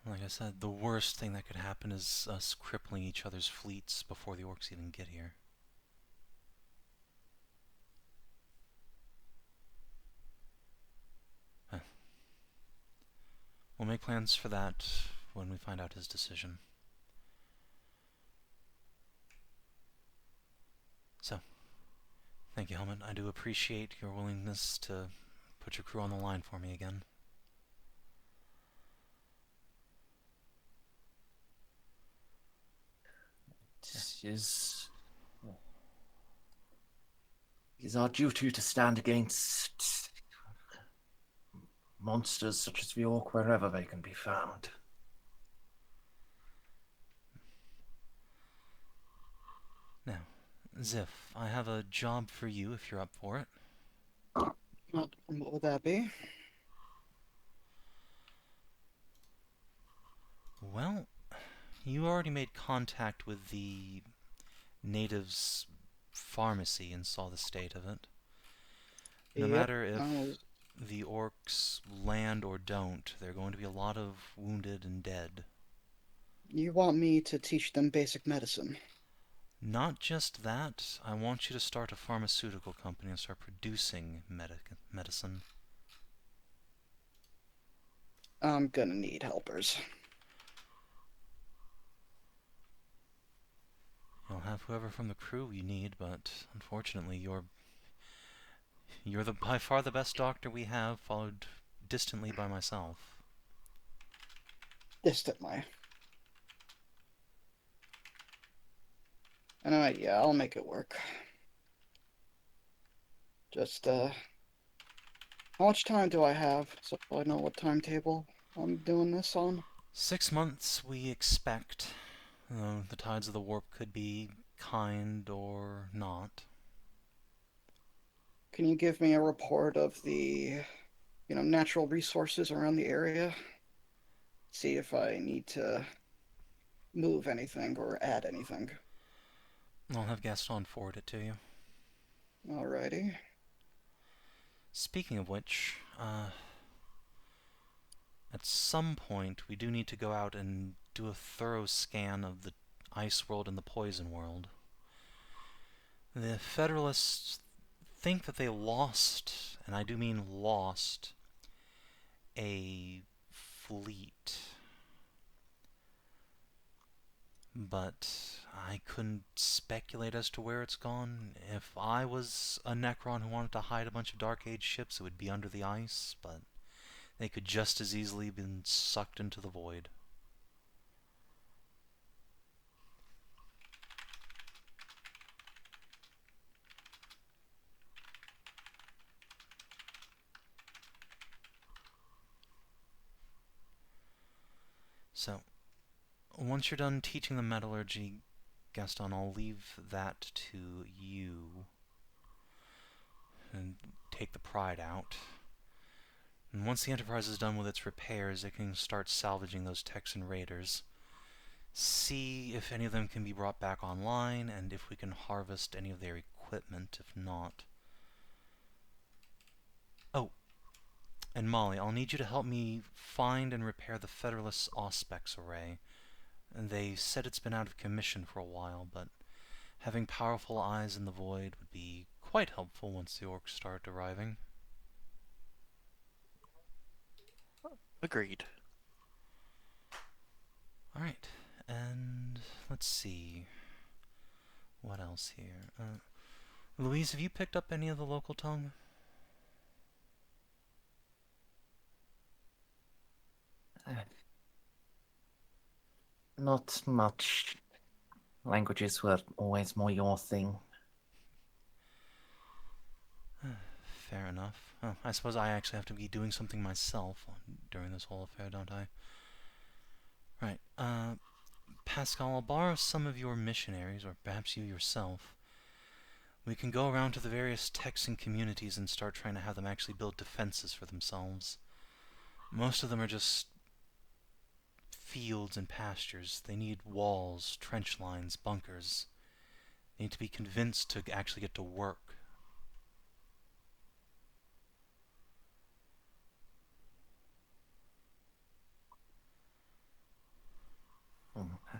S3: Like I said, the worst thing that could happen is us crippling each other's fleets before the orcs even get here. We'll make plans for that when we find out his decision. So, thank you, Helmet. I do appreciate your willingness to put your crew on the line for me again.
S1: It is our duty to stand against monsters such as the orc wherever they can be found.
S3: Now, Xiph, I have a job for you if you're up for it.
S2: What would that be?
S3: Well, you already made contact with the natives' pharmacy and saw the state of it. No matter if the orcs land or don't, there are going to be a lot of wounded and dead.
S2: You want me to teach them basic medicine?
S3: Not just that, I want you to start a pharmaceutical company and start producing medicine.
S2: I'm gonna need helpers.
S3: You'll have whoever from the crew you need, but unfortunately you're by far the best doctor we have, followed distantly by myself.
S2: Distantly. And yeah, I'll make it work. Just, how much time do I have so I know what timetable I'm doing this on?
S3: 6 months, we expect. The tides of the warp could be kind or not.
S2: Can you give me a report of the, natural resources around the area? See if I need to move anything or add anything.
S3: I'll have Gaston forward it to you.
S2: Alrighty.
S3: Speaking of which, at some point we do need to go out and do a thorough scan of the ice world and the poison world. The Federalists think that they lost, and I do mean lost, a fleet. But I couldn't speculate as to where it's gone. If I was a Necron who wanted to hide a bunch of Dark Age ships, it would be under the ice, but they could just as easily have been sucked into the void. So, once you're done teaching them metallurgy, Gaston, I'll leave that to you. And take the pride out. And once the Enterprise is done with its repairs, it can start salvaging those Texan raiders. See if any of them can be brought back online, and if we can harvest any of their equipment. If not... Oh, and Molly, I'll need you to help me find and repair the Federalist's Auspex array. They said it's been out of commission for a while, but having powerful eyes in the void would be quite helpful once the orcs start arriving.
S5: Agreed.
S3: Alright, and let's let's see. What else here? Louise, have you picked up any of the local tongue?
S1: Not much. Languages were always more your thing.
S3: Fair enough. Oh, I suppose I actually have to be doing something myself during this whole affair, don't I? Right. Pascal, I'll borrow some of your missionaries, or perhaps you yourself. We can go around to the various Texan communities and start trying to have them actually build defenses for themselves. Most of them are just fields and pastures. They need walls, trench lines, bunkers. They need to be convinced to actually get to work.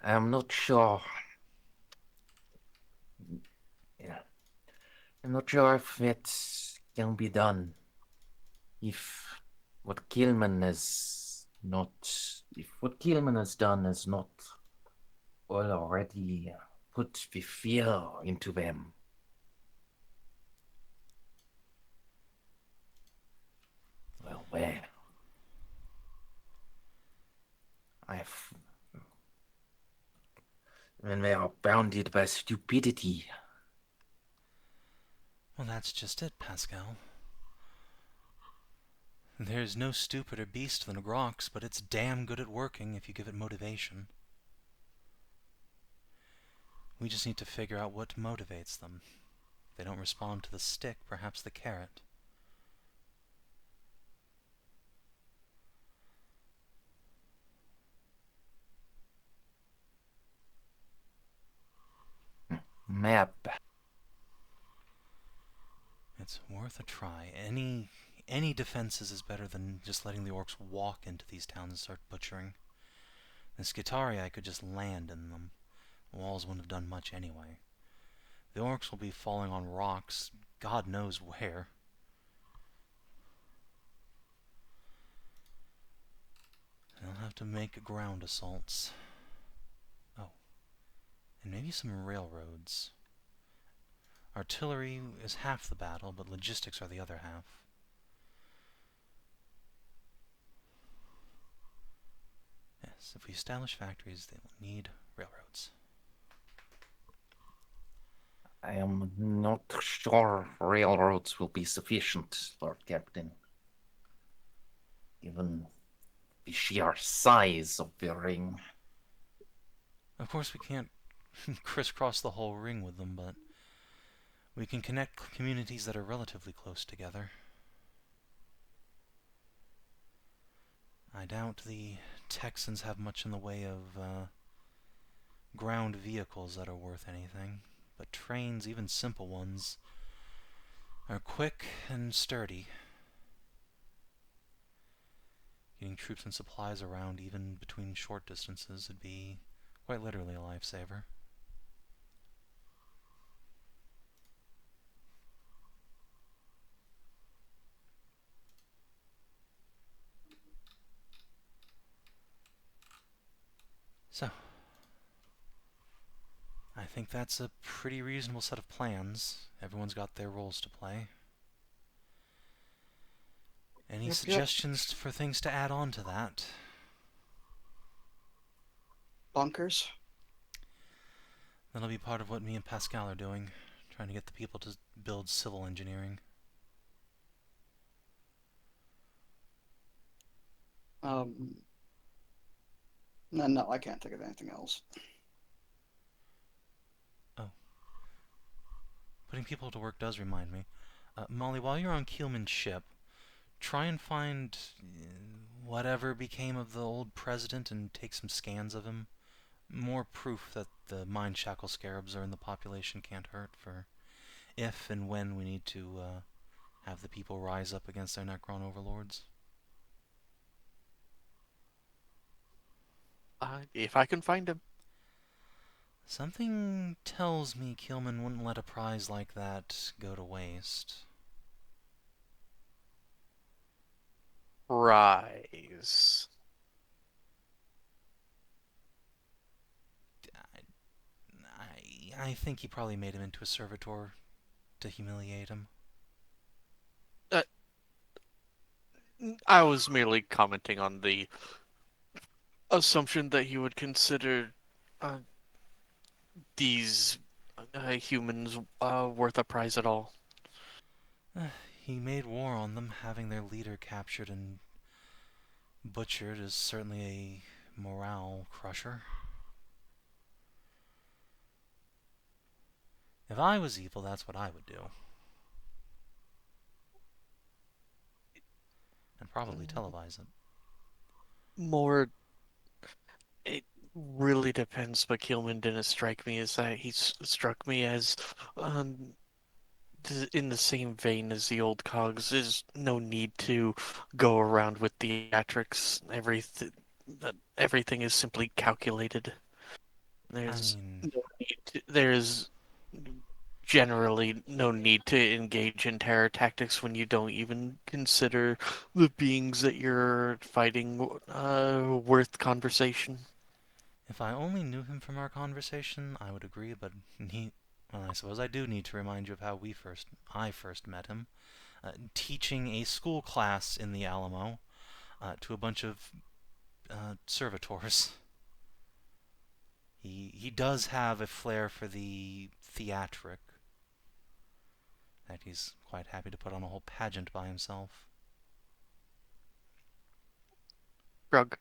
S1: I'm not sure. Yeah. I'm not sure if it can be done. If what Gilman has done is not already put the fear into them. Well, when they are bounded by stupidity.
S3: Well, that's just it, Pascal. There's no stupider beast than a Grox, but it's damn good at working if you give it motivation. We just need to figure out what motivates them. If they don't respond to the stick, perhaps the carrot.
S1: Map.
S3: It's worth a try. Any defenses is better than just letting the orcs walk into these towns and start butchering. The Skitarii I could just land in them. The walls wouldn't have done much anyway. The orcs will be falling on rocks, God knows where. They'll have to make ground assaults. Oh, and maybe some railroads. Artillery is half the battle, but logistics are the other half. Yes, if we establish factories, they will need railroads.
S1: I am not sure railroads will be sufficient, Lord Captain. Given the sheer size of the ring.
S3: Of course we can't crisscross the whole ring with them, but we can connect communities that are relatively close together. I doubt the Texans have much in the way of ground vehicles that are worth anything, but trains, even simple ones, are quick and sturdy. Getting troops and supplies around even between short distances would be quite literally a lifesaver. So, I think that's a pretty reasonable set of plans. Everyone's got their roles to play. Any suggestions for things to add on to that?
S2: Bunkers.
S3: That'll be part of what me and Pascal are doing, trying to get the people to build civil engineering.
S2: No, I can't think of anything else.
S3: Oh. Putting people to work does remind me. Molly, while you're on Keelman's ship, try and find whatever became of the old president and take some scans of him. More proof that the mind shackle scarabs are in the population can't hurt for if and when we need to have the people rise up against their Necron overlords.
S5: If I can find him.
S3: Something tells me Keelman wouldn't let a prize like that go to waste.
S5: Rise.
S3: I think he probably made him into a servitor to humiliate him.
S5: I was merely commenting on the assumption that he would consider uh, these humans worth a prize at all.
S3: He made war on them. Having their leader captured and butchered is certainly a morale crusher. If I was evil, that's what I would do. And probably televise it.
S5: More, it really depends, but Keelman didn't strike me as that. He struck me as in the same vein as the old cogs. There's no need to go around with theatrics. Everything is simply calculated. There's no need there's generally no need to engage in terror tactics when you don't even consider the beings that you're fighting worth conversation.
S3: If I only knew him from our conversation, I would agree, but well, I suppose I do need to remind you of how I first met him. Teaching a school class in the Alamo to a bunch of servitors. He does have a flair for the theatric. In fact, he's quite happy to put on a whole pageant by himself.
S5: Rug.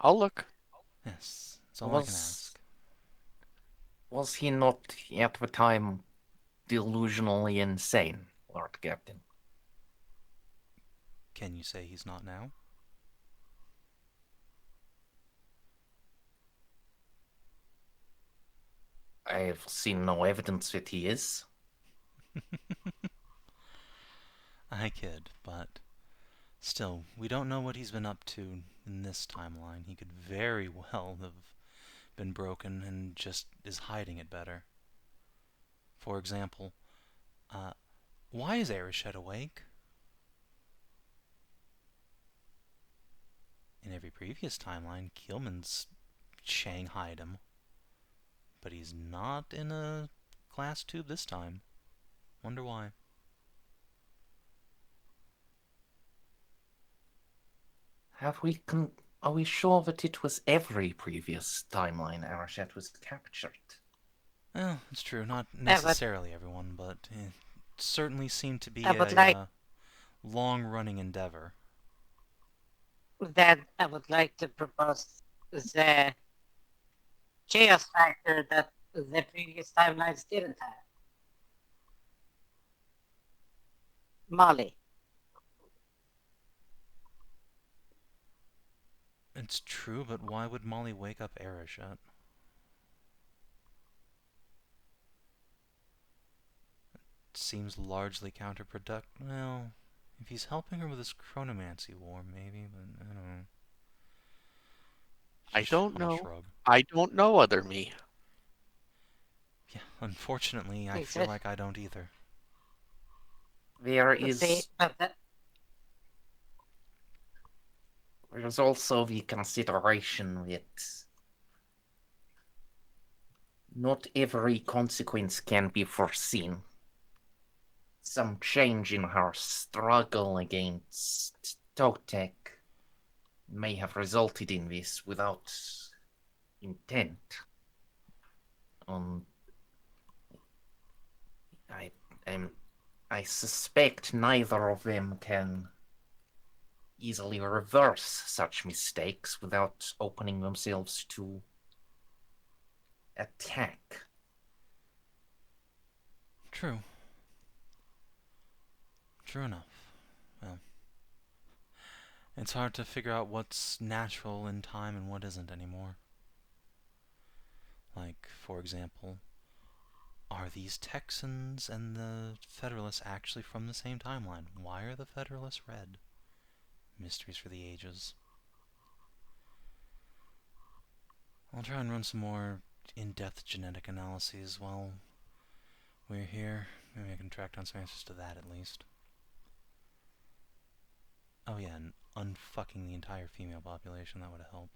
S5: I'll look.
S3: Yes, that's all I can ask.
S1: Was he not at the time delusionally insane, Lord Captain?
S3: Can you say he's not now?
S1: I've seen no evidence that he is.
S3: I kid, but still, we don't know what he's been up to in this timeline. He could very well have been broken and just is hiding it better. For example, why is Erished awake? In every previous timeline, Keelman's shanghaied him. But he's not in a glass tube this time. Wonder why.
S1: Are we sure that it was every previous timeline Arashet was captured?
S3: Well, it's true. Not necessarily everyone, but it certainly seemed to be
S4: a
S3: long-running endeavor.
S4: Then I would like to propose the chaos factor that the previous timelines didn't have. Molly.
S3: It's true, but why would Molly wake up Erished? It seems largely counterproductive. Well, if he's helping her with his chronomancy war, maybe, but I don't know.
S5: I don't know.
S3: Shrug.
S5: I don't know, other me.
S3: Yeah, unfortunately, I feel like I don't either.
S1: There's also the consideration that not every consequence can be foreseen. Some change in her struggle against Totek may have resulted in this without intent. I suspect neither of them can easily reverse such mistakes without opening themselves to attack.
S3: True. True enough. Well, it's hard to figure out what's natural in time and what isn't anymore. Like, for example, are these Texans and the Federalists actually from the same timeline? Why are the Federalists red? Mysteries for the ages. I'll try and run some more in-depth genetic analyses while we're here. Maybe I can track down some answers to that at least. Oh yeah, and unfucking the entire female population, that would help.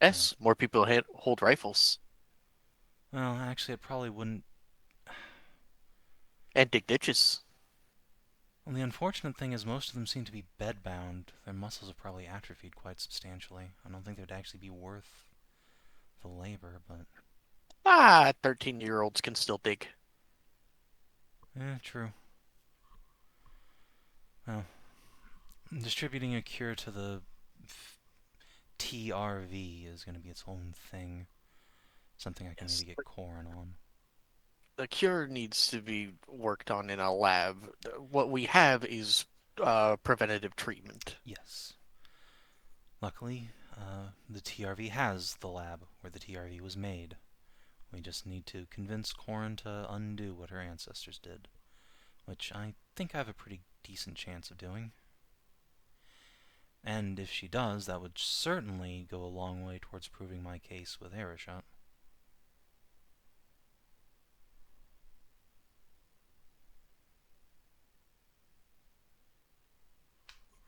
S5: Yes, more people hold rifles
S3: Well, actually, it probably wouldn't.
S5: and dig ditches.
S3: Well, the unfortunate thing is most of them seem to be bedbound. Their muscles have probably atrophied quite substantially. I don't think they would actually be worth the labor, but...
S5: 13-year-olds can still dig.
S3: True. Well, distributing a cure to the TRV is going to be its own thing. Something I can
S5: Yes.
S3: maybe get Corin on.
S5: The cure needs to be worked on in a lab. What we have is preventative treatment.
S3: Yes. Luckily, the TRV has the lab where the TRV was made. We just need to convince Corin to undo what her ancestors did, which I think I have a pretty decent chance of doing. And if she does, that would certainly go a long way towards proving my case with Hedrah.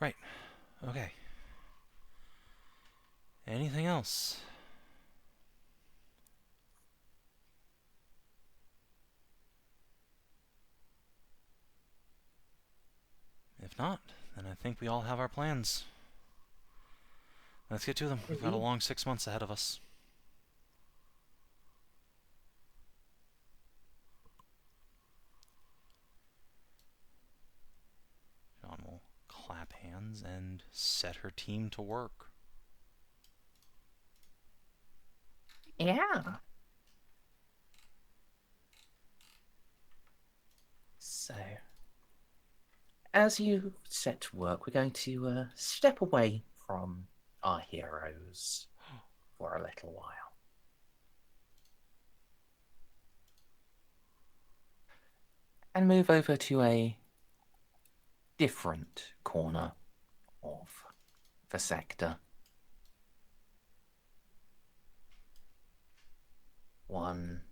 S3: Right. Okay. Anything else? If not, then I think we all have our plans. Let's get to them. We've got a long 6 months ahead of us. Jeanne will clap hands and set her team to work.
S1: Yeah. So, as you set to work, we're going to step away from our heroes for a little while. And move over to a different corner of the sector. One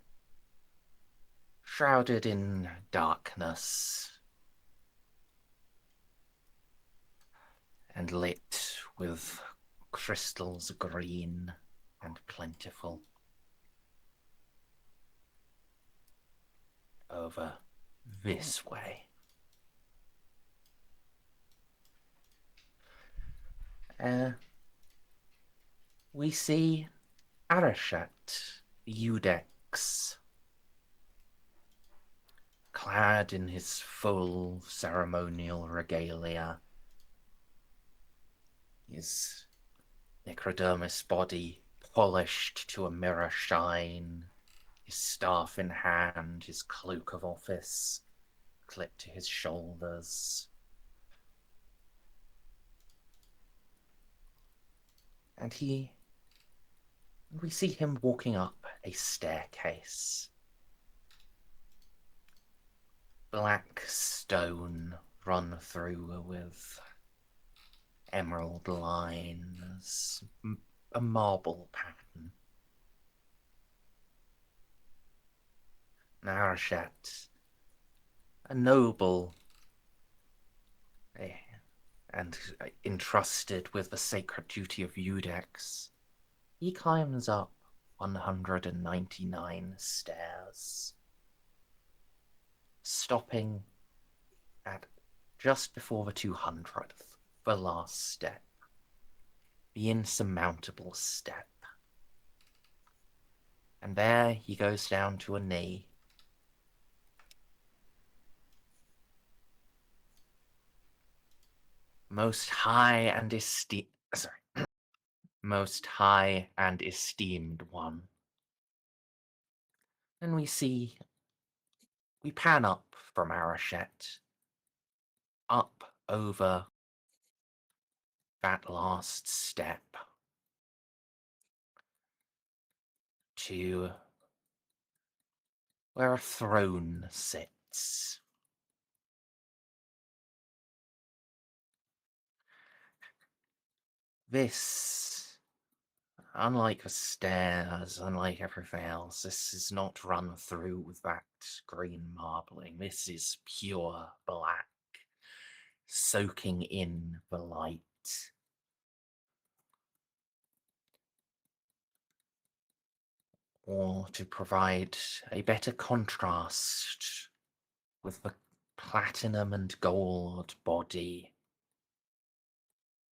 S1: shrouded in darkness and lit with crystals green and plentiful. Over this way. We see Arashat Udex, clad in his full ceremonial regalia, his necrodermis body polished to a mirror shine, his staff in hand, his cloak of office clipped to his shoulders. And we see him walking up a staircase. Black stone run through with emerald lines, a marble pattern. Arashat, a noble, and entrusted with the sacred duty of Udex, he climbs up 199 stairs, stopping at just before the 200th, the last step, the insurmountable step. And there he goes down to a knee. Most high and esteemed one. And we pan up from Arashat, up over that last step to where a throne sits. This, unlike the stairs, unlike everything else, this is not run through with that green marbling. This is pure black, soaking in the light. or to provide a better contrast with the platinum and gold body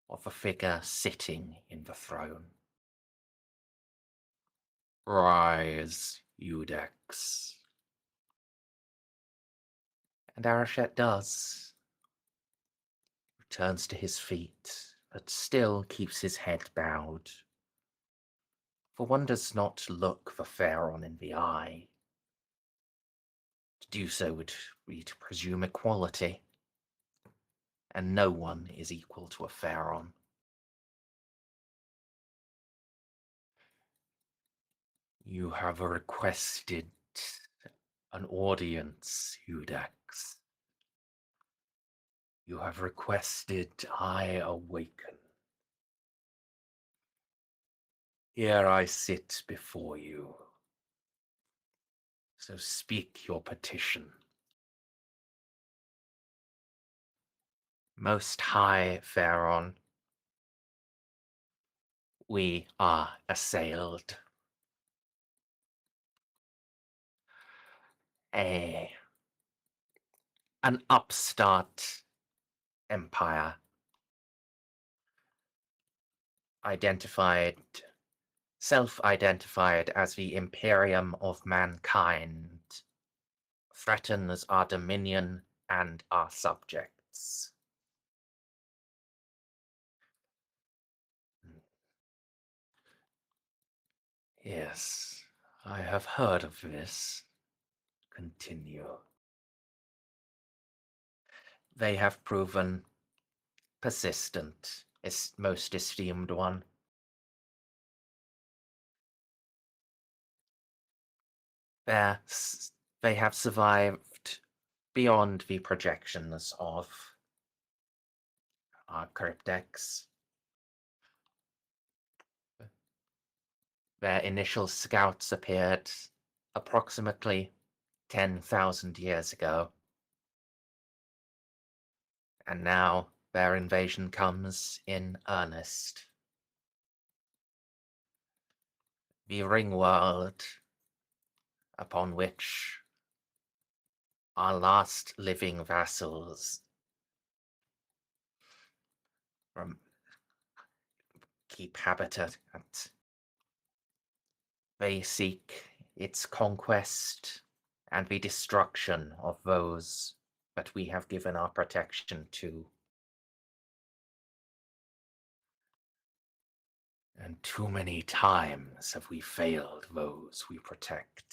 S1: of a figure sitting in the throne. Rise, Eudex. And Arachet does. Returns to his feet, but still keeps his head bowed. For one does not look the Pharaon in the eye. To do so would be to presume equality, and no one is equal to a Pharaon. You have requested an audience, Eudex. You have requested I awaken. Here I sit before you. So speak your petition. Most High Pharaon, we are assailed. An upstart empire self-identified as the Imperium of Mankind, threatens our dominion and our subjects. Yes, I have heard of this. Continue. They have proven persistent, most esteemed one. They have survived beyond the projections of our cryptex. Their initial scouts appeared approximately 10,000 years ago. And now their invasion comes in earnest. The ring world upon which our last living vassals keep habitat. They seek its conquest and the destruction of those that we have given our protection to. And too many times have we failed those we protect.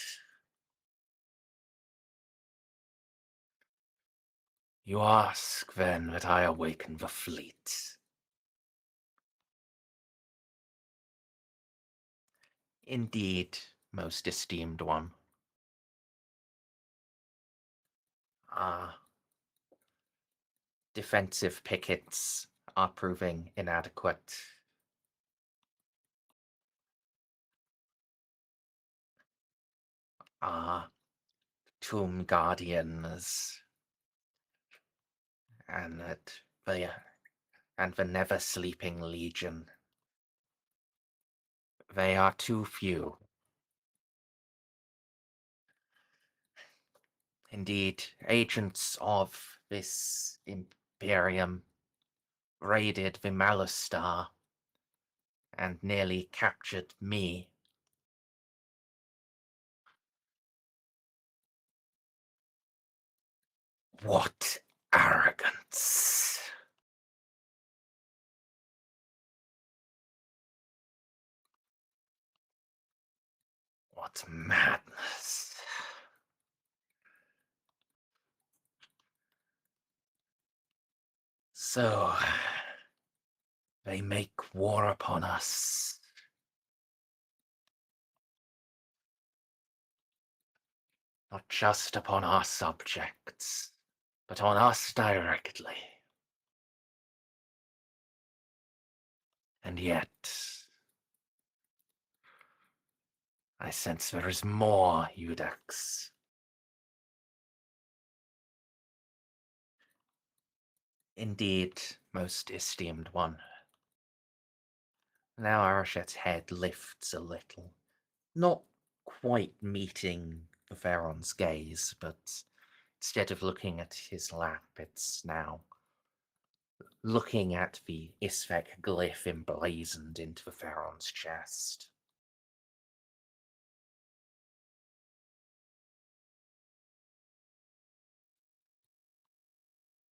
S1: You ask, then, that I awaken the fleet. Indeed, most esteemed one. Our defensive pickets are proving inadequate. Our tomb guardians and the never-sleeping legion. They are too few. Indeed, agents of this Imperium raided the Malaster and nearly captured me. What arrogance! What madness! So, they make war upon us. Not just upon our subjects, but on us directly. And yet, I sense there is more, Eudex. Indeed, most esteemed one. Now Arachet's head lifts a little, not quite meeting the Pharaoh's gaze, but instead of looking at his lap, it's now looking at the Xiph glyph emblazoned into the Pharaoh's chest.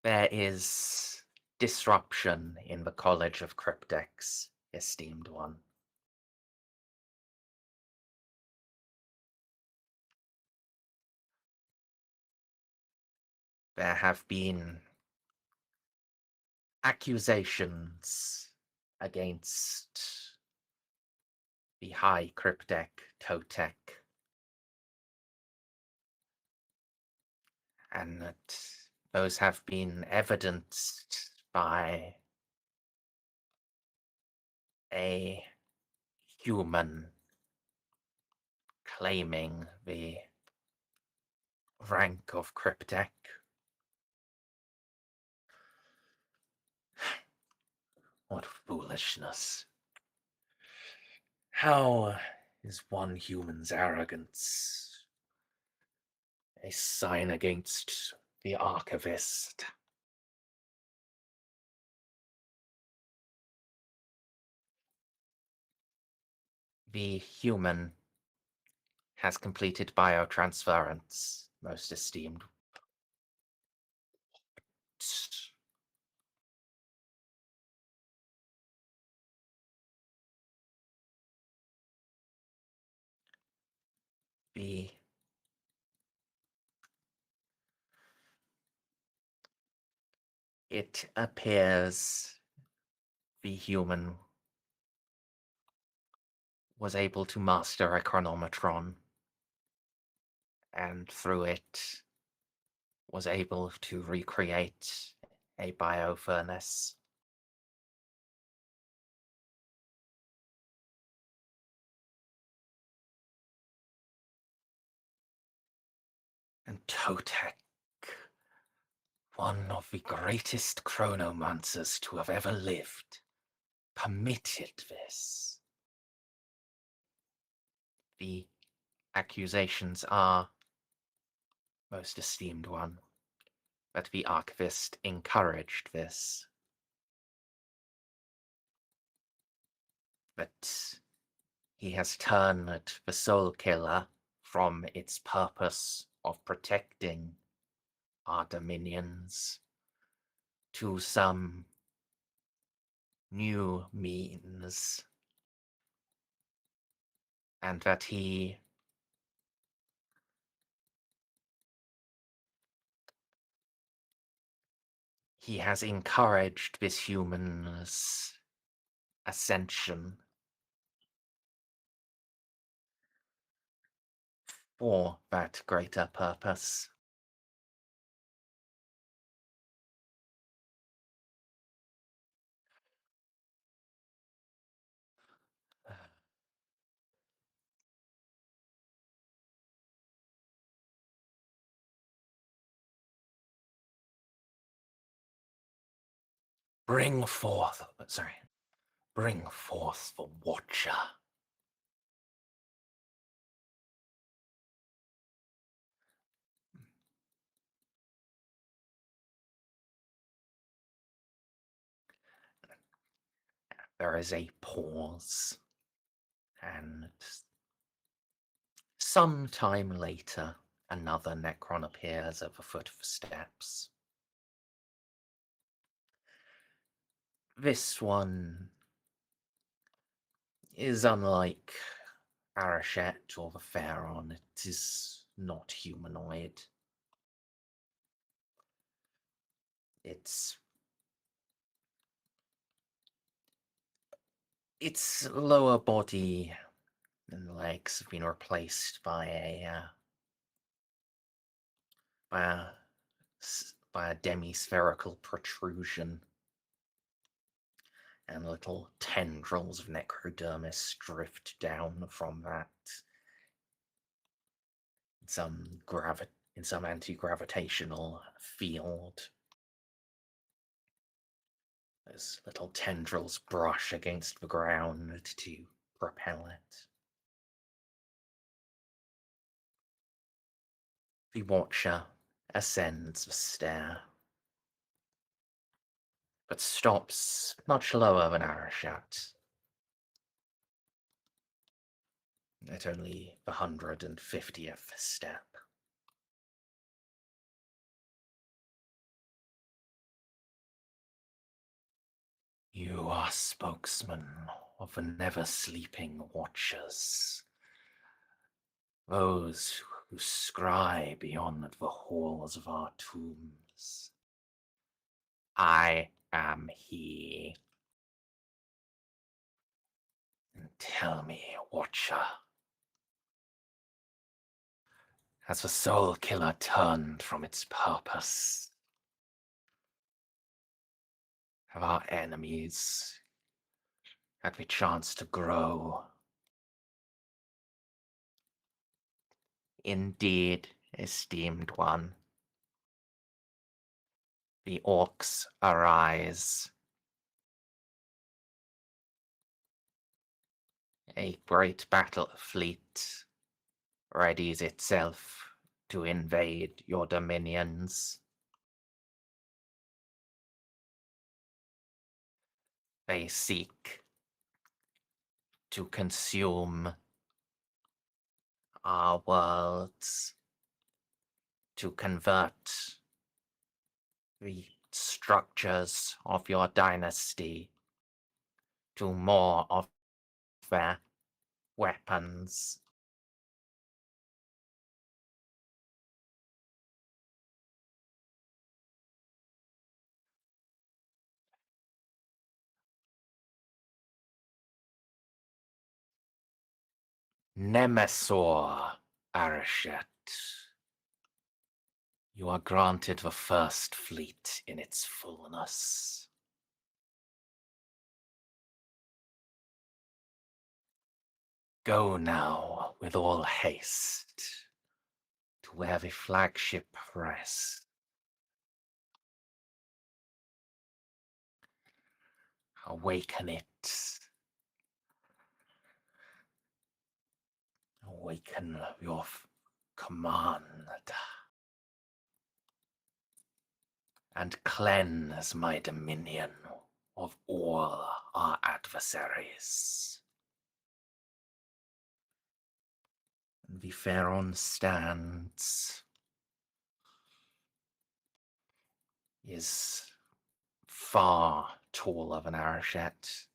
S1: There is disruption in the College of Cryptex, esteemed one. There have been accusations against the High Cryptech Totech, and that those have been evidenced by a human claiming the rank of Cryptech. What foolishness. How is one human's arrogance a sign against the archivist? The human has completed biotransference, most esteemed. The It appears the human was able to master a chronometron, and through it was able to recreate a biofurnace. And Totec, one of the greatest chronomancers to have ever lived, permitted this. The accusations are, most esteemed one, that the archivist encouraged this. That he has turned the Soul Killer from its purpose of protecting our dominions to some new means, and that he has encouraged this human's ascension for that greater purpose. Bring forth the Watcher. There is a pause, and some time later, another Necron appears at the foot of the steps. This one is unlike Arachet or the Pharaon. It is not humanoid. Its lower body and legs have been replaced by a demispherical protrusion, and little tendrils of necrodermis drift down from that in some anti-gravitational field. Those little tendrils brush against the ground to propel it. The Watcher ascends the stair, but stops much lower than Arashat, at only the 150th step. You are spokesman of the never-sleeping Watchers, those who scry beyond the halls of our tombs. I am he. And tell me, Watcher, has the Soul Killer turned from its purpose? Have our enemies had the chance to grow? Indeed, esteemed one. The orcs arise. A great battle fleet readies itself to invade your dominions. They seek to consume our worlds, to convert the structures of your dynasty to more of their weapons. Nemesor Arashat, you are granted the first fleet in its fullness. Go now with all haste to where the flagship rests. Awaken it. Awaken your command. And cleanse my dominion of all our adversaries. The Pharaon stands, is far taller than Arashat,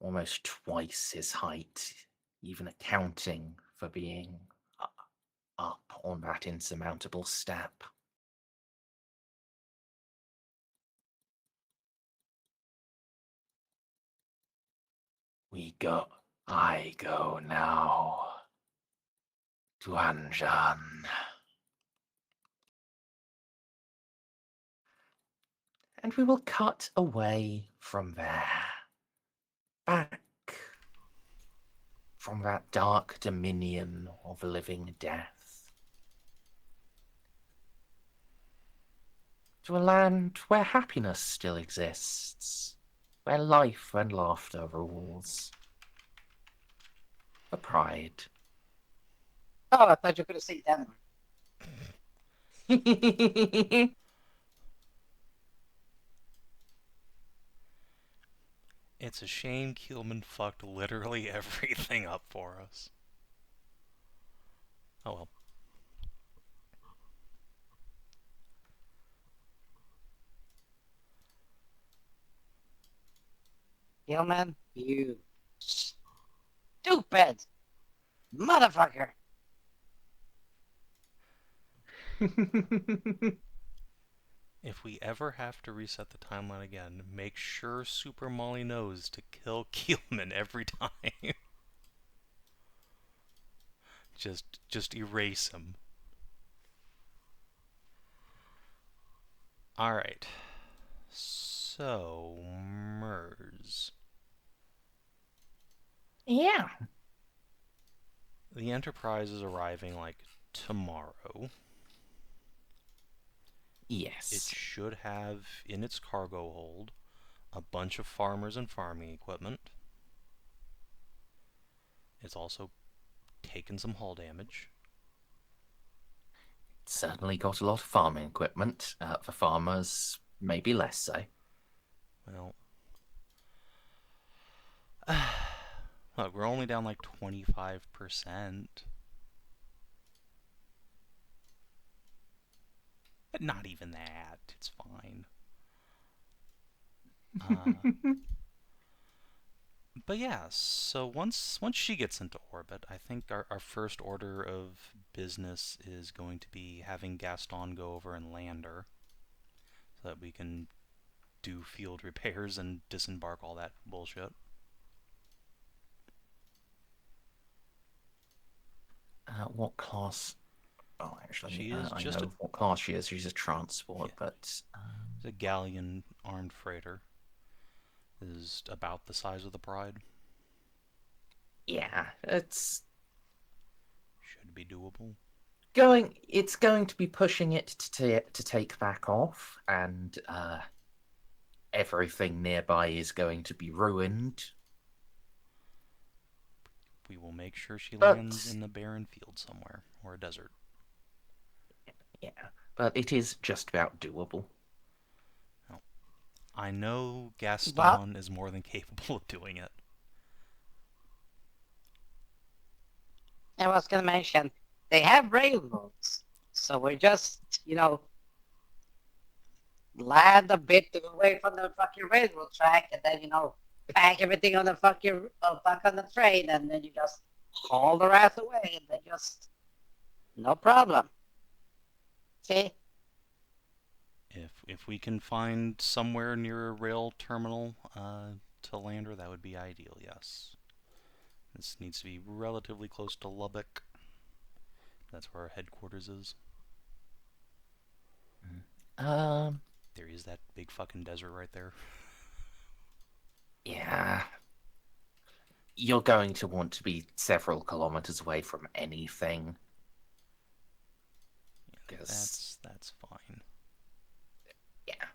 S1: almost twice his height, even accounting for being up on that insurmountable step. I go now to Anjan. And we will cut away from there, back from that dark dominion of living death, to a land where happiness still exists, where life and laughter rules. For pride.
S4: Oh, I thought you were going to say Denver.
S3: It's a shame Keelman fucked literally everything up for us. Oh well.
S4: Gilman, you stupid motherfucker.
S3: If we ever have to reset the timeline again, make sure Super Molly knows to kill Keelman every time. just erase him. Alright. So, Merz.
S1: Yeah.
S3: The Enterprise is arriving, like, tomorrow.
S1: Yes.
S3: It should have in its cargo hold a bunch of farmers and farming equipment. It's also taken some hull damage.
S1: certainly got a lot of farming equipment. For farmers, maybe less so.
S3: Well, look, we're only down like 25%. But not even that. It's fine. But yeah, so once she gets into orbit, I think our first order of business is going to be having Gaston go over and land her, so that we can do field repairs and disembark all that bullshit.
S1: What class? Oh, actually,
S3: She is
S1: I
S3: just
S1: know what class she is. She's a transport,
S3: Yeah.
S1: but
S3: a galleon armed freighter. Is about the size of the Pride.
S1: yeah, it's
S3: Should be doable.
S1: It's going to be pushing it to take back off, and everything nearby is going to be ruined.
S3: We will make sure she
S1: But-
S3: lands in a barren field somewhere, or a desert.
S1: Yeah, but it is just about doable.
S3: I know Gaston is more than capable of doing it.
S4: I was gonna mention, they have railroads, so we're just, land a bit away from the fucking railroad track, and then, pack everything on the fucking, back on the train, and then you just haul the ass away, and then just, no problem. See?
S3: If we can find somewhere near a rail terminal to land her, that would be ideal, yes. This needs to be relatively close to Lubbock. That's where our headquarters is. There is that big fucking desert right there.
S1: Yeah. You're going to want to be several kilometers away from anything.
S3: Yeah, that's fine.
S1: Yeah.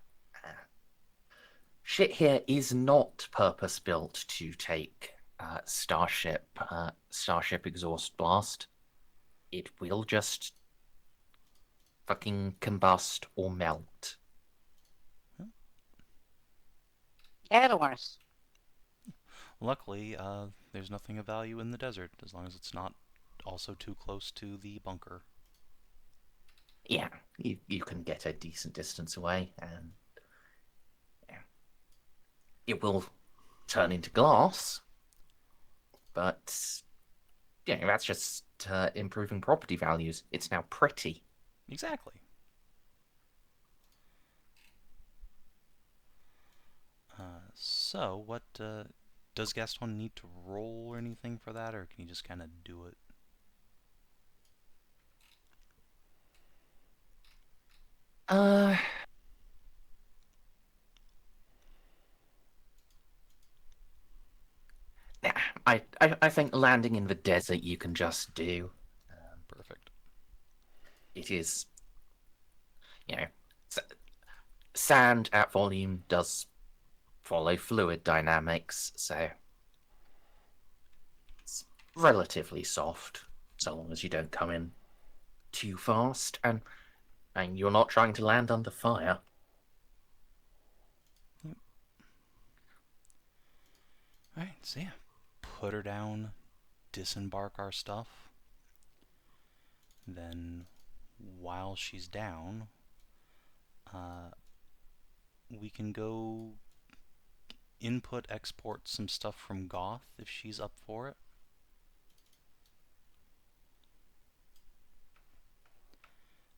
S1: Shit here is not purpose-built to take Starship exhaust blast. It will just fucking combust or melt.
S4: Yeah, no worries.
S3: Luckily, there's nothing of value in the desert, as long as it's not also too close to the bunker.
S1: Yeah, you can get a decent distance away, and yeah, it will turn into glass, but yeah, that's just improving property values. It's now pretty.
S3: Exactly. So, what does Gaston need to roll or anything for that, or can he just kind of do it?
S1: Yeah, I think landing in the desert you can just do.
S3: Perfect.
S1: It is, sand at volume does follow fluid dynamics, so it's relatively soft, so long as you don't come in too fast, and you're not trying to land under fire.
S3: Alright, so yeah. Put her down, disembark our stuff. Then, while she's down, we can go export some stuff from Goth if she's up for it.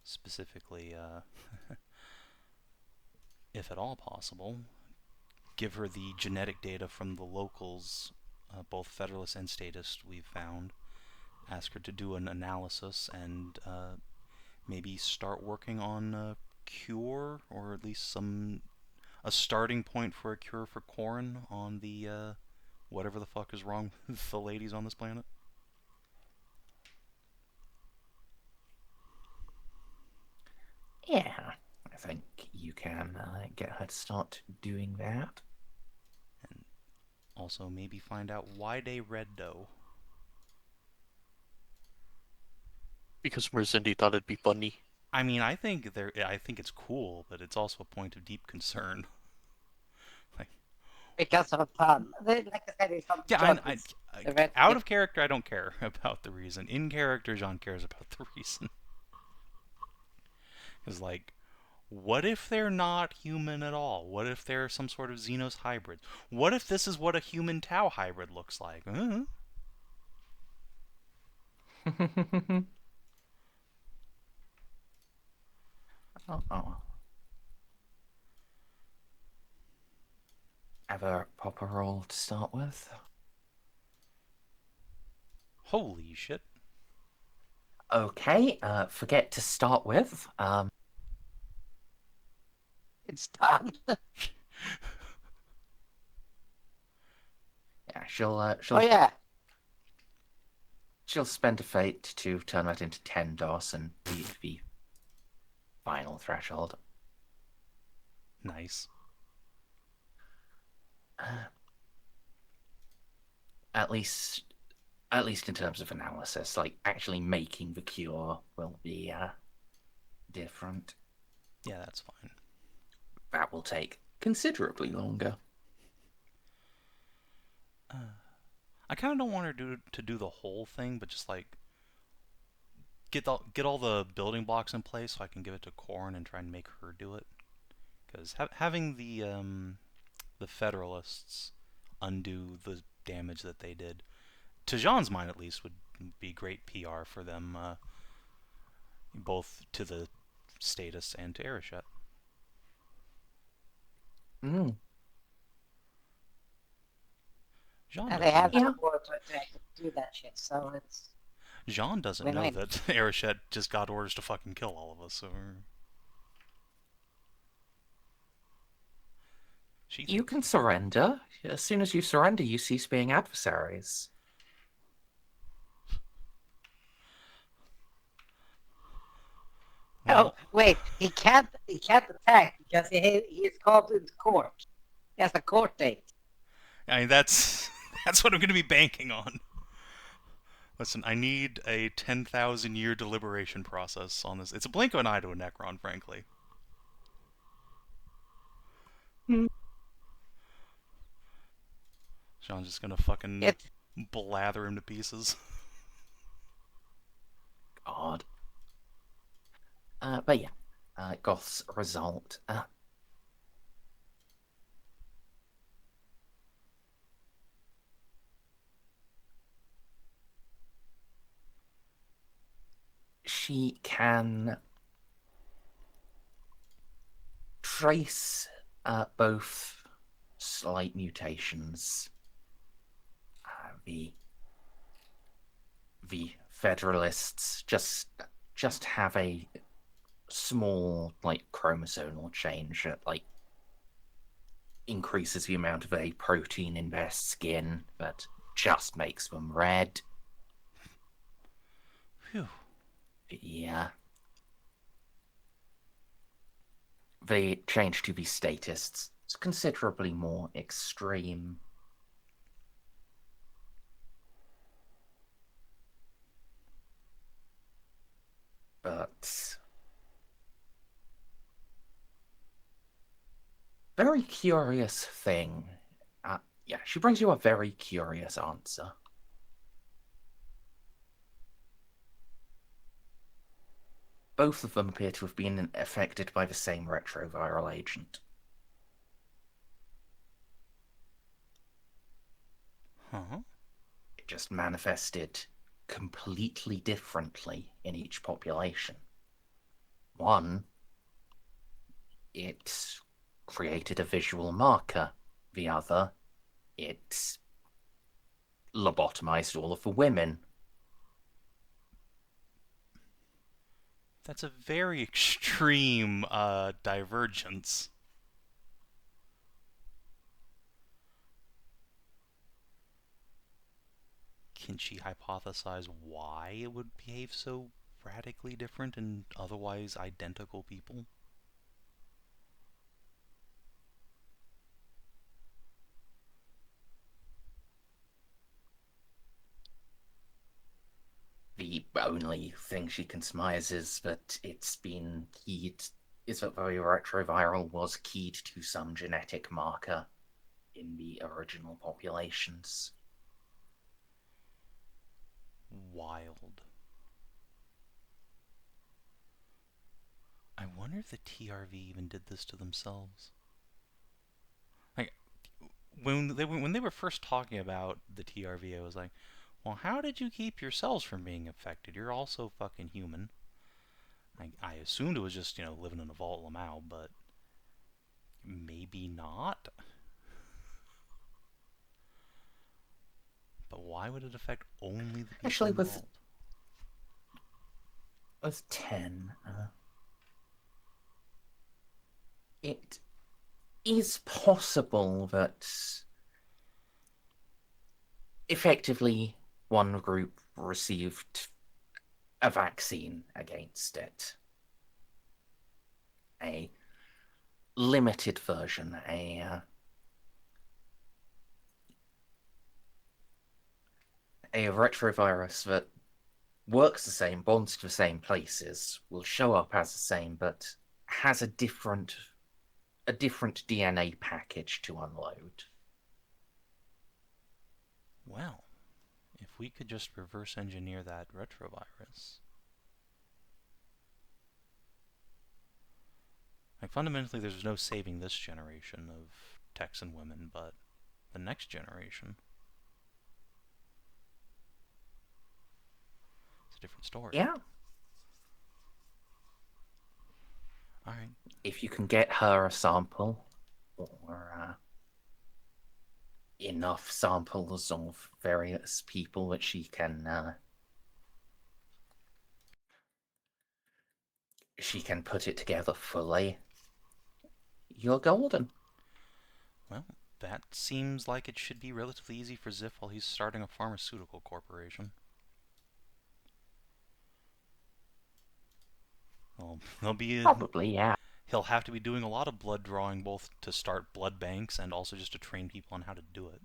S3: Specifically, if at all possible, give her the genetic data from the locals, both Federalists and Statists we've found. Ask her to do an analysis and maybe start working on a cure, or at least a starting point for a cure for Corrin on the whatever the fuck is wrong with the ladies on this planet.
S1: Yeah, I think you can get her to start doing that.
S3: And also maybe find out why they red dough.
S5: Because Merzendi thought it'd be funny.
S3: I mean, I think it's cool, but it's also a point of deep concern.
S4: Because of fun. Like I said, it's some
S3: Yeah, out
S4: I
S3: of character, I don't care about the reason. In character, Jeanne cares about the reason. Because, like, what if they're not human at all? What if they're some sort of Xenos hybrid? What if this is what a human Tau hybrid looks like?
S1: Oh. Have a proper roll to start with.
S3: Holy shit.
S1: Okay, forget to start with.
S4: It's done.
S1: Yeah, she'll
S4: Oh yeah.
S1: she'll spend a fate to turn that into 10 DOS and beat the final threshold.
S3: Nice.
S1: At least in terms of analysis, like actually making the cure will be different.
S3: Yeah, that's fine.
S1: That will take considerably longer.
S3: I kind of don't want her to do the whole thing, but just like get all the building blocks in place so I can give it to Corn and try and make her do it. Because having the Federalists undo the damage that they did, to Jeanne's mind at least, would be great PR for them, both to the Status and to Arichet. Jeanne
S4: And they have
S3: doesn't,
S4: the war to do that shit, so it's...
S3: Jeanne doesn't know that Arichet just got orders to fucking kill all of us, so...
S1: You can surrender. As soon as you surrender, you cease being adversaries.
S4: Well, oh, wait, he can't attack because he's called into court. He has a court date.
S3: I mean, that's what I'm going to be banking on. Listen, I need a 10,000-year deliberation process on this. It's a blink of an eye to a Necron, frankly. Jeanne's just going to fucking blather him to pieces.
S1: God. But yeah, Goth's result. She can trace both slight mutations. The Federalists just have a small, like, chromosomal change that, like, increases the amount of a protein in their skin, but just makes them red.
S3: Phew.
S1: Yeah. The change to the statists is considerably more extreme. But very curious thing. Yeah, she brings you a very curious answer. Both of them appear to have been affected by the same retroviral agent.
S3: Huh?
S1: It just manifested completely differently in each population. One, it created a visual marker. The other, it lobotomized all of the women.
S3: That's a very extreme divergence. Can she hypothesize why it would behave so radically different in otherwise identical people?
S1: only thing she can surmise is that it's been keyed, is that the retroviral was keyed to some genetic marker in the original populations.
S3: Wild. I wonder if the TRV even did this to themselves. Like, when they were first talking about the TRV, I was like, well, how did you keep yourselves from being affected? You're also fucking human. I assumed it was just, living in a vault Lamau, but maybe not. But why would it affect only the people
S1: Actually,
S3: in the
S1: with
S3: vault?
S1: 10, it is possible that effectively one group received a vaccine against it. A limited version, a retrovirus that works the same, bonds to the same places, will show up as the same, but has a different DNA package to unload.
S3: Well, if we could just reverse engineer that retrovirus. Like, fundamentally, there's no saving this generation of Texan women, but the next generation, it's a different story.
S1: Yeah.
S3: Alright.
S1: If you can get her a sample, or enough samples of various people that she can put it together fully, you're golden.
S3: Well, that seems like it should be relatively easy for Xiph while he's starting a pharmaceutical corporation. Well,
S1: Probably, yeah.
S3: He'll have to be doing a lot of blood drawing, both to start blood banks and also just to train people on how to do it.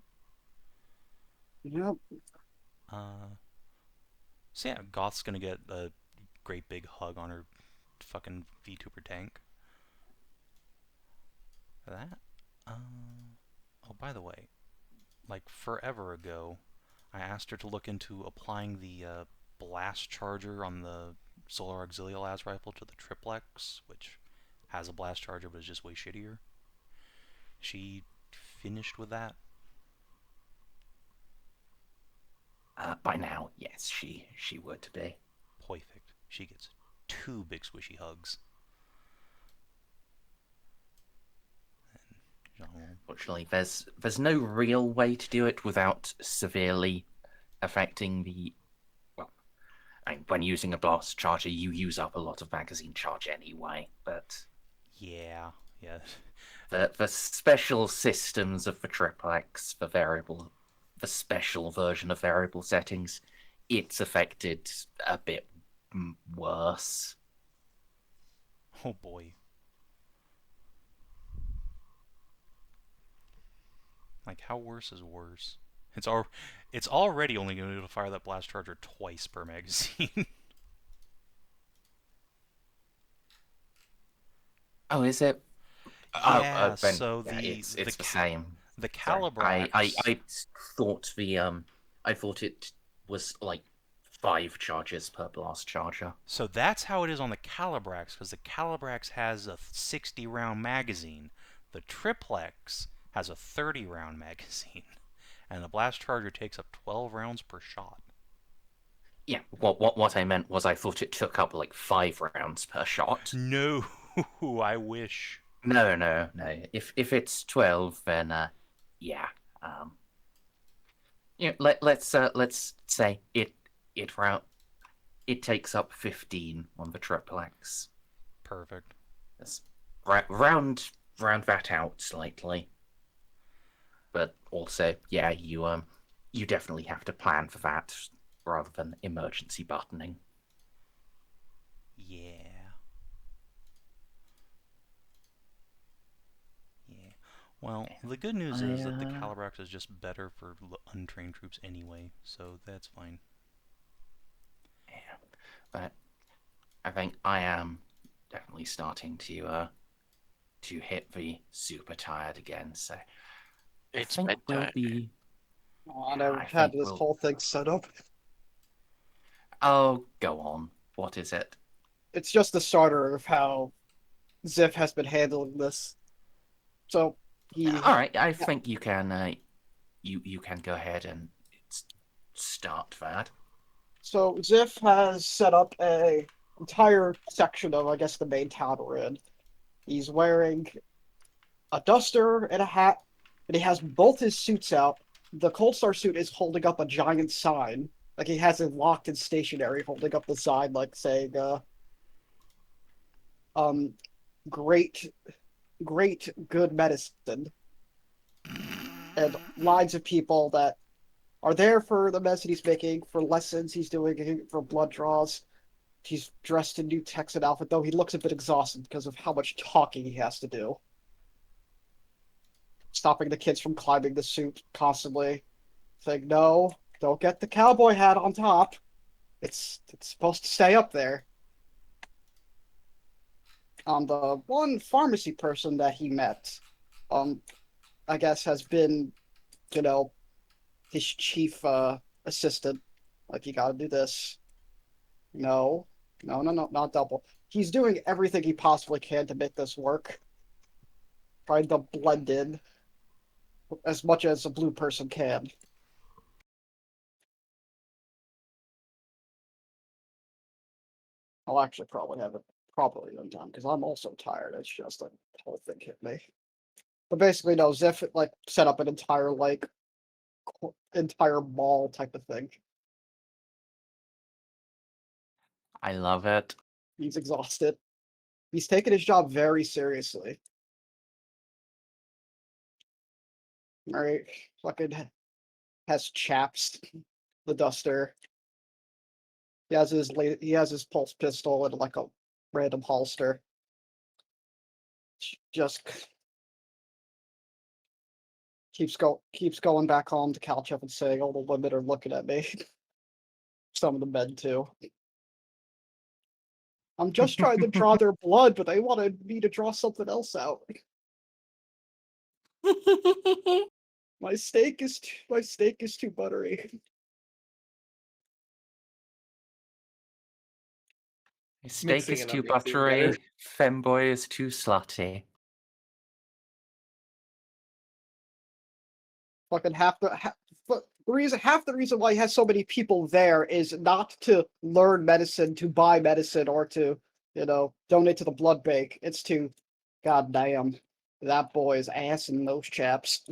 S2: Yep.
S3: So yeah, Goth's gonna get a great big hug on her fucking VTuber tank. For that. Oh, by the way, like forever ago, I asked her to look into applying the blast charger on the Solar Auxiliary las rifle to the triplex, which has a blast charger but is just way shittier. She finished with that?
S1: By now, yes, she would be.
S3: Perfect. She gets 2 big squishy hugs.
S1: Fortunately, there's no real way to do it without severely affecting the. Well, when using a blast charger, you use up a lot of magazine charge anyway. But
S3: yeah.
S1: the special systems of the triplex, the special version of variable settings, it's affected a bit worse.
S3: Oh boy. Like, how worse is worse? It's already only going to be able to fire that blast charger twice per magazine.
S1: Oh, is it?
S3: Yeah,
S1: Then,
S3: so
S1: yeah,
S3: the
S1: it's the same.
S3: The
S1: Sorry.
S3: Calibrax.
S1: I thought I thought it was like 5 charges per blast charger.
S3: So that's how it is on the Calibrax, because the Calibrax has a 60-round magazine. The Triplex has a 30-round magazine, and the blast charger takes up 12 rounds per shot.
S1: Yeah, what I meant was I thought it took up like 5 rounds per shot.
S3: No, I wish.
S1: No. If it's 12, then yeah. Let's say it takes up 15 on the triplex.
S3: Perfect.
S1: Let's round that out slightly. But also, yeah, you definitely have to plan for that rather than emergency buttoning.
S3: Yeah. Well, the good news is that the Calibrax is just better for untrained troops anyway, so that's fine.
S1: Yeah. but I think I am definitely starting to hit the super tired again. So
S5: It's
S1: I think we'll
S5: bedtime.
S1: be.
S2: Oh, I
S1: Yeah,
S2: never
S1: I
S2: had
S1: think
S2: this
S1: we'll.
S2: whole thing set up.
S1: Oh, go on. What is it?
S2: It's just the starter of how Xiph has been handling this. So
S1: All
S2: he,
S1: right, I think you can. You can go ahead and start that.
S2: so Xiph has set up a entire section of, I guess, the main town we're in. He's wearing a duster and a hat, and he has both his suits out. The Cold Star suit is holding up a giant sign, like he has it locked and stationary, holding up the sign, like saying, um, great, great, good medicine. And lines of people that are there for the medicine he's making, for lessons he's doing, for blood draws. He's dressed in new Texan outfit, though he looks a bit exhausted because of how much talking he has to do. Stopping the kids from climbing the suit constantly. Saying, no, don't get the cowboy hat on top. It's supposed to stay up there. The one pharmacy person that he met, um, I guess has been, you know, his chief assistant. Like, you gotta do this. No, no, not double. He's doing everything he possibly can to make this work. Trying to blend in as much as a blue person can. I'll actually probably have it properly done because I'm also tired. It's just like the whole thing hit me. But basically, no, Xiph like set up an entire entire mall type of thing.
S1: I love it.
S2: He's exhausted. He's taken his job very seriously. All right, fucking has chaps, the duster. He has his pulse pistol and like a random holster. Just keeps going back home to Calchef and saying all the women are looking at me. Some of the men too. I'm just trying to draw their blood, but they wanted me to draw something else out. My steak is too buttery.
S1: Steak
S6: Mixing
S1: is
S6: it
S1: too
S6: up makes it better.
S1: buttery. Femboy is too slutty.
S2: Fucking half the reason why he has so many people there is not to learn medicine, to buy medicine, or to donate to the blood bank. It's to, god damn, that boy's ass and those chaps.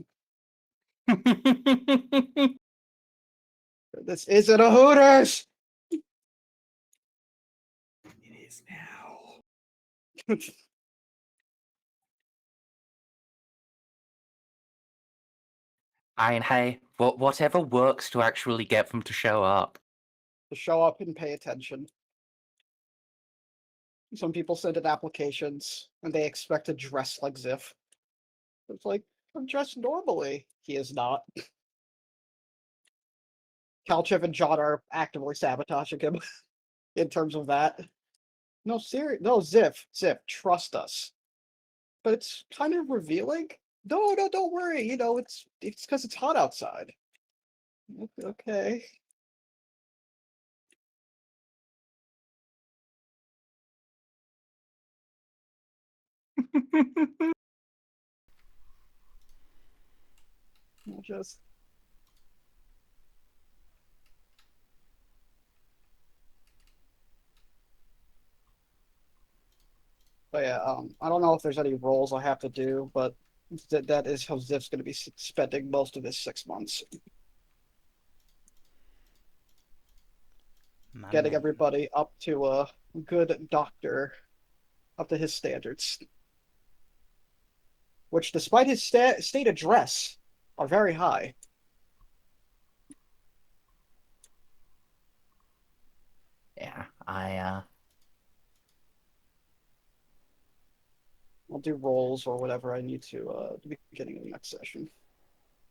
S2: This isn't a Hooters.
S6: It is now.
S1: I mean, hey, whatever works to actually get them to show up.
S2: To show up and pay attention. Some people send in applications and they expect to dress like Xiph. It's like, I'm dressed normally. He is not. Calchev and John are actively sabotaging him in terms of that. No, no, Xiph, trust us. But it's kind of revealing. No, don't worry. It's because it's hot outside. Okay. I'll just. But yeah, I don't know if there's any roles I have to do, but that is how Xif's going to be spending most of his 6 months.
S3: My
S2: Getting
S3: man.
S2: everybody up to a good doctor, up to his standards. Which, despite his state address, are very high.
S1: Yeah,
S2: I'll do rolls or whatever I need to at the beginning of the next session.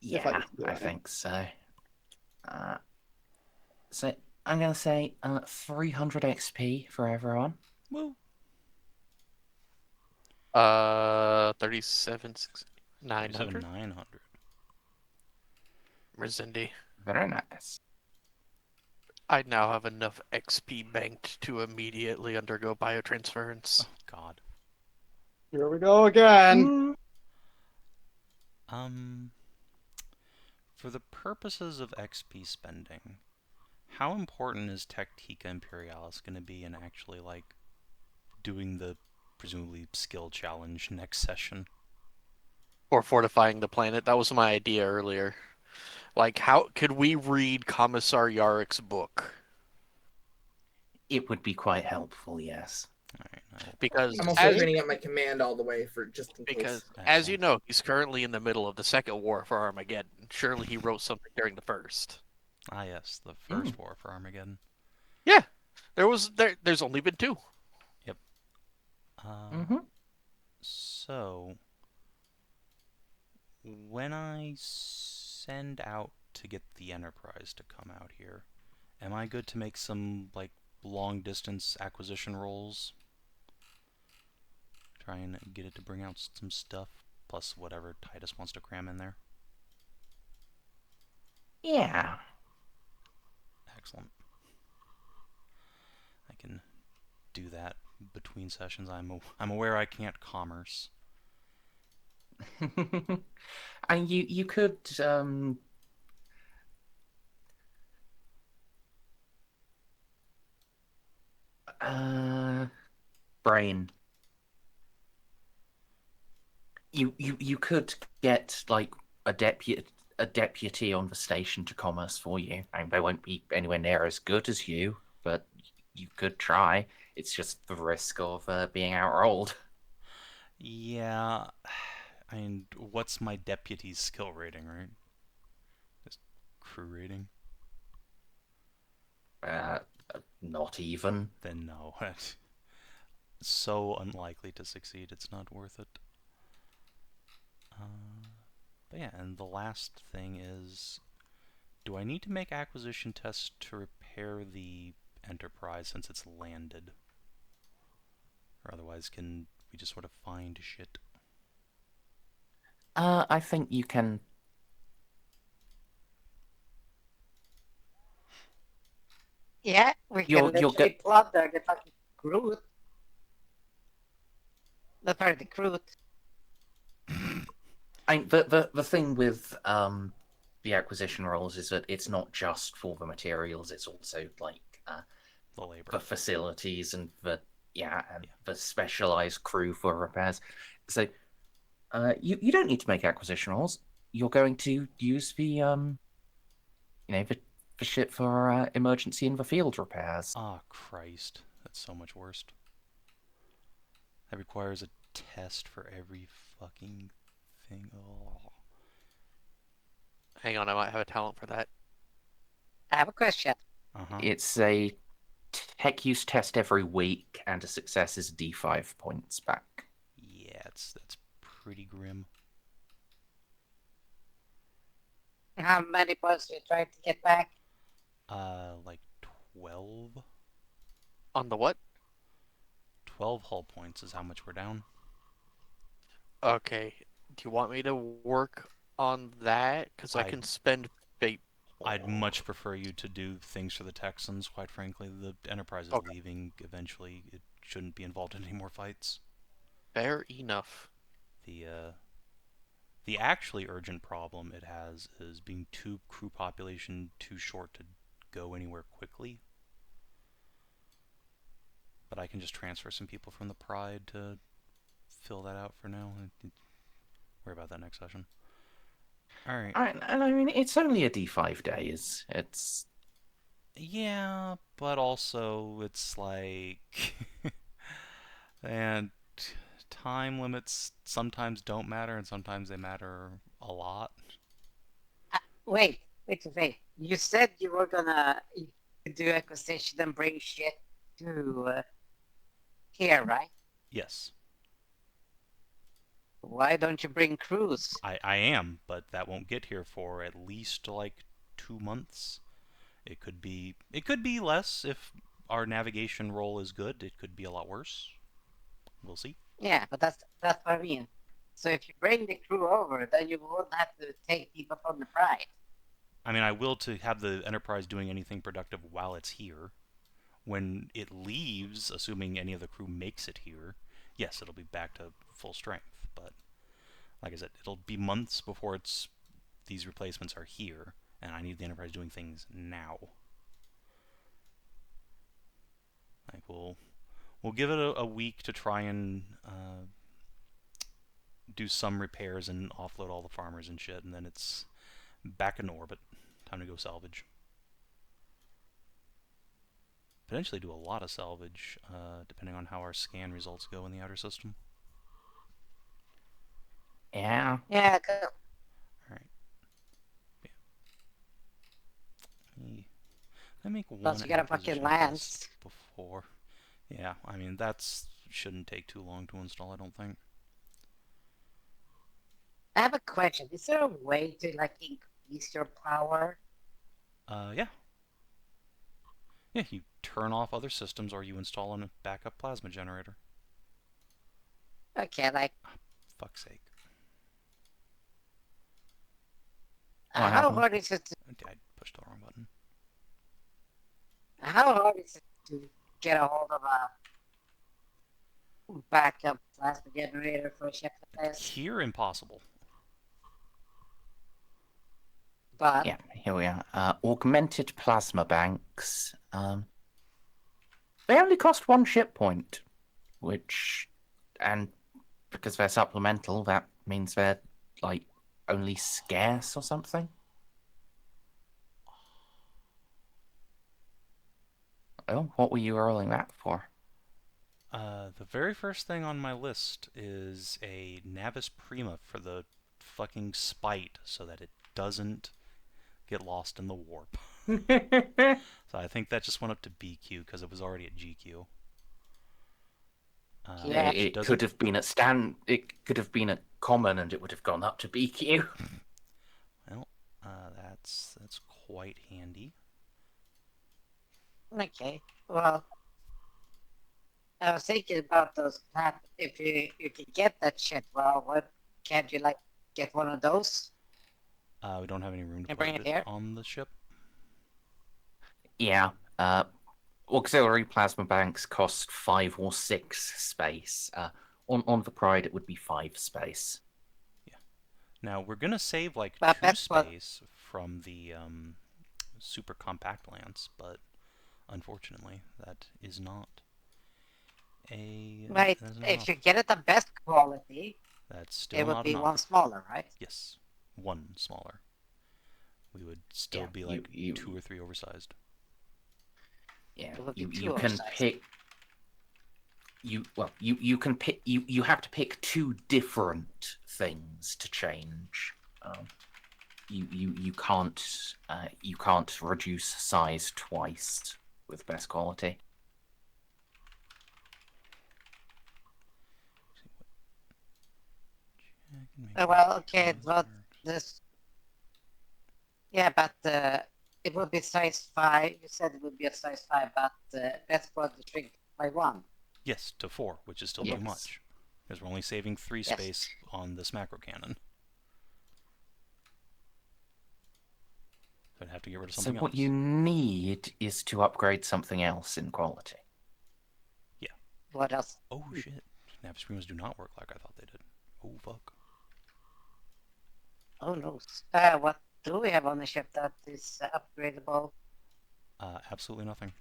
S2: If I
S1: yeah,
S2: need to do
S1: I
S2: any.
S1: think so. So I'm gonna say 300 XP for everyone.
S3: Woo.
S5: 900.
S3: 900.
S5: Merzendi.
S1: Very nice.
S5: I now have enough XP banked to immediately undergo biotransference.
S3: Oh, God.
S2: Here we go again.
S3: For the purposes of XP spending, how important is Tactica Imperialis going to be in actually, like, doing the presumably skill challenge next session?
S5: Or fortifying the planet. That was my idea earlier. Like, how could we read Commissar Yarick's book?
S1: It would be quite helpful, yes.
S3: Alright,
S5: Because
S6: I'm also training up my command all the way for just in
S5: because
S6: case.
S5: as you know, he's currently in the middle of the second war for Armageddon. Surely he wrote something during the first.
S3: Ah, yes, the first war for Armageddon.
S5: Yeah, there's only been 2.
S3: Yep.
S1: Mm-hmm.
S3: So, when I send out to get the Enterprise to come out here, am I good to make some, like, long-distance acquisition rolls? Try and get it to bring out some stuff, plus whatever Titus wants to cram in there.
S1: Yeah.
S3: Excellent. I can do that between sessions. I'm aware I can't commerce.
S1: And you could brain. You could get like a deputy on the station to commerce for you. I mean, they won't be anywhere near as good as you, but you could try. It's just the risk of being outrolled.
S3: Yeah, I mean, what's my deputy's skill rating, right? Just crew rating?
S1: Not even.
S3: Then no. So unlikely to succeed, it's not worth it. But yeah, and the last thing is, do I need to make acquisition tests to repair the Enterprise since it's landed? Or otherwise, can we just sort of find shit?
S1: I think you can.
S4: Yeah, we can
S1: You'll
S4: literally
S1: get.
S4: plunder the fucking Groot. The Groot.
S1: The thing with the acquisition roles is that it's not just for the materials; it's also like
S3: The labor.
S1: the facilities and the the specialized crew for repairs. So you don't need to make acquisition rolls. You're going to use the the shit for emergency in the field repairs.
S3: Ah, Christ. That's so much worse. That requires a test for every fucking thing. Oh.
S5: Hang on, I might have a talent for that.
S4: I have a question.
S1: It's a tech use test every week, and a success is D5 points back.
S3: Yeah, that's pretty grim.
S4: How many points are you trying to get back?
S3: Like 12?
S5: On the what?
S3: 12 hull points is how much we're down.
S5: Okay. Do you want me to work on that? Because I can spend fate.
S3: I'd much prefer you to do things for the Texans, quite frankly. The Enterprise is leaving eventually. It shouldn't be involved in any more fights.
S5: Fair enough.
S3: The actually urgent problem it has is being crew population too short to go anywhere quickly. But I can just transfer some people from the Pride to fill that out for now. Worry about that next session. Alright.
S1: And I mean, it's only a D5 days. It's...
S3: Yeah, but also it's like... and time limits sometimes don't matter, and sometimes they matter a lot.
S4: Wait. You said you were gonna do acquisition and bring shit to here, right?
S3: Yes.
S4: Why don't you bring crews?
S3: I am, but that won't get here for at least like 2 months. It could be less if our navigation roll is good. It could be a lot worse. We'll see.
S4: Yeah, but that's what I mean. So if you bring the crew over, then you won't have to take people from the Pride.
S3: I mean, I will to have the Enterprise doing anything productive while it's here. When it leaves, assuming any of the crew makes it here, yes, it'll be back to full strength. But like I said, it'll be months before these replacements are here, and I need the Enterprise doing things now. Like we'll give it a week to try and do some repairs and offload all the farmers and shit, and then it's back in orbit. Time to go salvage. Potentially do a lot of salvage, depending on how our scan results go in the outer system.
S1: Yeah.
S4: Yeah, go.
S3: Alright. Yeah. Let me make one
S4: Plus you gotta
S3: acquisition
S4: fucking land.
S3: test before. Yeah, I mean, shouldn't take too long to install, I don't think.
S4: I have a question. Is there a way to like increase your power?
S3: Yeah. Yeah, you turn off other systems or you install a backup plasma generator.
S4: Okay, like
S3: Fuck's sake.
S1: What
S4: how
S1: happened?
S4: hard is it?
S3: I pushed the wrong button.
S4: How hard is it to get a hold of a backup plasma generator for a ship like this?
S3: Here, impossible.
S4: But
S1: Yeah, here we are. Augmented plasma banks. They only cost 1 ship point, and because they're supplemental, that means they're like only scarce or something. Oh, what were you rolling that for?
S3: The very first thing on my list is a Navis Prima for the fucking spite so that it doesn't get lost in the warp. So I think that just went up to BQ because it was already at GQ.
S4: Yeah.
S1: It could have been at It could have been at common, and it would have gone up to BQ.
S3: Well, that's quite handy.
S4: okay, well, I was thinking about those. If you can get that shit, well, what can't you like get one of those?
S3: We don't have any room to
S4: And bring
S3: put
S4: it here?
S3: on the ship.
S1: Yeah. Auxiliary plasma banks cost 5 or 6 space. On the Pride, it would be 5 space.
S3: Now we're gonna save like
S4: But
S3: 2
S4: that's what-
S3: space from the super compact lance, but unfortunately that is not a.
S4: Right,
S3: that is not
S4: if
S3: enough.
S4: you get it the best quality,
S3: That's still
S4: it would
S3: not
S4: be
S3: enough.
S4: one smaller, right?
S3: Yes, 1 smaller. We would still
S1: Yeah,
S3: be like 2 or 3 oversized.
S1: Yeah,
S4: It would be
S1: you
S4: too
S1: can
S4: oversized.
S1: pick. You can pick. You have to pick 2 different things to change. You can't reduce size twice with best quality.
S4: Well, okay, well, this. Yeah, but it would be size 5. You said it would be a size 5, but that's what the shrink by 1.
S3: Yes, to 4, which is still
S1: Yes.
S3: too much. Because we're only saving 3
S4: Yes.
S3: space on this macro cannon. So I'd have to get rid of
S1: So
S3: something
S1: what
S3: else.
S1: you need is to upgrade something else in quality.
S4: What else?
S3: Oh shit. Navis Primas do not work like I thought they did. Oh fuck.
S4: Oh no. What do we have on the ship that is upgradable?
S3: Absolutely nothing.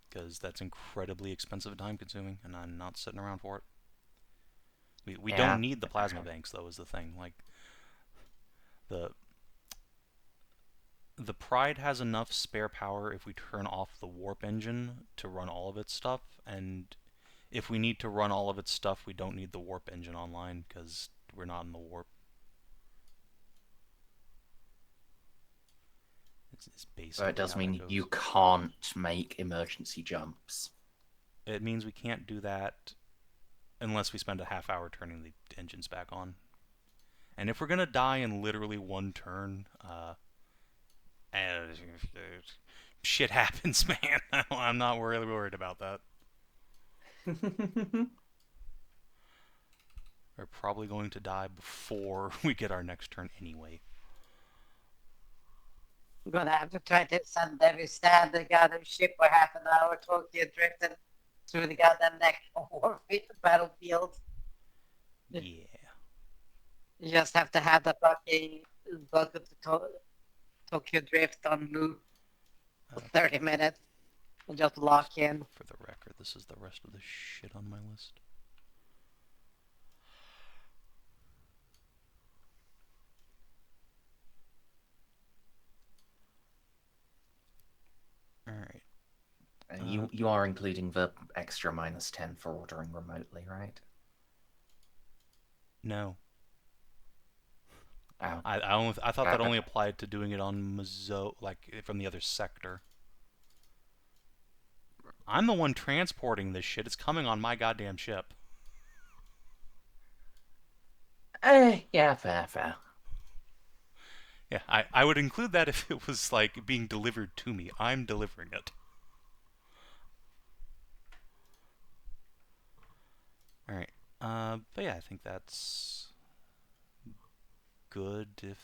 S3: Because that's incredibly expensive and time consuming, and I'm not sitting around for it. We
S1: Yeah.
S3: don't need the plasma banks though, is the thing. Like the Pride has enough spare power if we turn off the warp engine to run all of its stuff, and if we need to run all of its stuff, we don't need the warp engine online because we're not in the warp. It's basically
S1: So it does
S3: how
S1: mean
S3: goes.
S1: you can't make emergency jumps.
S3: It means we can't do that unless we spend a half hour turning the engines back on. And if we're gonna die in literally 1 turn, Shit happens, man. I'm not really worried about that. We're probably going to die before we get our next turn anyway.
S4: I'm gonna have to try to send every standing goddamn ship for half an hour Tokyo drifting through the goddamn next battlefield.
S3: Yeah.
S4: You just have to have the fucking welcome to Tokyo Drift on loop for 30 minutes and just lock in.
S3: For the record, this is the rest of the shit on my list. Alright.
S1: You are including the extra -10 for ordering remotely, right?
S3: No.
S1: Oh.
S3: I thought that only applied to doing it on Mazo, like from the other sector. I'm the one transporting this shit. It's coming on my goddamn ship.
S1: Yeah, fair.
S3: Yeah, I would include that if it was like being delivered to me. I'm delivering it. Alright. But yeah, I think that's good. If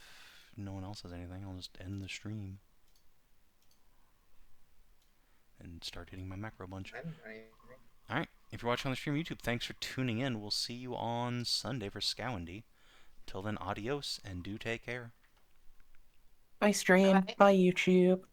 S3: no one else has anything, I'll just end the stream. And start hitting my macro bunch. Alright, if you're watching on the stream YouTube, thanks for tuning in. We'll see you on Sunday for Scowandy. Till then, adios, and do take care.
S1: Bye stream, bye YouTube.